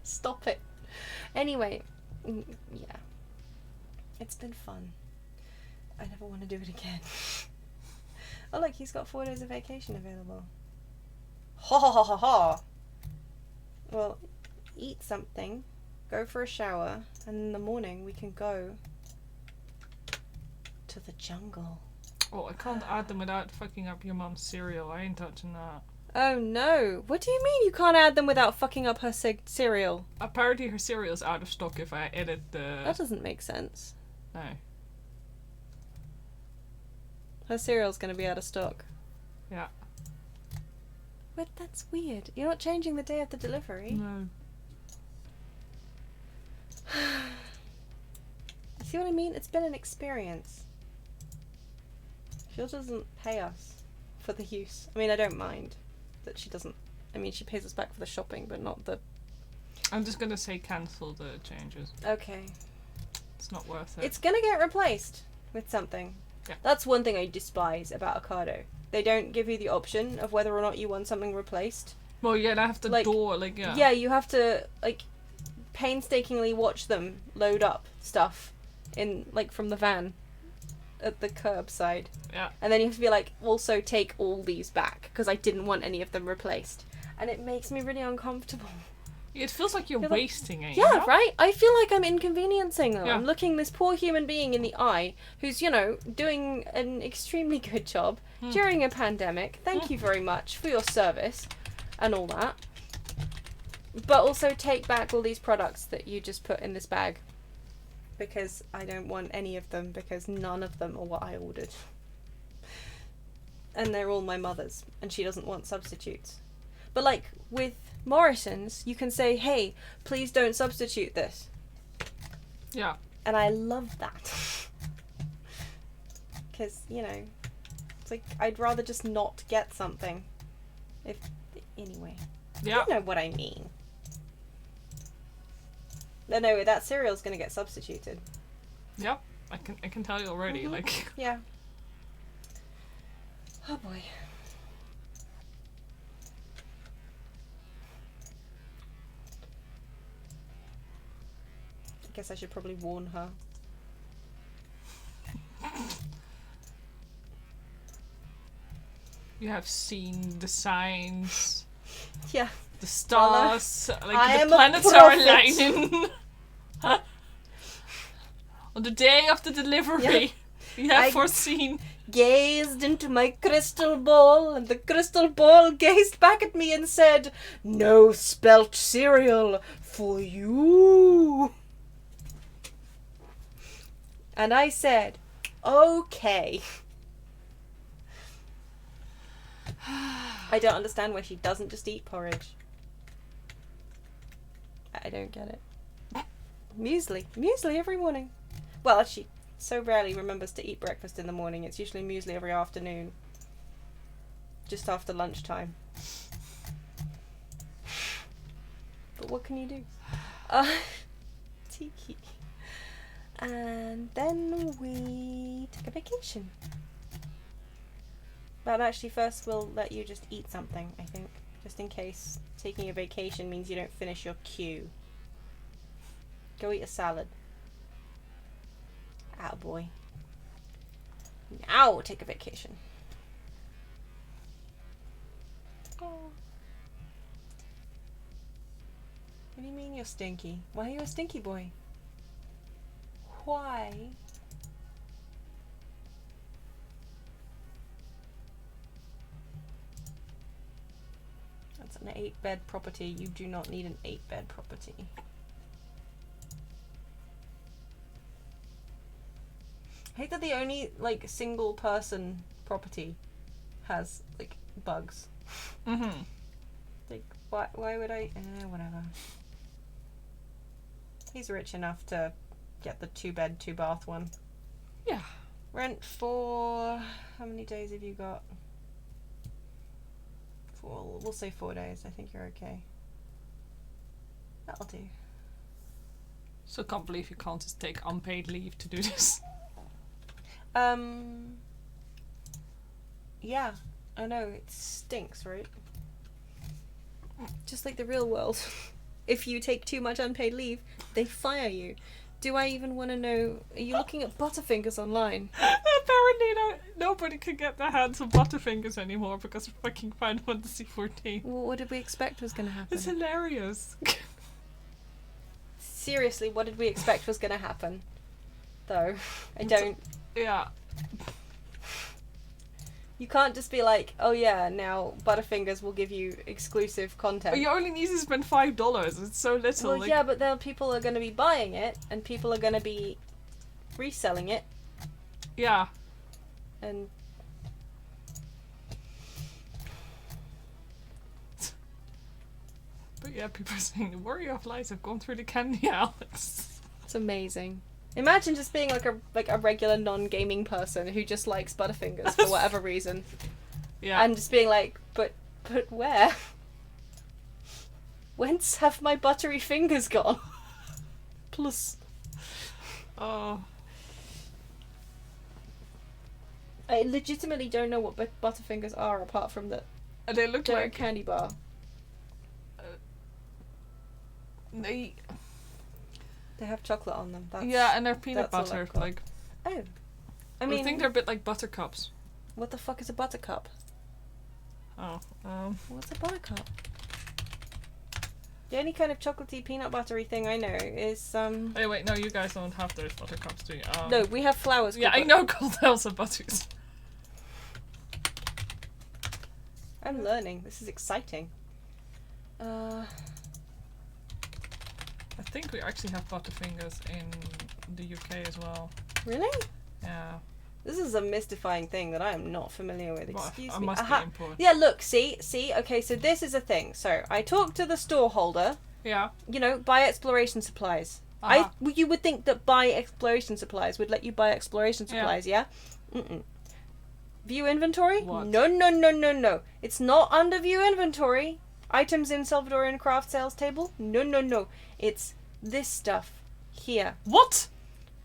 Stop it. Anyway, yeah. It's been fun. I never want to do it again. Oh look, he's got 4 days of vacation available. Ha ha ha ha ha! Well, eat something, go for a shower, and in the morning we can go to the jungle. Oh, I can't add them without fucking up your mum's cereal. I ain't touching that. Oh no. What do you mean you can't add them without fucking up her cereal? Apparently her cereal's out of stock if I edit the... That doesn't make sense. No. Her cereal's gonna be out of stock. Yeah. But that's weird. You're not changing the day of the delivery. No. You see what I mean? It's been an experience. She doesn't pay us for the use. I mean, I don't mind that she doesn't. I mean, she pays us back for the shopping, but not the... I'm just gonna say cancel the changes. Okay. It's not worth it. It's gonna get replaced with something. Yeah. That's one thing I despise about Ocado. They don't give you the option of whether or not you want something replaced. Well, yeah, I have to Like, door, like, yeah. Yeah, you have to, like, painstakingly watch them load up stuff in, like, from the van at the curbside. Yeah. And then you have to be like, also take all these back, because I didn't want any of them replaced. And it makes me really uncomfortable. It feels like you're You're like- wasting it. Yeah, you know? right? I feel like I'm inconveniencing them. Yeah. I'm looking this poor human being in the eye who's, you know, doing an extremely good job during a pandemic. Thank you very much for your service and all that. But also take back all these products that you just put in this bag. Because I don't want any of them, because none of them are what I ordered. And they're all my mother's, and she doesn't want substitutes. But like, with Morrison's, you can say, hey, please don't substitute this. Yeah. And I love that. Because, you know, it's like, I'd rather just not get something. Anyway. Yeah. You know what I mean. But no, that cereal's gonna get substituted. Yep. I can tell you already, like... Yeah. Oh boy. I guess I should probably warn her. You have seen the signs, Yeah. the stars, I like am the a planets are prophet. aligning. On the day of the delivery, you have I- foreseen. Gazed into my crystal ball, and the crystal ball gazed back at me and said, "No spelt cereal for you." And I said, "Okay." I don't understand why she doesn't just eat porridge. I don't get it. Muesli. Muesli every morning. Well, she so rarely remembers to eat breakfast in the morning. It's usually muesli every afternoon. Just after lunchtime. But what can you do? Tiki. And then we took a vacation. But actually first we'll let you just eat something, I think. Just in case taking a vacation means you don't finish your queue. Go eat a salad. Attaboy. Now we'll take a vacation. Oh. What do you mean you're stinky? Why are you a stinky boy? Why? That's an 8-bed property. You do not need an 8-bed property. I hate that the only, like, single person property has, like, bugs. Mm-hmm. Like, why would I? Whatever. He's rich enough to get the 2-bed, 2-bath one. Yeah. Rent for... How many days have you got? We'll say 4 days. I think you're okay. That'll do. So I can't believe you can't just take unpaid leave to do this. Yeah, I know, it stinks, right? Just like the real world. If you take too much unpaid leave, they fire you. Do I even want to know? Are you looking at Butterfingers online? Apparently nobody can get their hands on Butterfingers anymore because of fucking Final Fantasy 14. Well, what did we expect was going to happen? It's hilarious. Seriously, what did we expect was going to happen? Though, I don't... Yeah. You can't just be like, oh yeah, now Butterfingers will give you exclusive content. But you only need to spend $5. It's so little. Well, like... yeah, but then people are going to be buying it, and people are going to be reselling it, Yeah. and... But yeah, people are saying the warrior of lights have gone through the candy, Alex. It's amazing. Imagine just being like a regular non-gaming person who just likes Butterfingers for whatever reason. Yeah. And just being like, but where? Whence have my buttery fingers gone? Plus. Oh. I legitimately don't know what Butterfingers are apart from the And they look giant like candy bar. they. They have chocolate on them. Yeah, and they're peanut that's all butter. I've got. Like. Oh. I I mean, think they're a bit like buttercups. what the fuck is a buttercup? Oh. What's a buttercup? The only kind of chocolatey peanut buttery thing I know is Hey, wait, no, you guys don't have those buttercups, do you? no, we have flowers. Yeah, I know called Elsa Butters. I'm learning. This is exciting. I think we actually have Butterfingers in the UK as well. Really? Yeah. This is a mystifying thing that I am not familiar with. Well, Excuse I me. must be important. Yeah, look, see, okay, so this is a thing. So I talked to the store holder, Yeah. you know, buy exploration supplies. Uh-huh. You would think that buy exploration supplies would let you buy exploration supplies, yeah? Mm-mm. View inventory? What? No. It's not under view inventory. Items in Salvadorian craft sales table? No. It's this stuff here. What?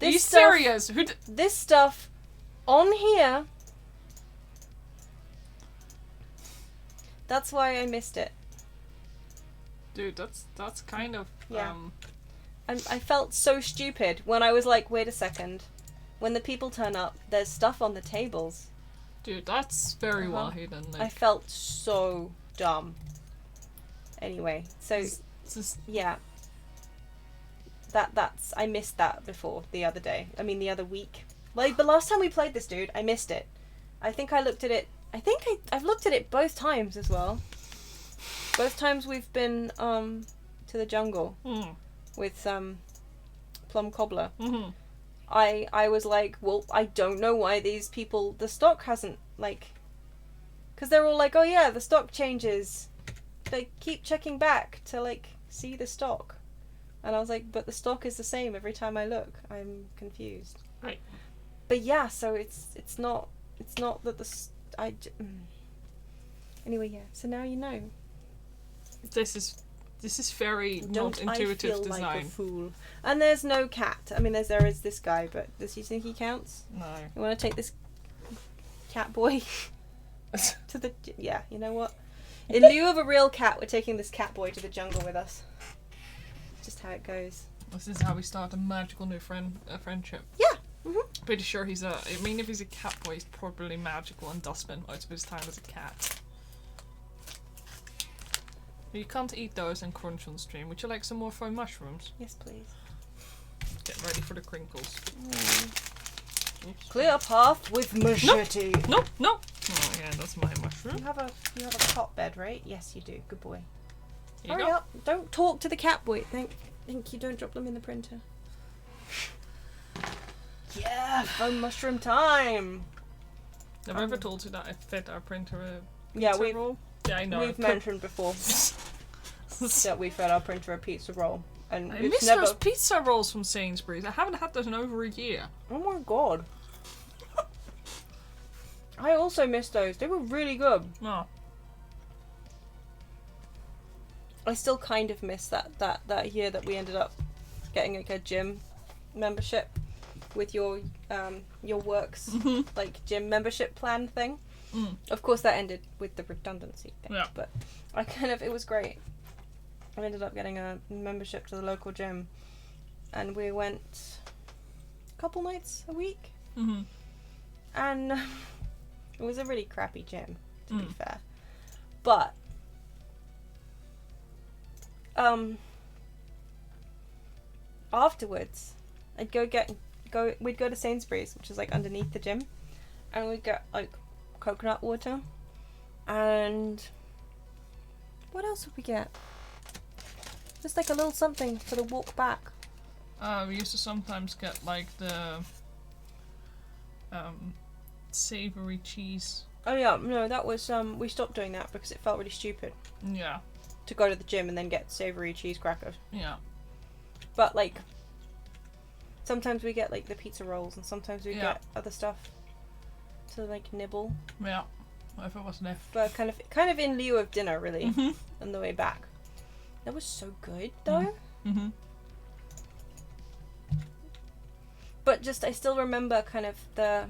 Are you This stuff, serious? this stuff on here. That's why I missed it. Dude, that's kind of Yeah. I felt so stupid when I was like, wait a second. When the people turn up, there's stuff on the tables. Dude, that's very well hidden. Like, I felt so dumb. Anyway, so it's just, yeah. That's I missed that before the other day. I mean the other week. Like the last time we played this, dude, I missed it. I think I looked at it. I've looked at it both times as well. Both times we've been to the jungle with Plum Cobbler. Mm-hmm. I was like, well, I don't know why these people, the stock hasn't, like, because they're all like, oh yeah, the stock changes. They keep checking back to, like, see the stock. And I was like, but the stock is the same every time I look. I'm confused. Right. But yeah, so it's not that anyway, yeah, so now you know. This is very not intuitive I feel design. like a fool. And there's no cat. I mean, there is this guy, but does he think he counts? No. You want to take this cat boy to the... Yeah, you know what? In lieu of a real cat, we're taking this cat boy to the jungle with us. Just how it goes. This is how we start a magical new friendship. Yeah. Mm-hmm. Pretty sure he's a... I mean, if he's a cat boy, he's probably magical and does spend most of his time as a cat. You can't eat those and crunch on stream. Would you like some more fine mushrooms? Yes, please. Get ready for the crinkles. Oops. Clear path with machete. No. Oh yeah, that's my mushroom. You have a cot bed, right? Yes, you do. Good boy. Here you Hurry go. up! Don't talk to the cat boy. Thank you. Don't drop them in the printer. Yeah, phone mushroom time. Have I ever told you that I fed our printer a Yeah, pizza roll? Yeah, I know. we've mentioned before that we fed our printer a pizza roll, and I it's miss never. those pizza rolls from Sainsbury's. I haven't had those in over a year. Oh my god! I also miss those. They were really good. Oh. I still kind of miss that year that we ended up getting like a gym membership with your works like gym membership plan thing. Of course, that ended with the redundancy thing. Yeah. But it was great. I ended up getting a membership to the local gym, and we went a couple nights a week. And it was a really crappy gym, to be fair. But afterwards, we'd go to Sainsbury's, which is like underneath the gym, and we'd get like coconut water, and what else would we get? Just like a little something for the walk back. We used to sometimes get like the savoury cheese. Oh yeah, no, that was we stopped doing that because it felt really stupid. Yeah. To go to the gym and then get savoury cheese crackers. Yeah. But like sometimes we get like the pizza rolls, and sometimes we get other stuff to like nibble. Yeah. Whatever was left. But kind of in lieu of dinner, really, on the way back. That was so good, though. But just I still remember kind of the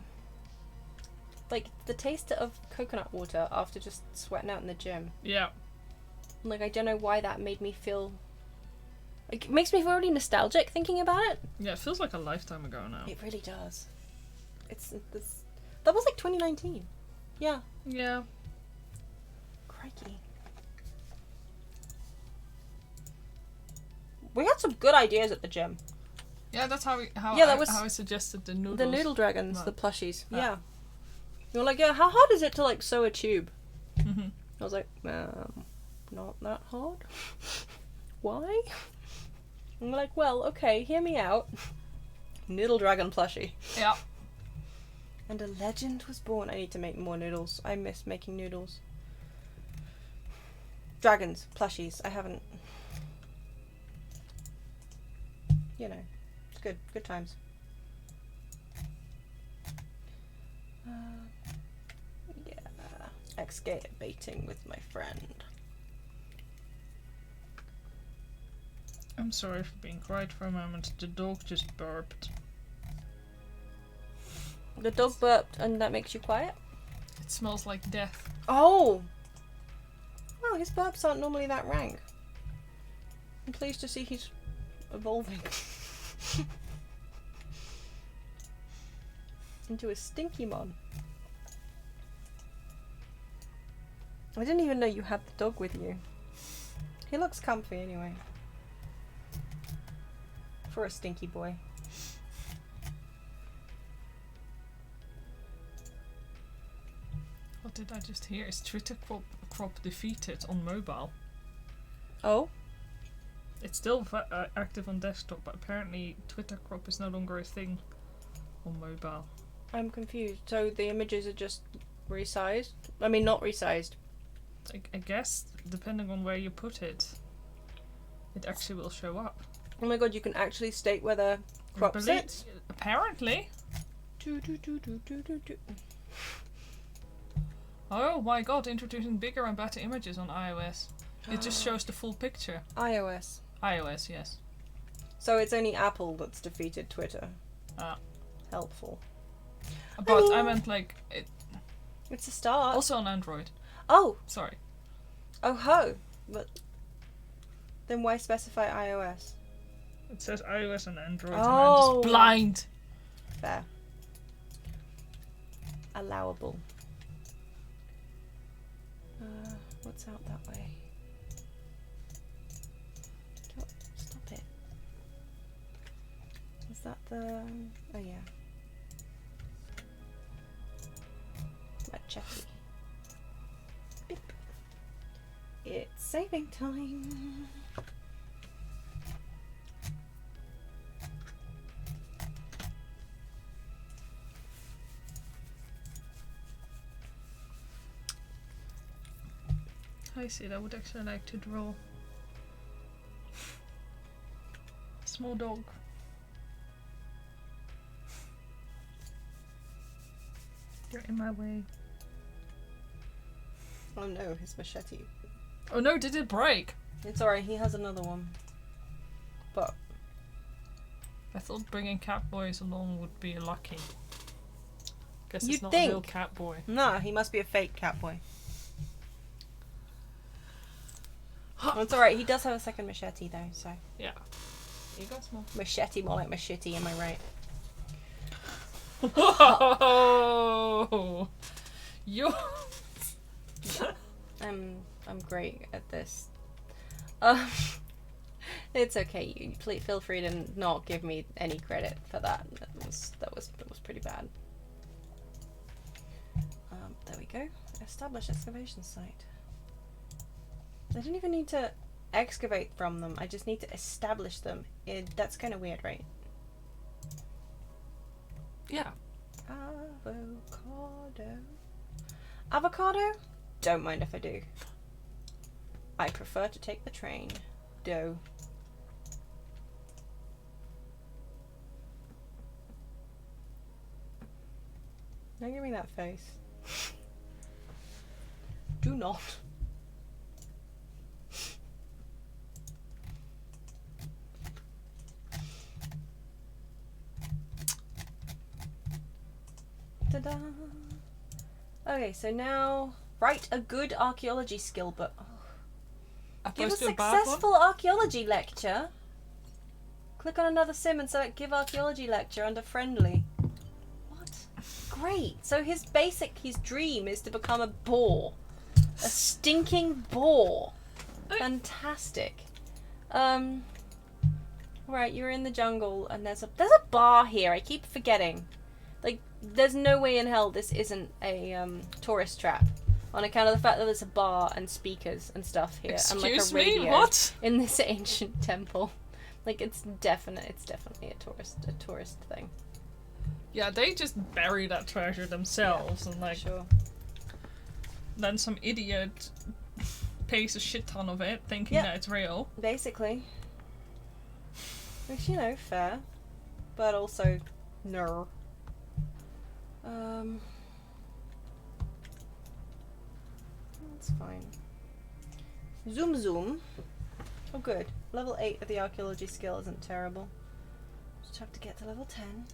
taste of coconut water after just sweating out in the gym. Yeah. Like I don't know why that made me feel. Like, it makes me feel really nostalgic thinking about it. Yeah, it feels like a lifetime ago now. It really does. That was like 2019. Yeah. Yeah. Crikey. We had some good ideas at the gym. Yeah, that's how I suggested the noodles. The noodle dragons, No. the plushies. Yeah. You were like, yeah, how hard is it to like sew a tube? I was like, not that hard. Why? I'm like, well, okay, hear me out. Noodle dragon plushie. Yeah. And a legend was born. I need to make more noodles. I miss making noodles. Dragons, plushies. I haven't. You know, it's good. Good times. Yeah. Excavating with my friend. I'm sorry for being quiet for a moment. The dog just burped. The dog burped, and that makes you quiet? It smells like death. Oh! Well, his burps aren't normally that rank. I'm pleased to see he's evolving. Into a stinky mon. I didn't even know you had the dog with you. He looks comfy anyway. For a stinky boy. What did I just hear? Is Twitter crop defeated on mobile? Oh? It's still active on desktop, but apparently Twitter crop is no longer a thing on mobile. I'm confused. So the images are just resized? I mean, not resized. I guess, depending on where you put it, it actually will show up. Oh my god, you can actually state where the crop sits? Apparently. Oh my god, introducing bigger and better images on iOS. It just shows the full picture. iOS. iOS, yes. So it's only Apple that's defeated Twitter. Ah. Helpful. But I meant like... It's a start. Also on Android. Oh! Sorry. Oh ho! But then why specify iOS? It says iOS and Android, and I'm Oh. just blind. Fair. Allowable. What's out that way? Stop it. Is that the... Oh yeah. Machete. Beep. It's saving time. I see, I would actually like to draw a small dog. You're in my way. Oh no, his machete. Oh no, did it break? It's alright, he has another one. But I thought bringing cat boys along would be lucky. Guess You'd it's not think. a real cat boy. No, he must be a fake cat boy. Well, it's alright, he does have a second machete though, so. Yeah. You got small. Machete, more like machete, am I right? Whoa! You're. I'm great at this. It's okay. You feel free to not give me any credit for that. That was pretty bad. There we go. Establish excavation site. I don't even need to excavate from them. I just need to establish them. That's kind of weird, right? Yeah. Avocado. Avocado? Don't mind if I do. I prefer to take the train. Dough. Don't give me that face. Do not. Ta-da! Okay, so now write a good archaeology skill book. Give a successful archaeology lecture. Click on another sim and select give archaeology lecture under friendly. What? Great. So his dream is to become a boar. A stinking boar. Fantastic. Right, you're in the jungle and there's a bar here. I keep forgetting. Like, there's no way in hell this isn't a tourist trap. On account of the fact that there's a bar and speakers and stuff here. Excuse and like a radio me? What? in this ancient temple. Like, it's definitely a tourist thing. Yeah, they just bury that treasure themselves, and like, Sure. then some idiot pays a shit ton of it, thinking that it's real. Basically. Which, you know, fair. But also, no. That's fine. Zoom zoom. Oh good. Level 8 of the archaeology skill isn't terrible. Just have to get to level 10.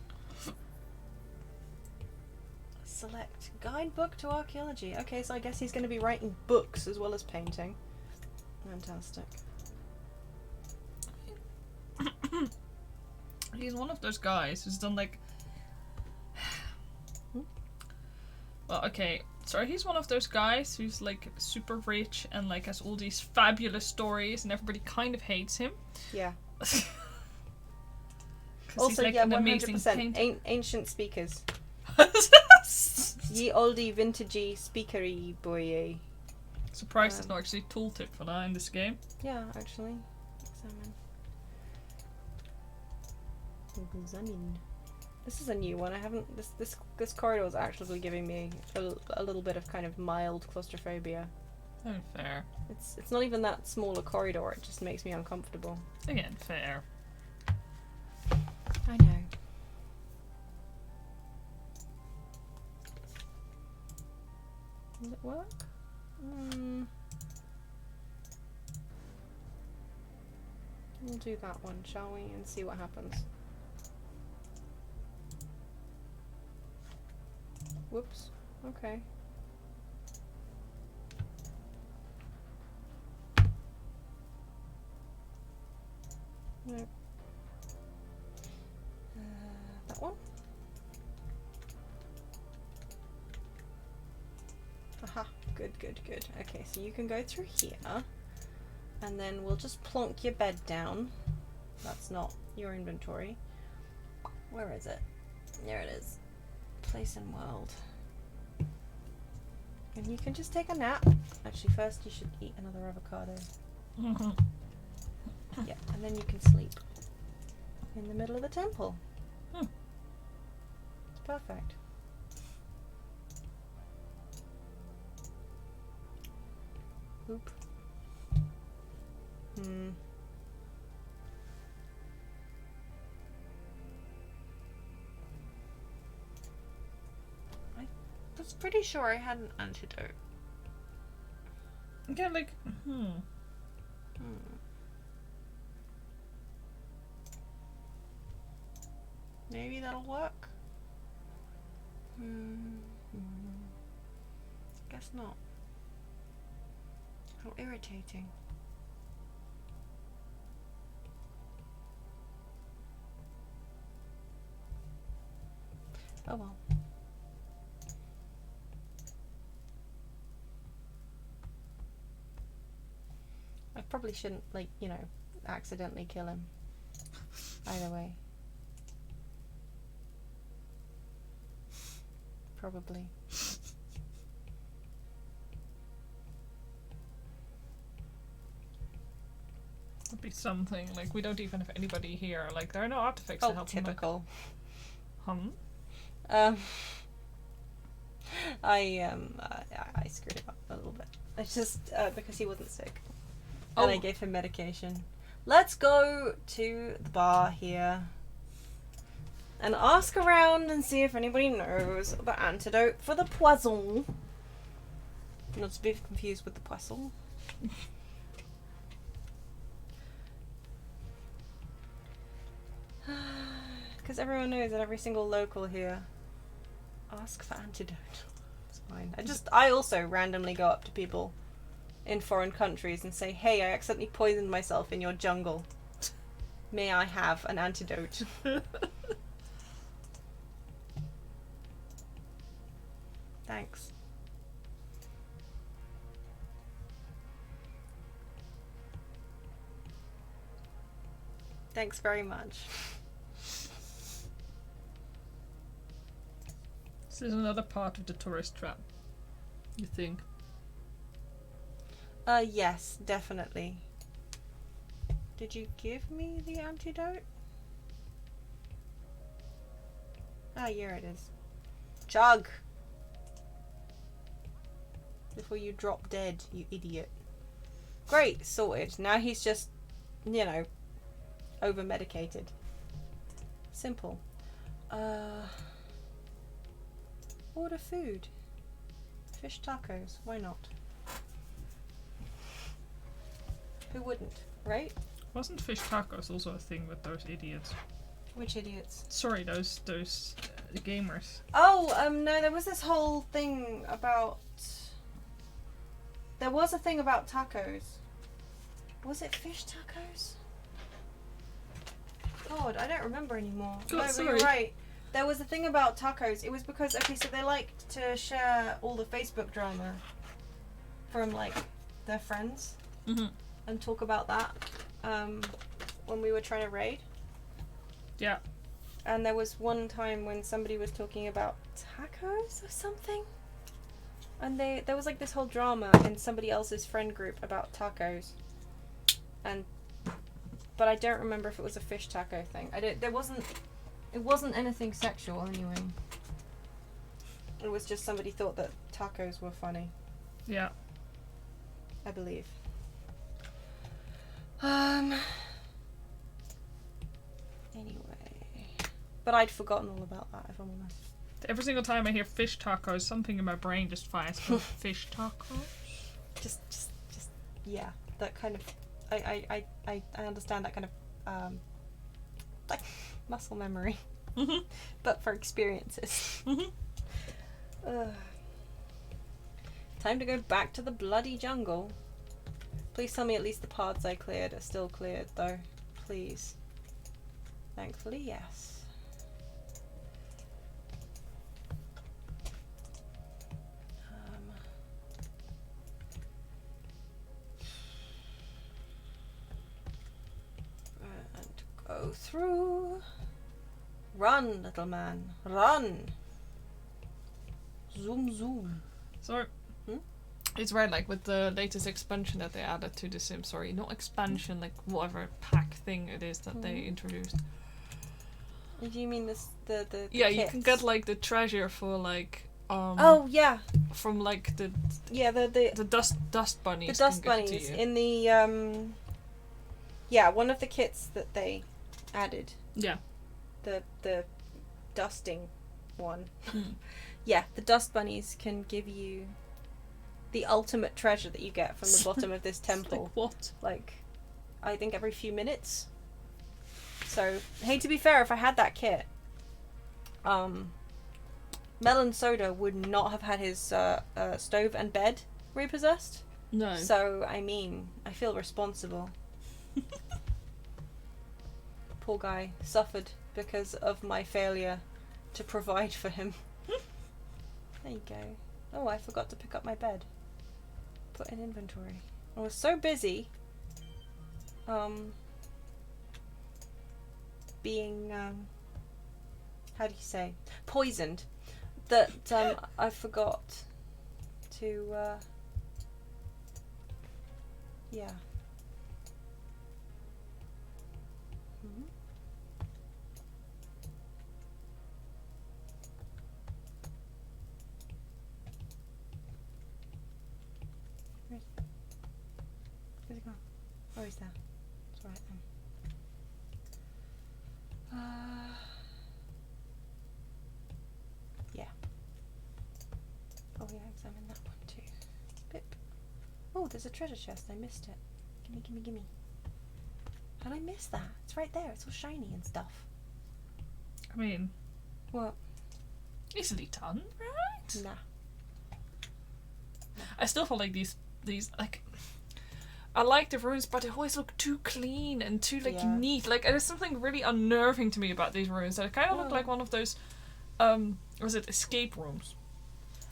Select guidebook to archaeology. Okay, so I guess he's going to be writing books as well as painting. Fantastic. He's one of those guys who's done like... Well, okay, so he's one of those guys who's like super rich and like has all these fabulous stories and everybody kind of hates him. Yeah. Also, Also, like yeah, an amazing 100%. Ancient speakers. Ye oldie vintagey speakery boy. Surprised there's not actually a tooltip for that in this game. Yeah, actually. Examine. This is a new one. I haven't. This corridor is actually giving me a little bit of kind of mild claustrophobia. Oh, fair. It's not even that small a corridor. It just makes me uncomfortable. Again, fair. I know. Does it work? We'll do that one, shall we? And see what happens. Whoops. Okay. No. That one? Aha. Good, good, good. Okay, so you can go through here. And then we'll just plonk your bed down. That's not your inventory. Where is it? There it is. Place in world. And you can just take a nap. Actually, first you should eat another avocado. Yeah, and then you can sleep in the middle of the temple. It's perfect. Oop. I was pretty sure I had an antidote. Okay, like, Maybe that'll work. Guess not. How irritating. Oh well. I probably shouldn't, like, you know, accidentally kill him. Either way. Probably. It'd be something, like, we don't even have anybody here. Like, there are no artifacts to help typical. Him. I screwed him up a little bit. It's just because he wasn't sick. And I gave him medication. Let's go to the bar here and ask around and see if anybody knows the antidote for the poison. Not to be confused with the poisson. Because everyone knows that every single local here ask for antidote. It's fine. I also randomly go up to people in foreign countries and say, hey, I accidentally poisoned myself in your jungle. May I have an antidote? Thanks. Thanks very much. This is another part of the tourist trap, you think? Yes, definitely. Did you give me the antidote? Ah, here it is. Chug! Before you drop dead, you idiot. Great, sorted. Now he's just, you know, over-medicated. Simple. Order food. Fish tacos. Why not? Who wouldn't, right? Wasn't fish tacos also a thing with those idiots? Which idiots? Sorry, those gamers. Oh, no, there was this whole thing about... There was a thing about tacos. Was it fish tacos? God, I don't remember anymore. God, no, but sorry. you're right. There was a thing about tacos. It was because, okay, so they liked to share all the Facebook drama from, like, their friends. Mm-hmm. And talk about that when we were trying to raid. Yeah. And there was one time when somebody was talking about tacos or something. And there was like this whole drama in somebody else's friend group about tacos. But I don't remember if it was a fish taco thing. It wasn't anything sexual anyway. It was just somebody thought that tacos were funny. Yeah. I believe. Anyway. But I'd forgotten all about that, if I'm honest. Every single time I hear fish tacos, something in my brain just fires for fish tacos. Just, yeah. That kind of, I understand that kind of, like, muscle memory. Mm-hmm. But for experiences. Mm-hmm. Time to go back to the bloody jungle. Please tell me at least the paths I cleared are still cleared, though. Please. Thankfully, yes. And go through. Run, little man. Run! Zoom, zoom. So, it's right, like with the latest expansion that they added to The Sims. Sorry, not expansion, like whatever pack thing it is that they introduced. Do you mean this? The yeah, kits? you can get like the treasure for like oh yeah. from like the dust bunnies. The dust can give it bunnies to you. in the yeah, one of the kits that they added. Yeah. The dusting one. Yeah, the dust bunnies can give you the ultimate treasure that you get from the bottom of this temple. Like what? Like, I think every few minutes. So, hey, to be fair, if I had that kit, Melon Soda would not have had his stove and bed repossessed. No. So, I mean, I feel responsible. Poor guy suffered because of my failure to provide for him. There you go. Oh, I forgot to pick up my bed. Put in inventory. I was so busy being how do you say, poisoned, that I forgot to yeah. Mm-hmm. Where's he gone? Oh, he's there. It's right then. Yeah. Oh yeah, examine that one too. Bip. Oh, there's a treasure chest. I missed it. Gimme, gimme, gimme. How'd I miss that? It's right there. It's all shiny and stuff. I mean, What? easily done, right? Nah. I still feel like these like, I like the runes, but they always look too clean and too like Yeah. neat. Like, there's something really unnerving to me about these runes. They kind of look Oh. like one of those, was it escape rooms?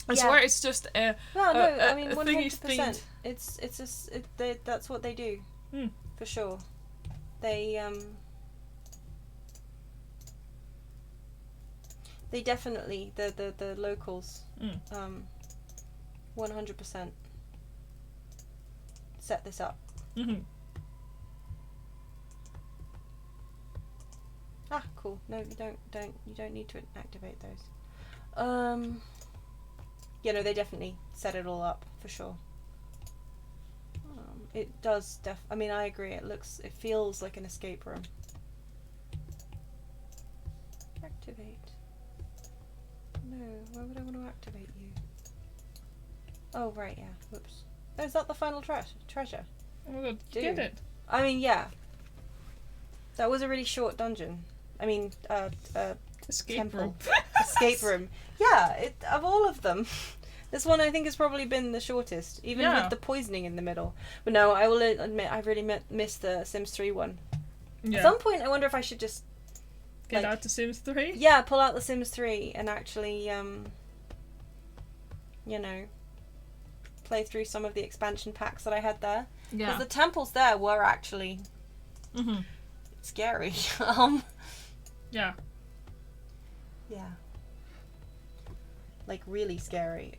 I Yeah. swear it's just a No, no. I mean, a 100%. It's just that's what they do, Hmm. for sure. They definitely the locals 100% set this up. Mm-hmm. Ah, cool. No, you don't need to activate those. Yeah, no, they definitely set it all up for sure. It does I mean, I agree. It feels like an escape room. Activate. No, why would I want to activate you? Oh, right, yeah. Whoops. Oh, is that the final treasure? Oh my god, Dude. get it. I mean, yeah. That was a really short dungeon. I mean, Escape temple. room. Escape room. Yeah, of all of them, this one I think has probably been the shortest, even Yeah. with the poisoning in the middle. But no, I will admit I really missed the Sims 3 one. Yeah. At some point, I wonder if I should just Get like- out to Sims 3. yeah pull out the Sims 3 and actually play through some of the expansion packs that I had there. Because Yeah. the temples there were actually Mm-hmm. scary. Yeah. Yeah. Like, really scary.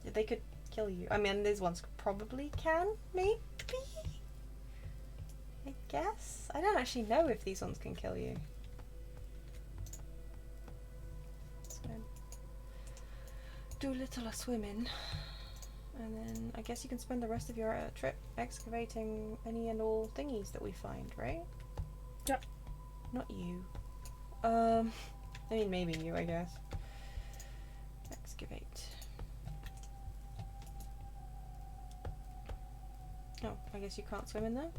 They could kill you. I mean, these ones probably can, maybe? I guess? I don't actually know if these ones can kill you. Swim. Do a little swimming. And then I guess you can spend the rest of your trip excavating any and all thingies that we find, right? Yep. Not you. I mean, maybe you, I guess. Excavate. Oh, I guess you can't swim in there?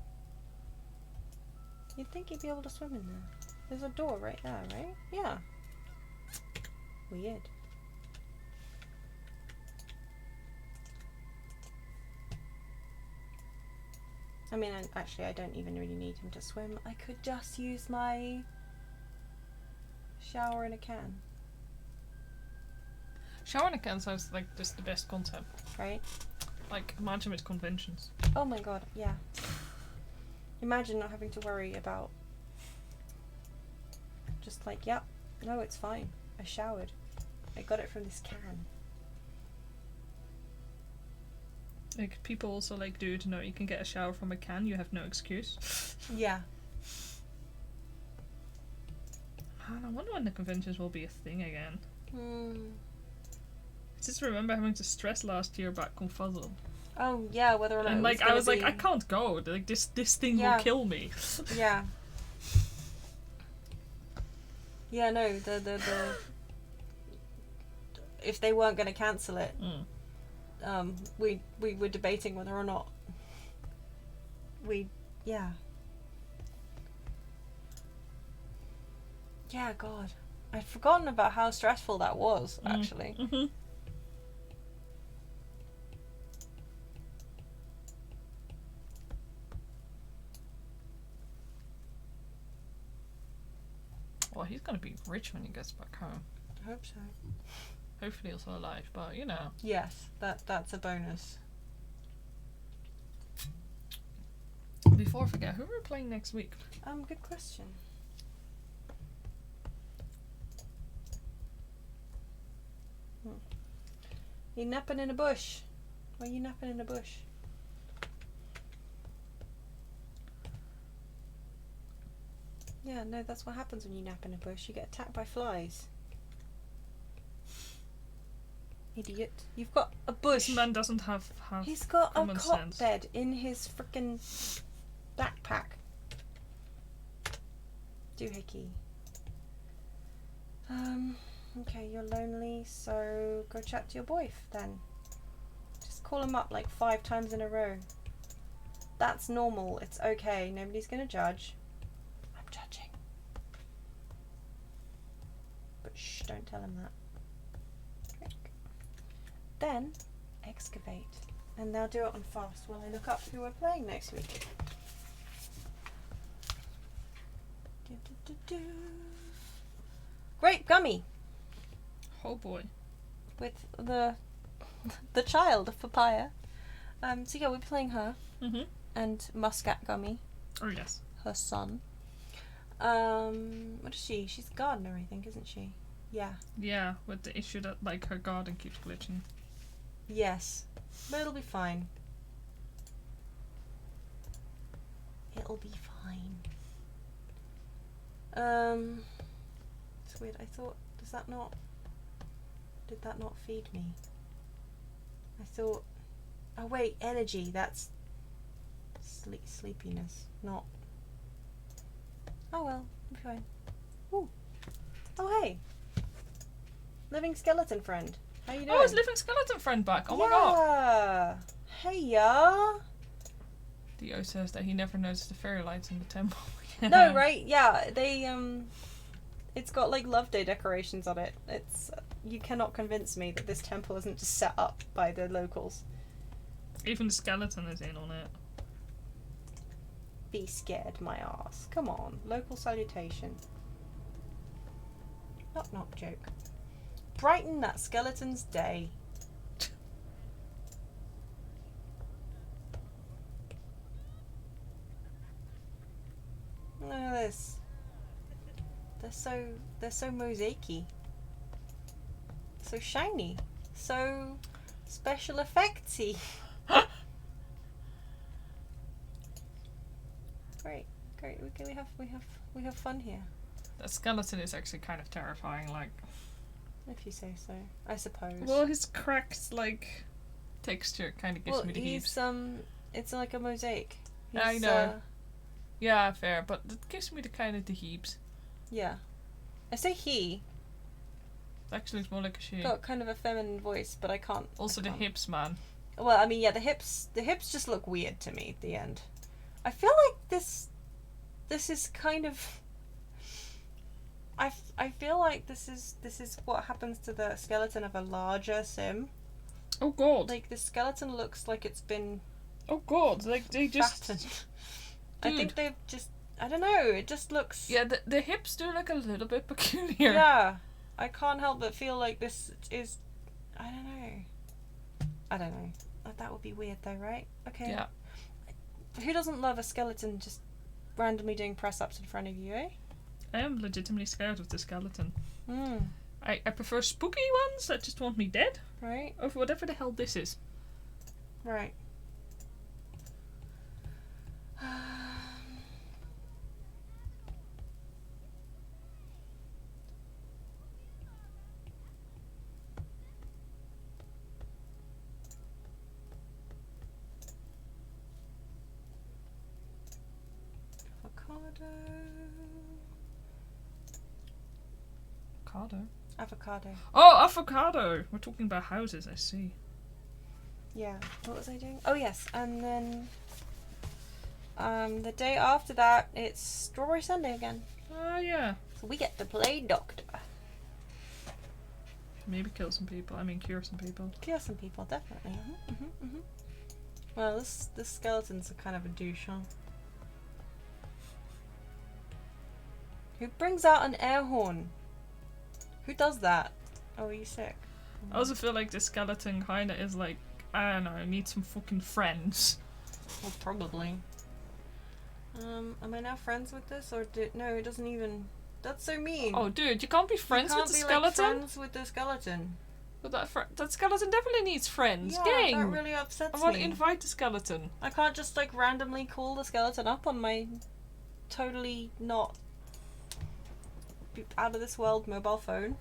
You'd think you'd be able to swim in there. There's a door right there, right? Yeah. Weird. I mean, actually, I don't even really need him to swim. I could just use my shower in a can, Shower in a can sounds like just the best concept. right? Like, imagine with conventions. Oh my god, yeah. Imagine not having to worry about just like, yep, no, it's fine. I showered. I got it from this can. Like, people also like, dude, no, you can get a shower from a can, you have no excuse. Yeah. Man, I wonder when the conventions will be a thing again. Hmm. I just remember having to stress last year about Confuzzle. Oh yeah, whether or not And it like, gonna I was like, be- I can't go. Like, this thing Yeah. will kill me. Yeah. Yeah, no, the if they weren't going to cancel it, we were debating whether or not yeah, God, I'd forgotten about how stressful that was, actually. Mm-hmm. Well, he's gonna be rich when he gets back home. I hope so. Hopefully also alive, but you know. Yes, that's a bonus. Before I forget, who are we playing next week? Good question. You napping in a bush? Why are you napping in a bush? Yeah, no, that's what happens when you nap in a bush. You get attacked by flies. Idiot. You've got a bush. This man doesn't have He's got a common cot sense. bed in his frickin' backpack. Doohickey. Okay, you're lonely, so go chat to your boyf then. Just call him up like 5 times in a row. That's normal. It's okay. Nobody's gonna judge. I'm judging. But shh, don't tell him that. Then, excavate. And they'll do it on fast while I look up who we're playing next week. Grape gummy Oh boy. with the child of papaya. So yeah, we're playing her Mm-hmm. and muscat gummy, Oh yes. her son. What is she? She's a gardener, I think, isn't she? Yeah. Yeah, with the issue that like her garden keeps glitching. Yes. But it'll be fine. It'll be fine. It's weird. I thought, did that not feed me? I thought, oh wait, energy, that's sleepiness, not, oh well, it'll be fine. Ooh. Oh hey, living skeleton friend, how you doing? Oh, his living skeleton friend back. Oh my god. Yeah. Hey ya. Theo says that he never noticed the fairy lights in the temple. No, right? Yeah, they it's got like Love Day decorations on it. It's you cannot convince me that this temple isn't just set up by the locals. Even the skeleton is in on it. Be scared, my ass. Come on, local salutation. Knock knock joke. Brighten that skeleton's day. Look at this. They're so mosaicy. So shiny. So special effectsy. Great. We have fun here. That skeleton is actually kind of terrifying, like. If you say so. I suppose. Well, his cracked like texture kind of gives me the heaves. It's like a mosaic. I know. Yeah, fair, but it gives me the kind of the heaps. Yeah. I say he. Actually, it's more like a she. Got kind of a feminine voice, but I can't. Also, the hips, man. Well, I mean, yeah, the hips just look weird to me at the end. I feel like this is kind of. I feel like this is what happens to the skeleton of a larger sim. Oh god. Like the skeleton looks like it's been. Oh god, like they just. Fattened. I think they've just. I don't know. It just looks. Yeah, the hips do look a little bit peculiar. Yeah, I can't help but feel like this is. I don't know. That would be weird though, right? Okay. Yeah. Who doesn't love a skeleton just randomly doing press ups in front of you, eh? I am legitimately scared of the skeleton. Hmm. I prefer spooky ones that just want me dead. Right. Over whatever the hell this is. Right. Avocado. Oh, avocado! We're talking about houses, I see. Yeah. What was I doing? Oh yes, and then the day after that it's Strawberry Sunday again. Oh, yeah. So we get to play Doctor. Maybe kill some people. I mean, cure some people. Cure some people, definitely. Well, this skeleton's a kind of a douche, huh? Who brings out an air horn? Who does that? Oh, are you sick? I also feel like the skeleton kind of is like, I don't know, need some fucking friends. Well, probably. Am I now friends with this, or no? It doesn't even. That's so mean. Oh, dude, you can't be friends with the skeleton. You can't be like friends with the skeleton. But that skeleton definitely needs friends. Yeah, Gang. that really upsets me. I want to invite the skeleton. I can't just like randomly call the skeleton up on my totally not out of this world mobile phone.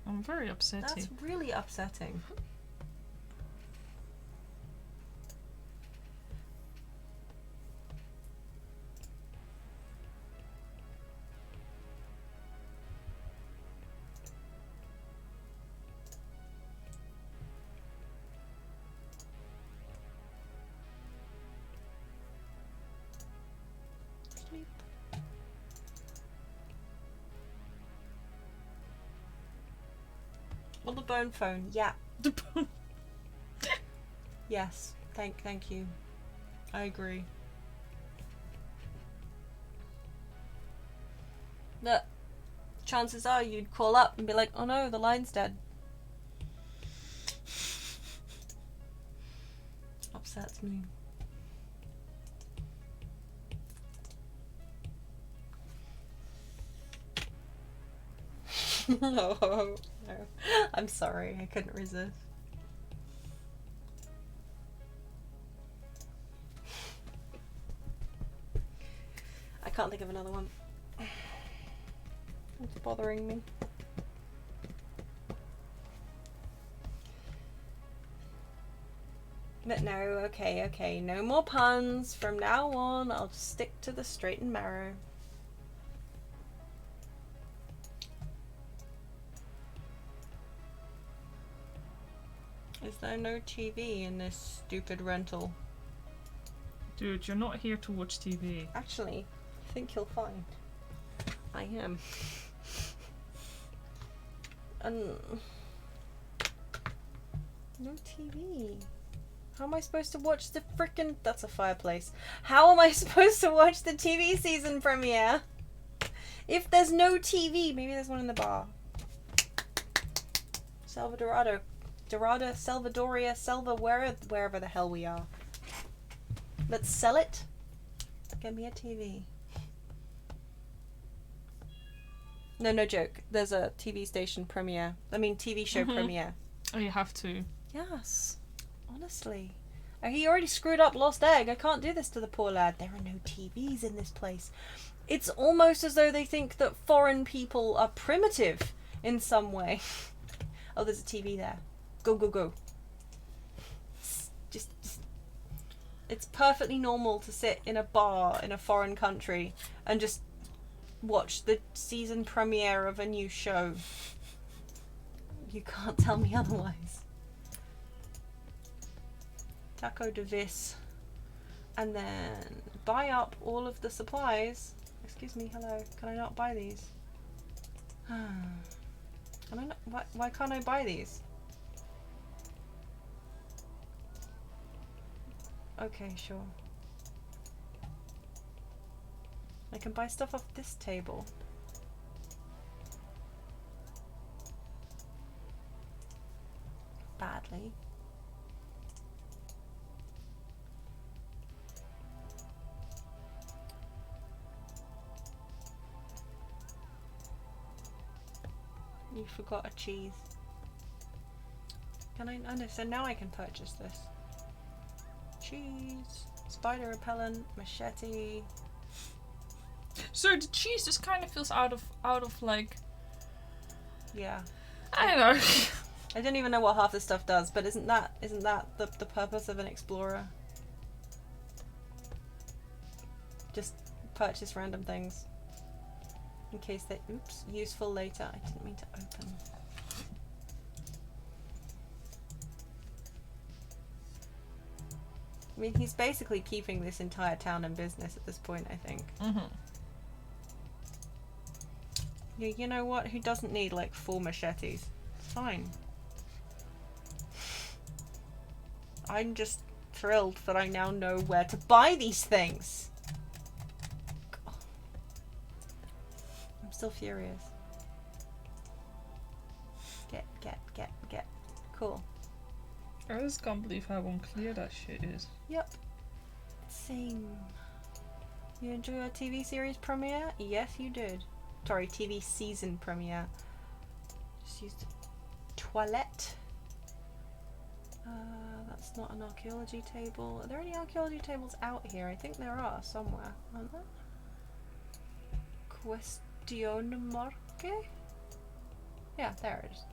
I'm very upsetty. That's really upsetting. Sleep. On the bone phone, yeah. Yes, thank you. I agree. Look, chances are you'd call up and be like, oh no, the line's dead. Upsets me. No, no. I'm sorry, I couldn't resist. I can't think of another one. It's bothering me. But no, okay, no more puns. From now on, I'll just stick to the straight and narrow. Is there no TV in this stupid rental? Dude, you're not here to watch TV. Actually, I think you'll find I am. No TV. How am I supposed to watch the frickin'... That's a fireplace. How am I supposed to watch the TV season premiere? If there's no TV, maybe there's one in the bar. Salvadoria, wherever the hell we are. Let's sell it. Get me a TV. No joke. There's a TV station premiere. I mean, TV show premiere. Oh, you have to. Yes. Honestly. He already screwed up Lost Egg. I can't do this to the poor lad. There are no TVs in this place. It's almost as though they think that foreign people are primitive in some way. Oh, there's a TV there. Go. Just it's perfectly normal to sit in a bar in a foreign country and just watch the season premiere of a new show. You can't tell me otherwise. Taco de vis. And then buy up all of the supplies. Excuse me, hello. Can I not buy these? Can I not? Why can't I buy these? Okay, sure. I can buy stuff off this table. Badly. You forgot a cheese. Can I? Oh no, so now I can purchase this. Cheese, spider repellent, machete. So the cheese just kind of feels out of like... Yeah. I don't know. I don't even know what half this stuff does, but isn't that the purpose of an explorer? Just purchase random things. In case they... Oops. Useful later. I didn't mean to open. I mean, he's basically keeping this entire town in business at this point, I think. Yeah, you know what? Who doesn't need like 4 machetes? It's fine. I'm just thrilled that I now know where to buy these things. God. I'm still furious. Get. Cool. I just can't believe how unclear that shit is. Yep. Same. You enjoy our TV series premiere? Yes, you did. Sorry, TV season premiere. Just used the toilet. That's not an archaeology table. Are there any archaeology tables out here? I think there are somewhere, aren't there? Question mark? Yeah, there it is.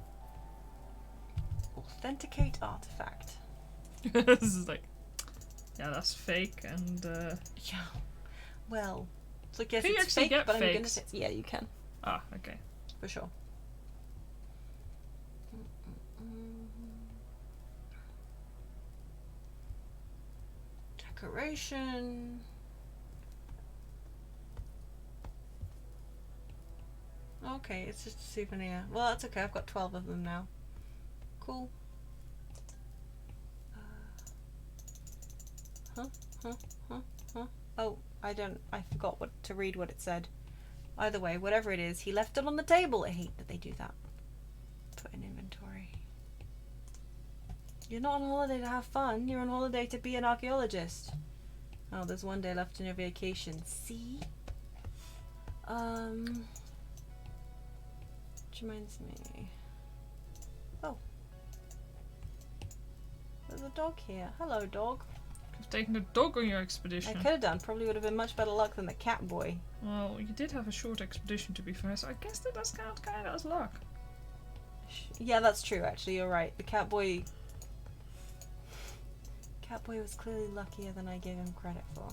Authenticate artifact. This is like, yeah, that's fake and. Yeah. Well, so I guess Can you it's actually fake, get but I'm gonna fakes? say yeah, you can Ah, okay. for sure. Decoration. Okay, it's just a souvenir. Well, that's okay. I've got 12 of them now. Cool. Oh, I forgot to read what it said. Either way, whatever it is, he left it on the table. I hate that they do that. Put in inventory. You're not on holiday to have fun. You're on holiday to be an archaeologist. Oh, there's 1 day left in your vacation. See? Which reminds me. Oh. There's a dog here. Hello, dog. You've taken a dog on your I expedition. could have done. Probably would have been much better luck than the cat boy. Well, you did have a short expedition to be fair, so I guess that does count kind of as luck. Yeah, that's true, actually. You're right. The cat boy was clearly luckier than I gave him credit for.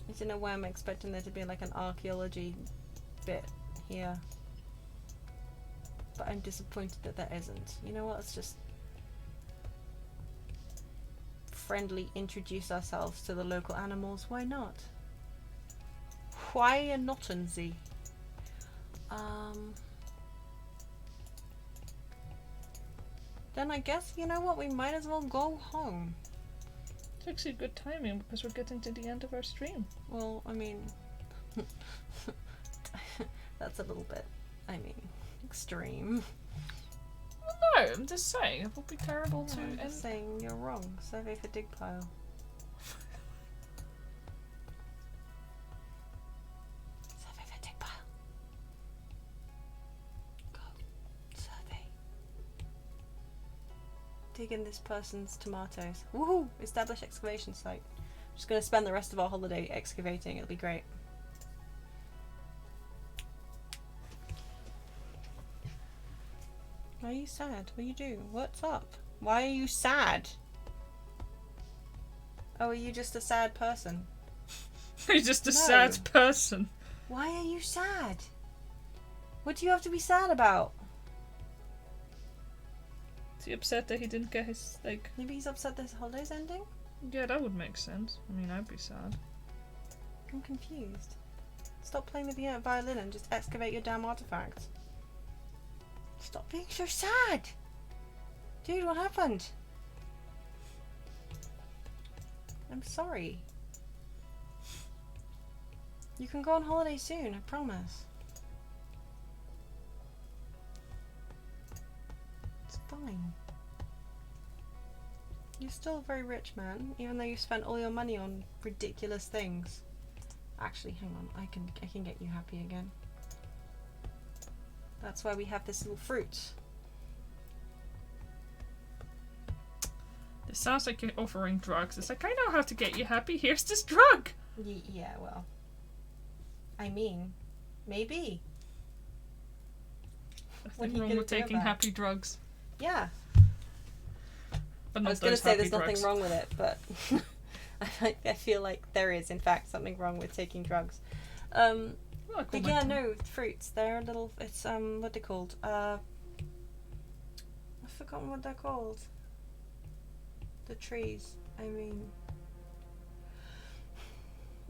I don't know why I'm expecting there to be like an archaeology bit here. But I'm disappointed that there isn't. You know what? Let's just friendly introduce ourselves to the local animals. Why not? Why not, Z? Then I guess, you know what? We might as well go home. It's actually good timing because we're getting to the end of our stream. Well, I mean, that's a little bit, extreme. Well, no, I'm just saying it would be terrible to I'm end. just saying you're wrong. Survey for dig pile. Survey for dig pile. Go. Survey. Dig in this person's tomatoes. Woohoo! Establish excavation site. I'm just going to spend the rest of our holiday excavating. It'll be great. Why are you sad? What do you do? What's up? Why are you sad? Oh, are you just a sad person? You're just a No. sad person. Why are you sad? What do you have to be sad about? Is he upset that he didn't get his, like... Maybe he's upset this holiday's ending? Yeah, that would make sense. I mean, I'd be sad. I'm confused. Stop playing the violin and just excavate your damn artifacts. Stop being so sad! Dude, what happened? I'm sorry. You can go on holiday soon, I promise. It's fine. You're still a very rich man, even though you spent all your money on ridiculous things. Actually, hang on, I can get you happy again. That's why we have this little fruit. This sounds like you're offering drugs. It's like, I know how to get you happy. Here's this drug. Yeah, well. I mean, maybe. What are Nothing you wrong gonna with do taking about it? happy drugs. Yeah. But I not was going those to say happy there's drugs. nothing wrong with it, but I feel like there is, in fact, something wrong with taking drugs. Well, I call But my yeah, tongue. no, fruits. They're a little. It's what they called. I forgotten what they're called. The trees, I mean.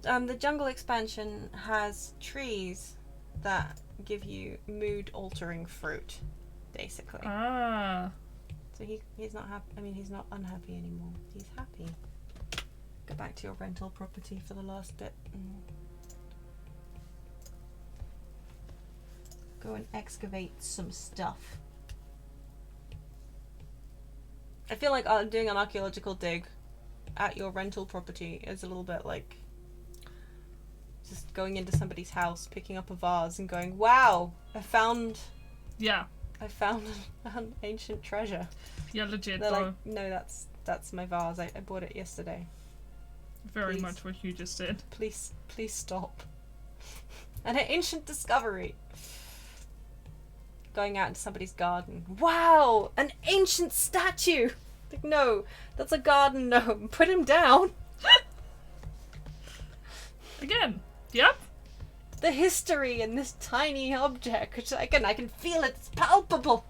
The jungle expansion has trees that give you mood-altering fruit, basically. Ah. So he's not happy. I mean, he's not unhappy anymore. He's happy. Go back to your rental property for the last bit. Go and excavate some stuff. I feel like doing an archaeological dig at your rental property is a little bit like just going into somebody's house, picking up a vase and going, wow, I found an ancient treasure. Yeah, legit. They're like, no, that's my vase. I bought it yesterday. Very much what you just did. Please stop. An ancient discovery. Going out into somebody's garden. Wow, an ancient statue. Like, no, that's a garden gnome. Put him down. Again, yep. The history in this tiny object, which I can feel it. It's palpable.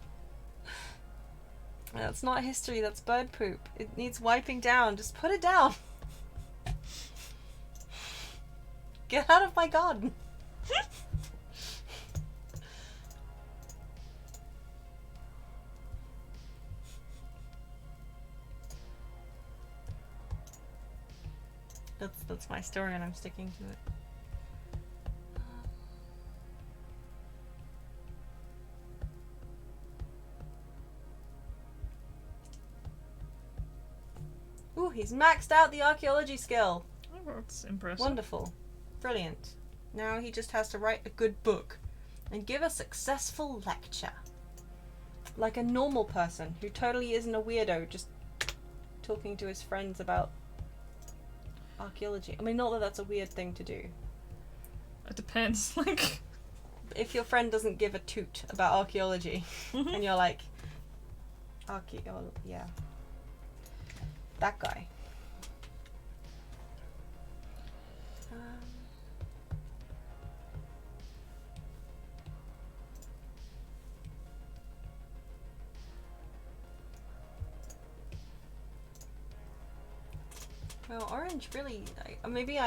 That's not history. That's bird poop. It needs wiping down. Just put it down. Get out of my garden. That's my story and I'm sticking to it. Ooh, he's maxed out the archaeology skill. Oh, that's impressive. Wonderful. Brilliant. Now he just has to write a good book and give a successful lecture. Like a normal person who totally isn't a weirdo, just talking to his friends about archaeology. I mean, not that that's a weird thing to do. It depends. Like, if your friend doesn't give a toot about archaeology, and you're like, yeah, that guy. Well, Orange really, maybe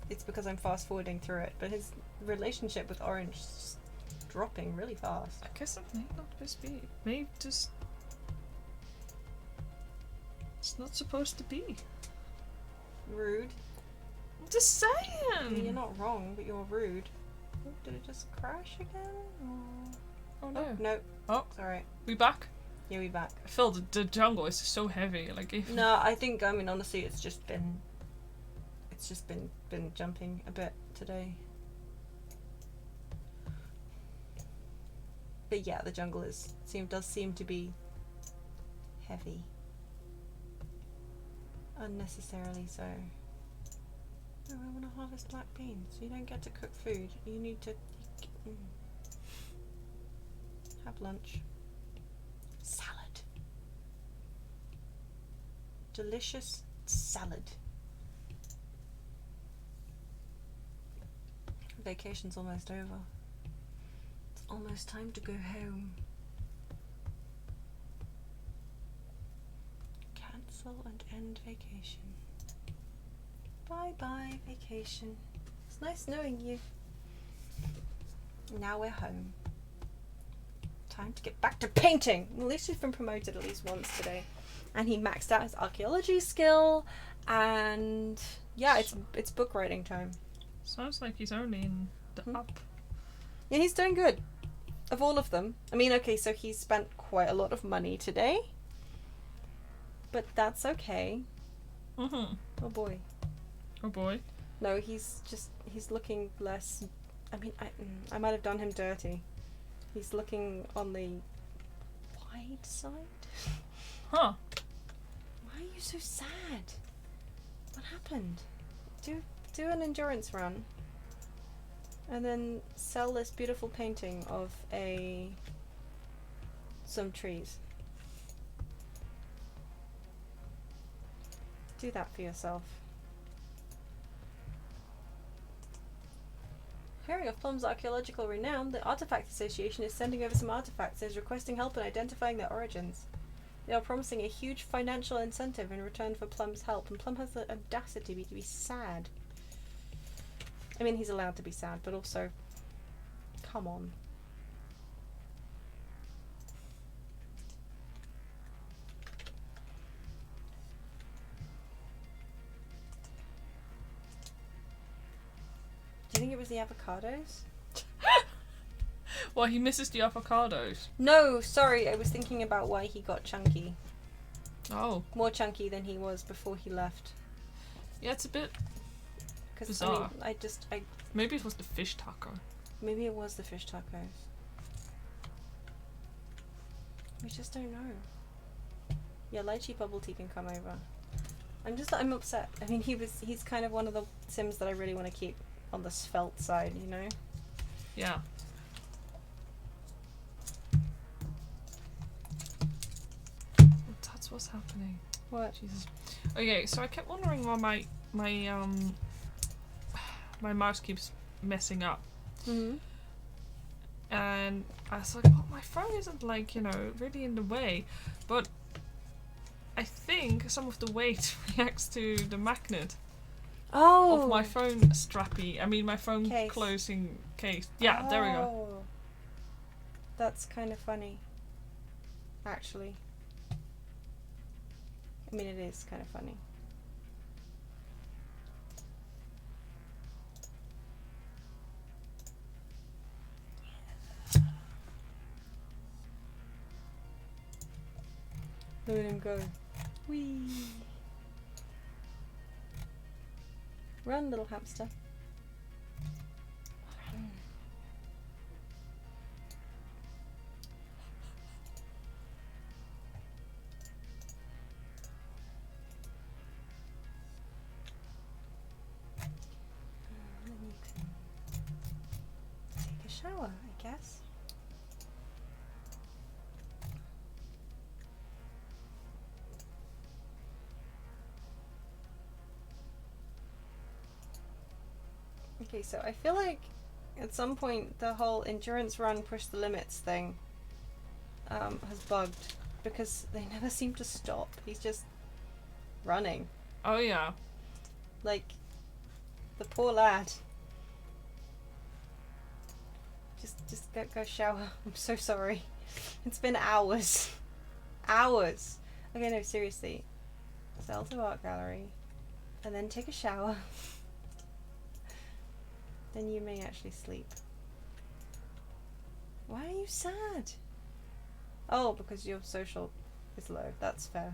it's because I'm fast forwarding through it, but his relationship with Orange is just dropping really fast. I guess it may not just be. Maybe just. It's not supposed to be. Rude. I'm just saying! You're not wrong, but you're rude. Oh, did it just crash again? Oh no. No. Oh. It's alright. We back? Yeah, we back. I feel the jungle is so heavy. Like, if No, I think, I mean, honestly, it's just been jumping a bit today. But yeah, the jungle does seem to be heavy. Unnecessarily so. No, I want to harvest black beans. You don't get to cook food. You need to have lunch. Salad. Delicious salad. Vacation's almost over. It's almost time to go home. Cancel and end vacation. Bye bye, vacation. It's nice knowing you. Now we're home. Time to get back to painting. At least he's been promoted at least once today. And he maxed out his archaeology skill. And yeah, it's book writing time. sounds like he's only in the up. Yeah, he's doing good. Of all of them. I mean, okay, so he spent quite a lot of money today. But that's okay. Mm-hmm. Oh boy. Oh boy. No, he's looking less. I mean, I might have done him dirty. He's looking on the wide side. Huh. Why are you so sad? What happened? Do an endurance run. And then sell this beautiful painting of some trees. Do that for yourself. Hearing of Plum's archaeological renown, the Artifact Association is sending over some artifacts and is requesting help in identifying their origins. They are promising a huge financial incentive in return for Plum's help, and Plum has the audacity to be sad. I mean, he's allowed to be sad, but also, come on. Do you think it was the avocados? Well, he misses the avocados. No, sorry, I was thinking about why he got chunky. Oh. More chunky than he was before he left. Yeah, it's a bit bizarre. I mean, maybe it was the fish taco. Maybe it was the fish tacos. We just don't know. Yeah, lychee bubble tea can come over. I'm upset. I mean, he's kind of one of the Sims that I really want to keep on the svelte side, you know? Yeah. That's what's happening. What? Jesus. Okay, so I kept wondering why my mouse keeps messing up. Mm-hmm. And I was like, well, my phone isn't like, really in the way, but I think some of the weight reacts to the magnet of my phone strappy. I mean, my phone case. Closing case. Yeah, there we go. That's kind of funny, actually. I mean, it is kind of funny. Look at him go. Whee! Run, little hamster. Run. Then you can take a shower, I guess. Okay, so I feel like at some point the whole endurance run push the limits thing has bugged because they never seem to stop. He's just running. Oh yeah. Like, the poor lad. Just go shower. I'm so sorry. It's been hours. Hours. Okay, no, seriously. Sell to art gallery. And then take a shower. Then you may actually sleep. Why are you sad? Oh, because your social is low. That's fair.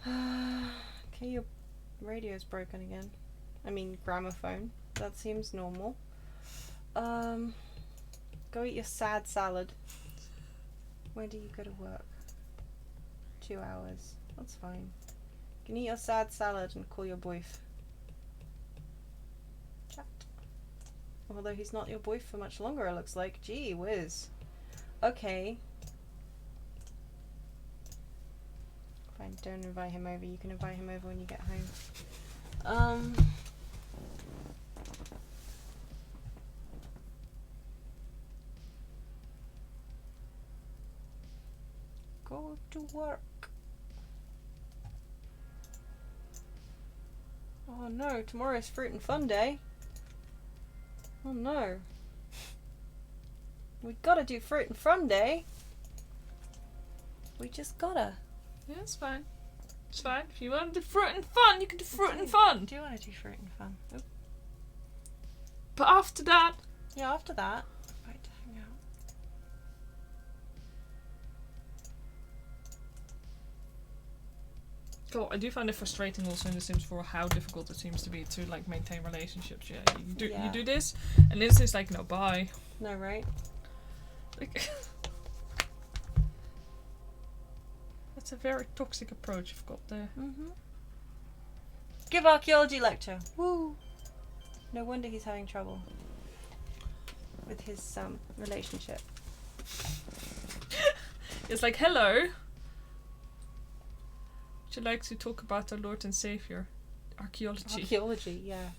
Okay, your radio's broken again. I mean, gramophone. That seems normal. Go eat your sad salad. When do you go to work? 2 hours. That's fine. You can eat your sad salad and call your boyf. Chat. Although he's not your boyf for much longer, it looks like. Gee whiz. Okay. Fine, don't invite him over. You can invite him over when you get home. Go to work. Oh no, tomorrow's fruit and fun day. Oh no. We gotta do fruit and fun day. We just gotta. Yeah, it's fine. It's fine. If you want to do fruit and fun, you can do fruit and fun. Do you want to do fruit and fun? Oh. But after that... Yeah, after that. Right, hang out. Cool. I do find it frustrating also in The Sims 4 how difficult it seems to be to like maintain relationships. Yeah, you do this, and this is like, no, bye. No, right? Like, that's a very toxic approach you've got there. Mm-hmm. Give archaeology lecture. Woo! No wonder he's having trouble with his relationship. It's like, hello. Would you like to talk about our Lord and Savior, archaeology? Archaeology, yeah.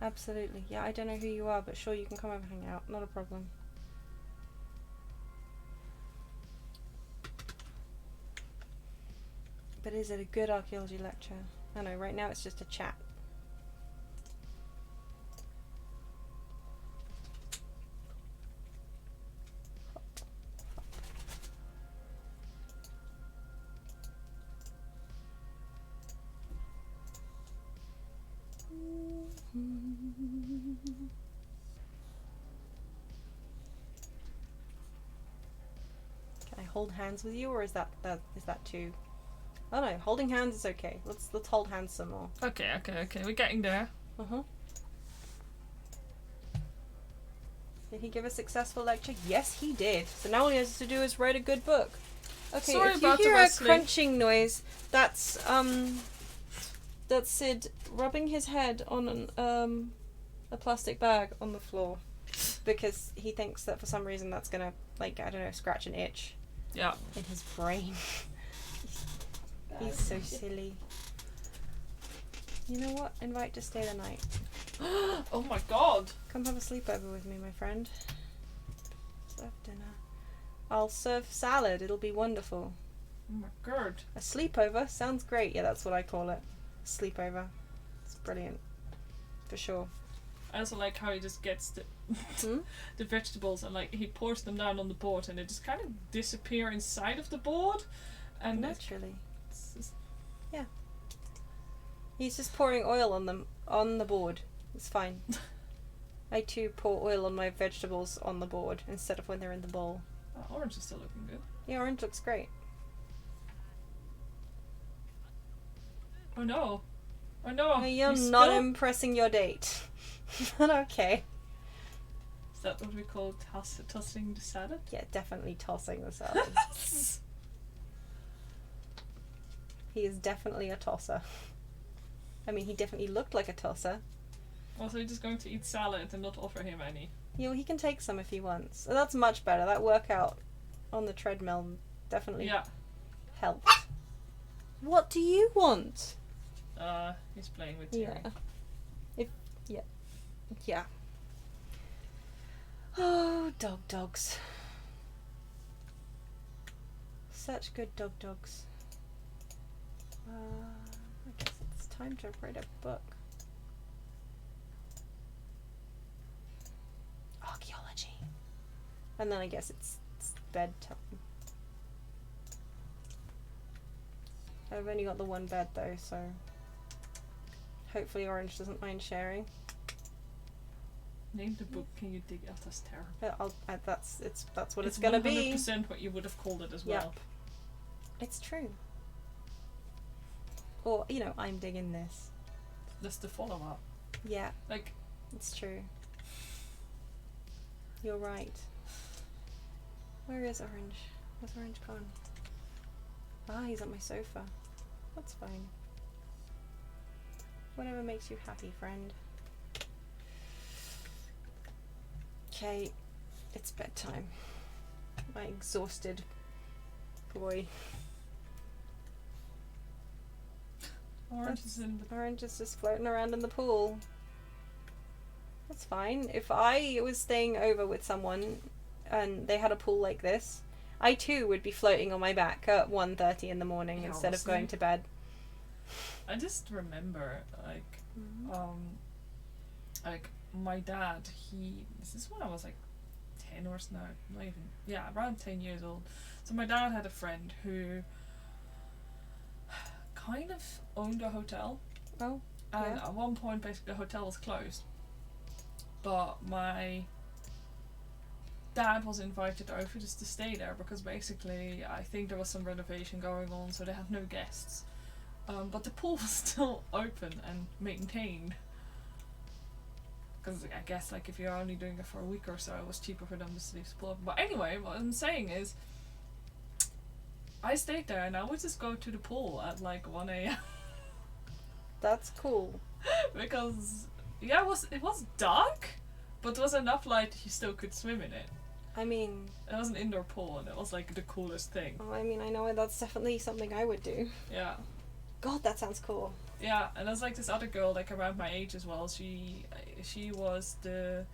Absolutely. Yeah, I don't know who you are, but sure, you can come over and hang out. Not a problem. But is it a good archaeology lecture? I know, right now it's just a chat. Can I hold hands with you, or is that too? Oh no, holding hands is okay. Let's hold hands some more. Okay. We're getting there. Did he give a successful lecture? Yes, he did. So now all he has to do is write a good book. Okay, Sorry if you about the hear a wrestling. crunching noise, that's Sid rubbing his head on a plastic bag on the floor because he thinks that for some reason that's gonna, like, I don't know, scratch an itch Yeah. in his brain. He's so silly. You know what? Invite to stay the night. Oh my god. Come have a sleepover with me, my friend. Serve dinner. I'll serve salad. It'll be wonderful. Oh my god. A sleepover? Sounds great. Yeah, that's what I call it. Sleepover. It's brilliant. For sure. I also like how he just gets the vegetables and like he pours them down on the board and they just kind of disappear inside of the board. And Naturally. it's just, Yeah. He's just pouring oil on them on the board. It's fine. I too pour oil on my vegetables on the board instead of when they're in the bowl. orange is still looking good. Yeah, orange looks great. Oh no. Oh no. You're You not spill? impressing your date. But okay. Is that what we call tossing the salad? Yeah, definitely tossing the salad. He is definitely a tosser. I mean, he definitely looked like a tosser. Also, you're just going to eat salad and not offer him any. You know, he can take some if he wants. So that's much better. That workout on the treadmill definitely helped. What do you want? He's playing with Terry. Yeah. Oh, dogs. Such good dogs. I guess it's time to write a book. Archaeology. And then I guess it's bedtime. I've only got the one bed though, so hopefully Orange doesn't mind sharing. Name the book. Can you dig out as terror? That's what it's gonna be. 100% what you would have called it as well. Yep. It's true. Or, you know, I'm digging this. That's the follow up. Yeah. Like, it's true. You're right. Where is Orange? Where's Orange gone? Ah, he's on my sofa. That's fine. Whatever makes you happy, friend. Okay, it's bedtime. My exhausted boy. Orange is in the... Orange is just floating around in the pool. That's fine. If I was staying over with someone and they had a pool like this, I too would be floating on my back at 1:30 in the morning instead of going to bed. I just remember, like my dad, this is when I was like 10 or so, not even, around 10 years old. So my dad had a friend who kind of owned a hotel. Oh, and at one point basically the hotel was closed. But my dad was invited over just to stay there because basically I think there was some renovation going on, so they had no guests. But the pool was still open and maintained. Because I guess like if you're only doing it for a week or so, it was cheaper for them to leave the pool open. But anyway, what I'm saying is, I stayed there and I would just go to the pool at like 1 a.m. That's cool. Because it was dark, but it was enough light that you still could swim in it. I mean, it was an indoor pool and it was like the coolest thing. Oh, I mean, I know that's definitely something I would do. Yeah. God, that sounds cool. Yeah, and there's like this other girl like around my age as well. She was the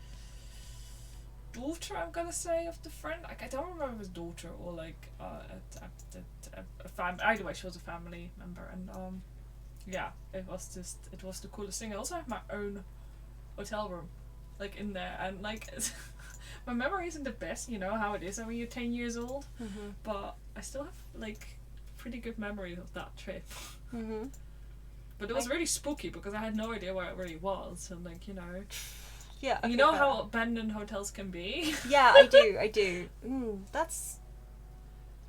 daughter, I'm gonna say, of the friend. Like I don't remember if it was daughter or like a family. Either way, she was a family member, and yeah, it was the coolest thing. I also have my own hotel room, like in there, and like my memory isn't the best. You know how it is when you're 10 years old, but I still have like pretty good memories of that trip. But it was really spooky because I had no idea where it really was, and like Yeah. Okay, you know fair. how abandoned hotels can be. Yeah, I do. That's.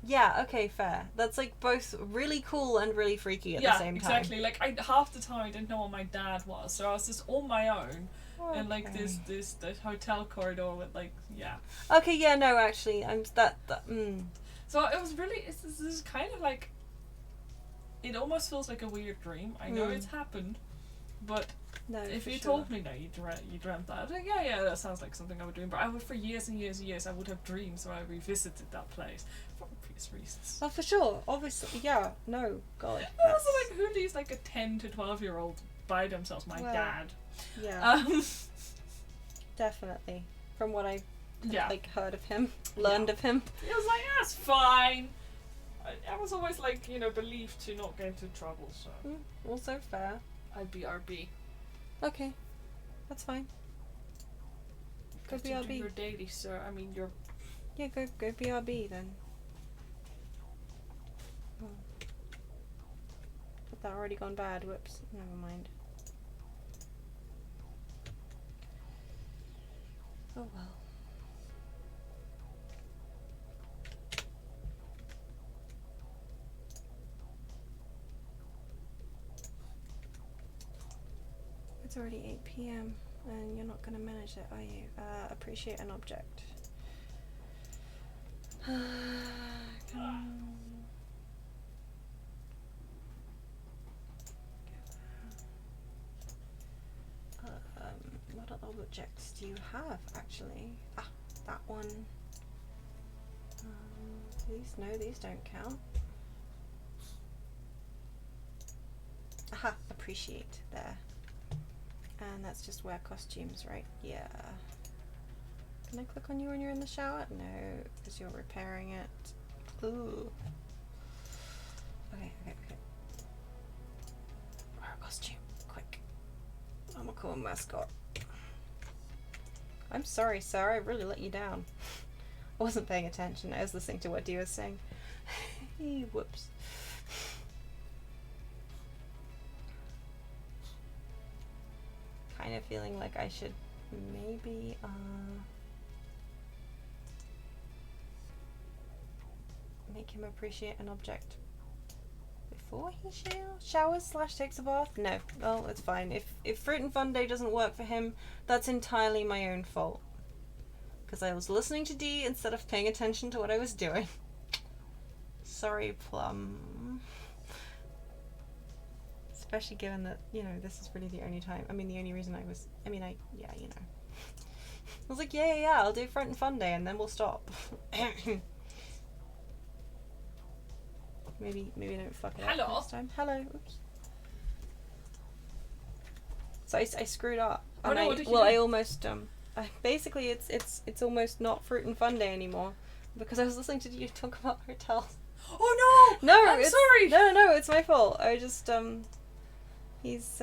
Yeah, okay, fair. That's like both really cool and really freaky at the same time. Exactly. Like half the time I didn't know what my dad was, so I was just on my own in like this hotel corridor with like Okay, yeah, no, actually, So it was really this is kind of like it almost feels like a weird dream. I know it's happened, but No, if for you sure. told me you dreamt that, I was like, yeah, that sounds like something I would dream. But I would for years and years and years I would have dreams where I revisited that place for obvious reasons. Oh, for sure, obviously, yeah, no, God. But also, like, who leaves like a 10 to 12-year-old by themselves? My dad. Yeah, definitely. From what I like heard of him, learned of him. It was like, that's fine. I was always like, believed to not get into trouble, so Also fair. I'd be RB. Okay, that's fine. Go Get to do BRB. your daily, sir. I mean, you're. Yeah, go BRB then. Oh. But that already gone bad. Whoops. Never mind. Oh well. It's already 8 p.m. and you're not going to manage it, are you? Appreciate an object. What other objects do you have, actually? Ah, that one. These don't count. Aha, appreciate there. And that's just wear costumes, right? Yeah. Can I click on you when you're in the shower? No, because you're repairing it. Ooh. Okay. Wear a costume, quick. I'm a cool mascot. I'm sorry, sir. I really let you down. I wasn't paying attention. I was listening to what Dee was saying. Whoops. Kind of feeling like I should maybe make him appreciate an object before he showers / takes a bath. No, well, it's fine. If Fruit and Fun Day doesn't work for him, that's entirely my own fault. Because I was listening to Dee instead of paying attention to what I was doing. Sorry, Plum. Especially given that, this is really the only time. I mean, the only reason I was like, yeah, I'll do Front and Fun Day and then we'll stop. maybe don't fuck it up next time. Hello. Oops. So I screwed up. Oh no, what did you do? I almost basically it's almost not Fruit and Fun Day anymore because I was listening to you talk about hotels. Oh no! No, I'm sorry. No, it's my fault. I just he's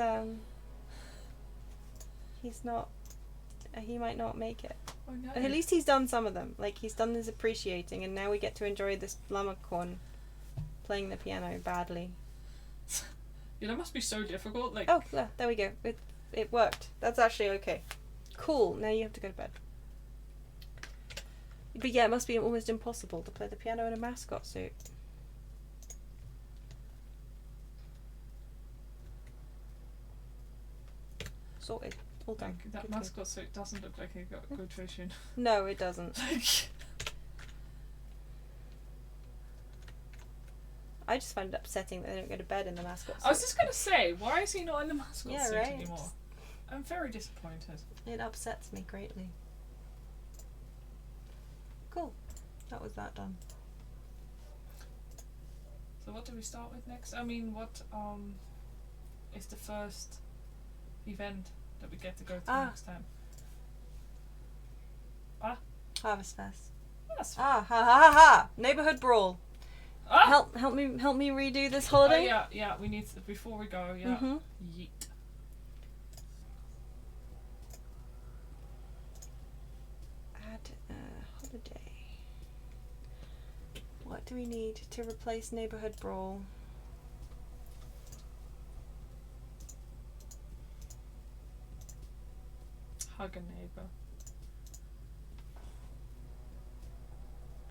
not. He might not make it. Oh no! At least he's done some of them. Like he's done his appreciating, and now we get to enjoy this llamacorn playing the piano badly. Yeah, that must be so difficult. Like. Oh, there we go. It worked. That's actually okay. Cool. Now you have to go to bed. But yeah, it must be almost impossible to play the piano in a mascot suit. Sorted. All done. Like, that Good, mascot suit doesn't look like it got good vision. No, it doesn't. I just find it upsetting that they don't go to bed in the mascot suit. I was just gonna say, why is he not in the mascot suit right? anymore? I'm very disappointed. It upsets me greatly. Cool. That was that done. So what do we start with next? I mean, what is the first event that we get to go to next time? Harvest Fest. That's Ha ha ha ha! Neighborhood brawl. Ah! Help me redo this holiday. Yeah. We need to, before we go. Yeah. Mhm. Yeet. Add holiday. What do we need to replace neighborhood brawl? Hug a neighbor.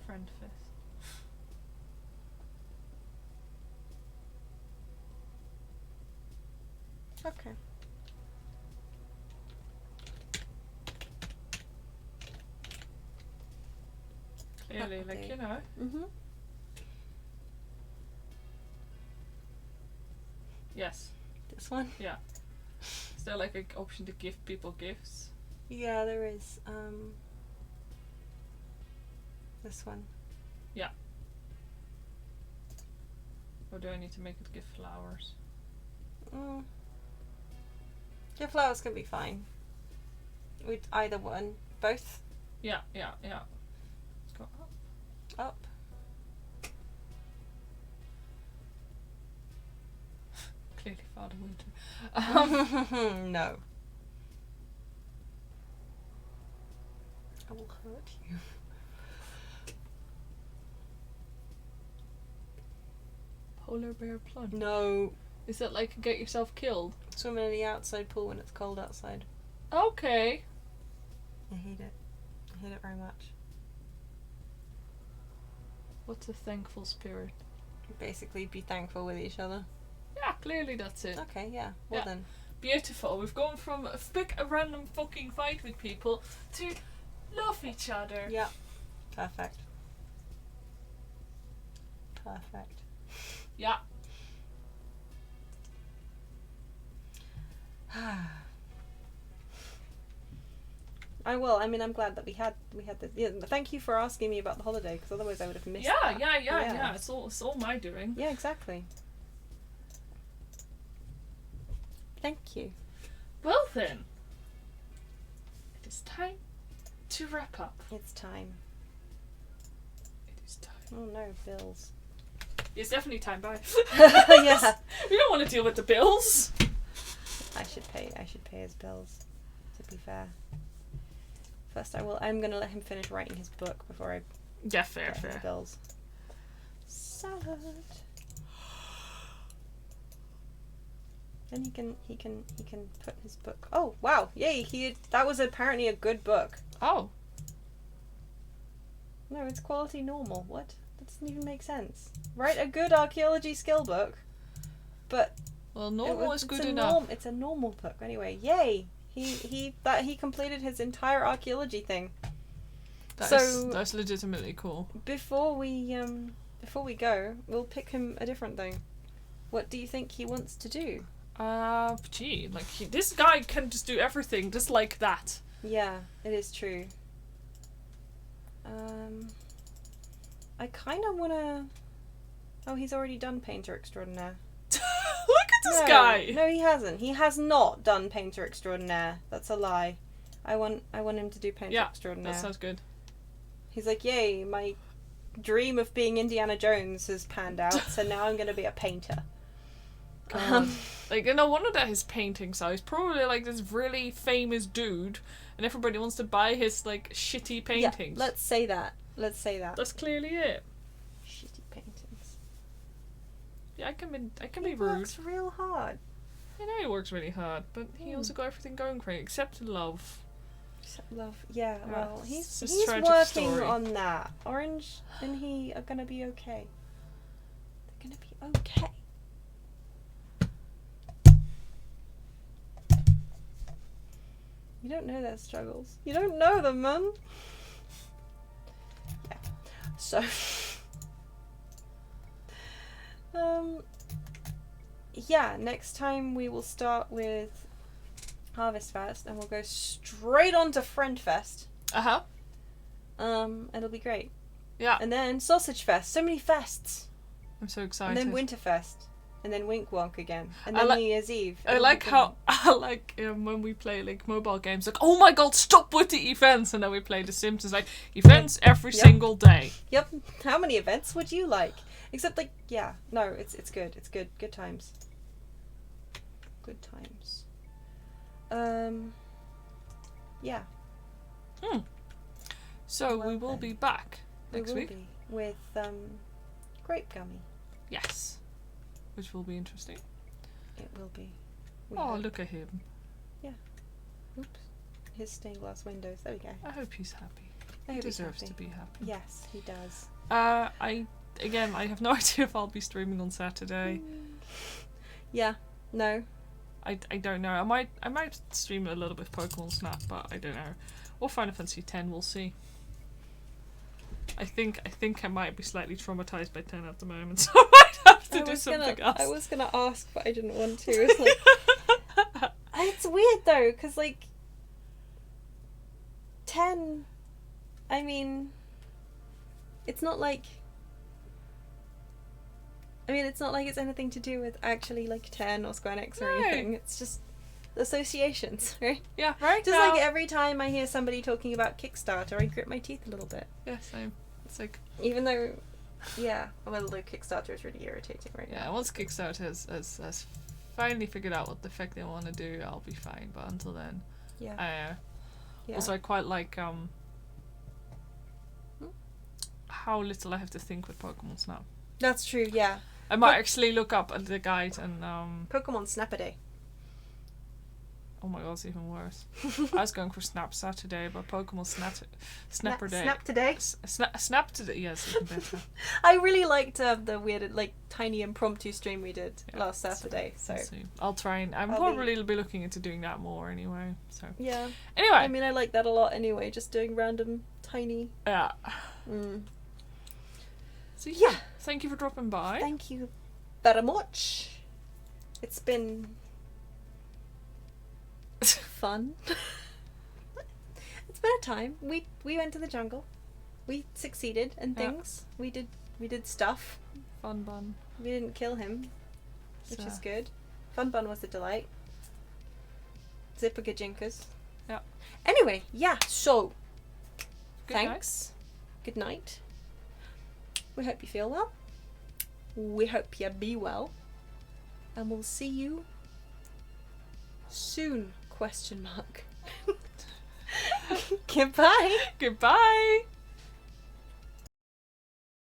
Friend fist. Okay. Clearly, like, you know. Mhm. Yes. This one. Yeah. Is there like an option to give people gifts? Yeah, there is. This one. Or do I need to make it give flowers? Your flowers can be fine. With either one. Both Yeah. Let's go up. up. Clearly Father Winter. No. I will hurt you. Polar bear plunge. No. Is that like get yourself killed? Swimming in the outside pool when it's cold outside. Okay. I hate it. I hate it very much. What's a thankful spirit? Basically, be thankful with each other. Yeah, clearly that's it. Okay, yeah. Well Yeah. then. Beautiful. We've gone from pick a random fucking fight with people to love each other. Yeah. Perfect. Perfect. Yeah. I will. I mean, I'm glad that we had this. Yeah, thank you for asking me about the holiday, because otherwise I would have missed that. Yeah. It's all my doing. Yeah, exactly. Thank you. Well then, it is time to wrap up. It's time. It is time. Oh no, bills. It's definitely time. Bye. Yeah. We don't want to deal with the bills. I should pay his bills, to be fair. First I'm gonna let him finish writing his book before I Yeah, fair. pay his bills. Salad. Then he can put his book. Oh wow, yay! That was apparently a good book. Oh. No, it's quality normal. What? That doesn't even make sense. Write a good archaeology skill book, but Well, normal is good enough. It's a normal book anyway. Yay! He completed his entire archaeology thing. That's legitimately cool. Before we go, we'll pick him a different thing. What do you think he wants to do? Gee, like this guy can just do everything just like that. Yeah, it is true. I kind of wanna. Oh, he's already done Painter Extraordinaire. Look at this guy. No, he hasn't. He has not done Painter Extraordinaire. That's a lie. I want him to do Painter Extraordinaire. That sounds good. He's like, yay, my dream of being Indiana Jones has panned out, so now I'm gonna be a painter. Like, no wonder that his painting size probably like this really famous dude, and everybody wants to buy his like shitty paintings. Yeah, let's say that. That's clearly it. Shitty paintings. Yeah, I can be He rude. works real hard. I know he works really hard, but he also got everything going for him except love. Except love. Yeah, well, it's he's a tragic working story. on that. Orange and he are gonna be okay. They're gonna be okay. You don't know their struggles. You don't know them, man. Yeah. So, yeah, next time we will start with Harvest Fest and we'll go straight on to Friend Fest. Uh-huh. It'll be great. Yeah. And then Sausage Fest. So many fests. I'm so And excited. then Winterfest. And then Wink Wonk again. And I then like- New Year's Eve. I like how when we play like mobile games, like, oh my god, stop with the events, and then we play The Sims. It's like events every Yep. single day. Yep. How many events would you like? Except like, yeah, no, it's good. It's good. Good times. Good times. Yeah. So Well we will then. be back next we will week. be with grape gummy. Yes, which will be interesting. It will be. We Oh, hope. look at him. Oops. His stained glass windows. There we go. I hope he's happy. I He hope he's deserves happy. to be happy. Yes, he does. I have no idea if I'll be streaming on Saturday. Yeah. No. I don't know. I might stream a little bit of Pokemon Snap, but I don't know. Or Final Fantasy X. We'll see. I think I might be slightly traumatized by 10 at the moment, so I might have to do something else. I was gonna ask, but I didn't want to. It's like, it's weird though, because like 10. I mean, it's not like. I mean, it's not like it's anything to do with actually like 10 or Square Enix or No. anything. It's just associations, right? Yeah, right. Just now. like every time I hear somebody talking about Kickstarter, I grit my teeth a little bit. Yeah, same. It's like, Even though, yeah, well, the Kickstarter is really irritating right yeah, now. once Kickstarter has finally figured out what the fuck they want to do, I'll be fine. But until then, Yeah. Yeah. Also, I quite like how little I have to think with Pokemon Snap. That's true, yeah. I might actually look up at the guide and Pokemon Snap-a-Day. oh my god, it's even worse. I was going for Snap Saturday, but Pokemon Snapper Day. Snap today. Snap today, yes, even better. I really liked the weird, like, tiny impromptu stream we did Yeah, last Saturday. So Let's see. I'll try and I'm I'll probably be looking into doing that more anyway. So yeah, anyway, I mean, I like that a lot anyway. Just doing random tiny. yeah. Mm. So Yeah. thank you for dropping by. Thank you very much. It's been fun. It's been a time. We went to the jungle. We succeeded in Yeah. things. We did stuff. Fun bun. We didn't kill him, which So, is good. Fun Bun was a delight. Zipper Gajinkas. Yeah. Anyway, yeah, so good night. thanks. Good night. We hope you feel well. We hope you be well. And we'll see you soon, question mark. Goodbye. Goodbye.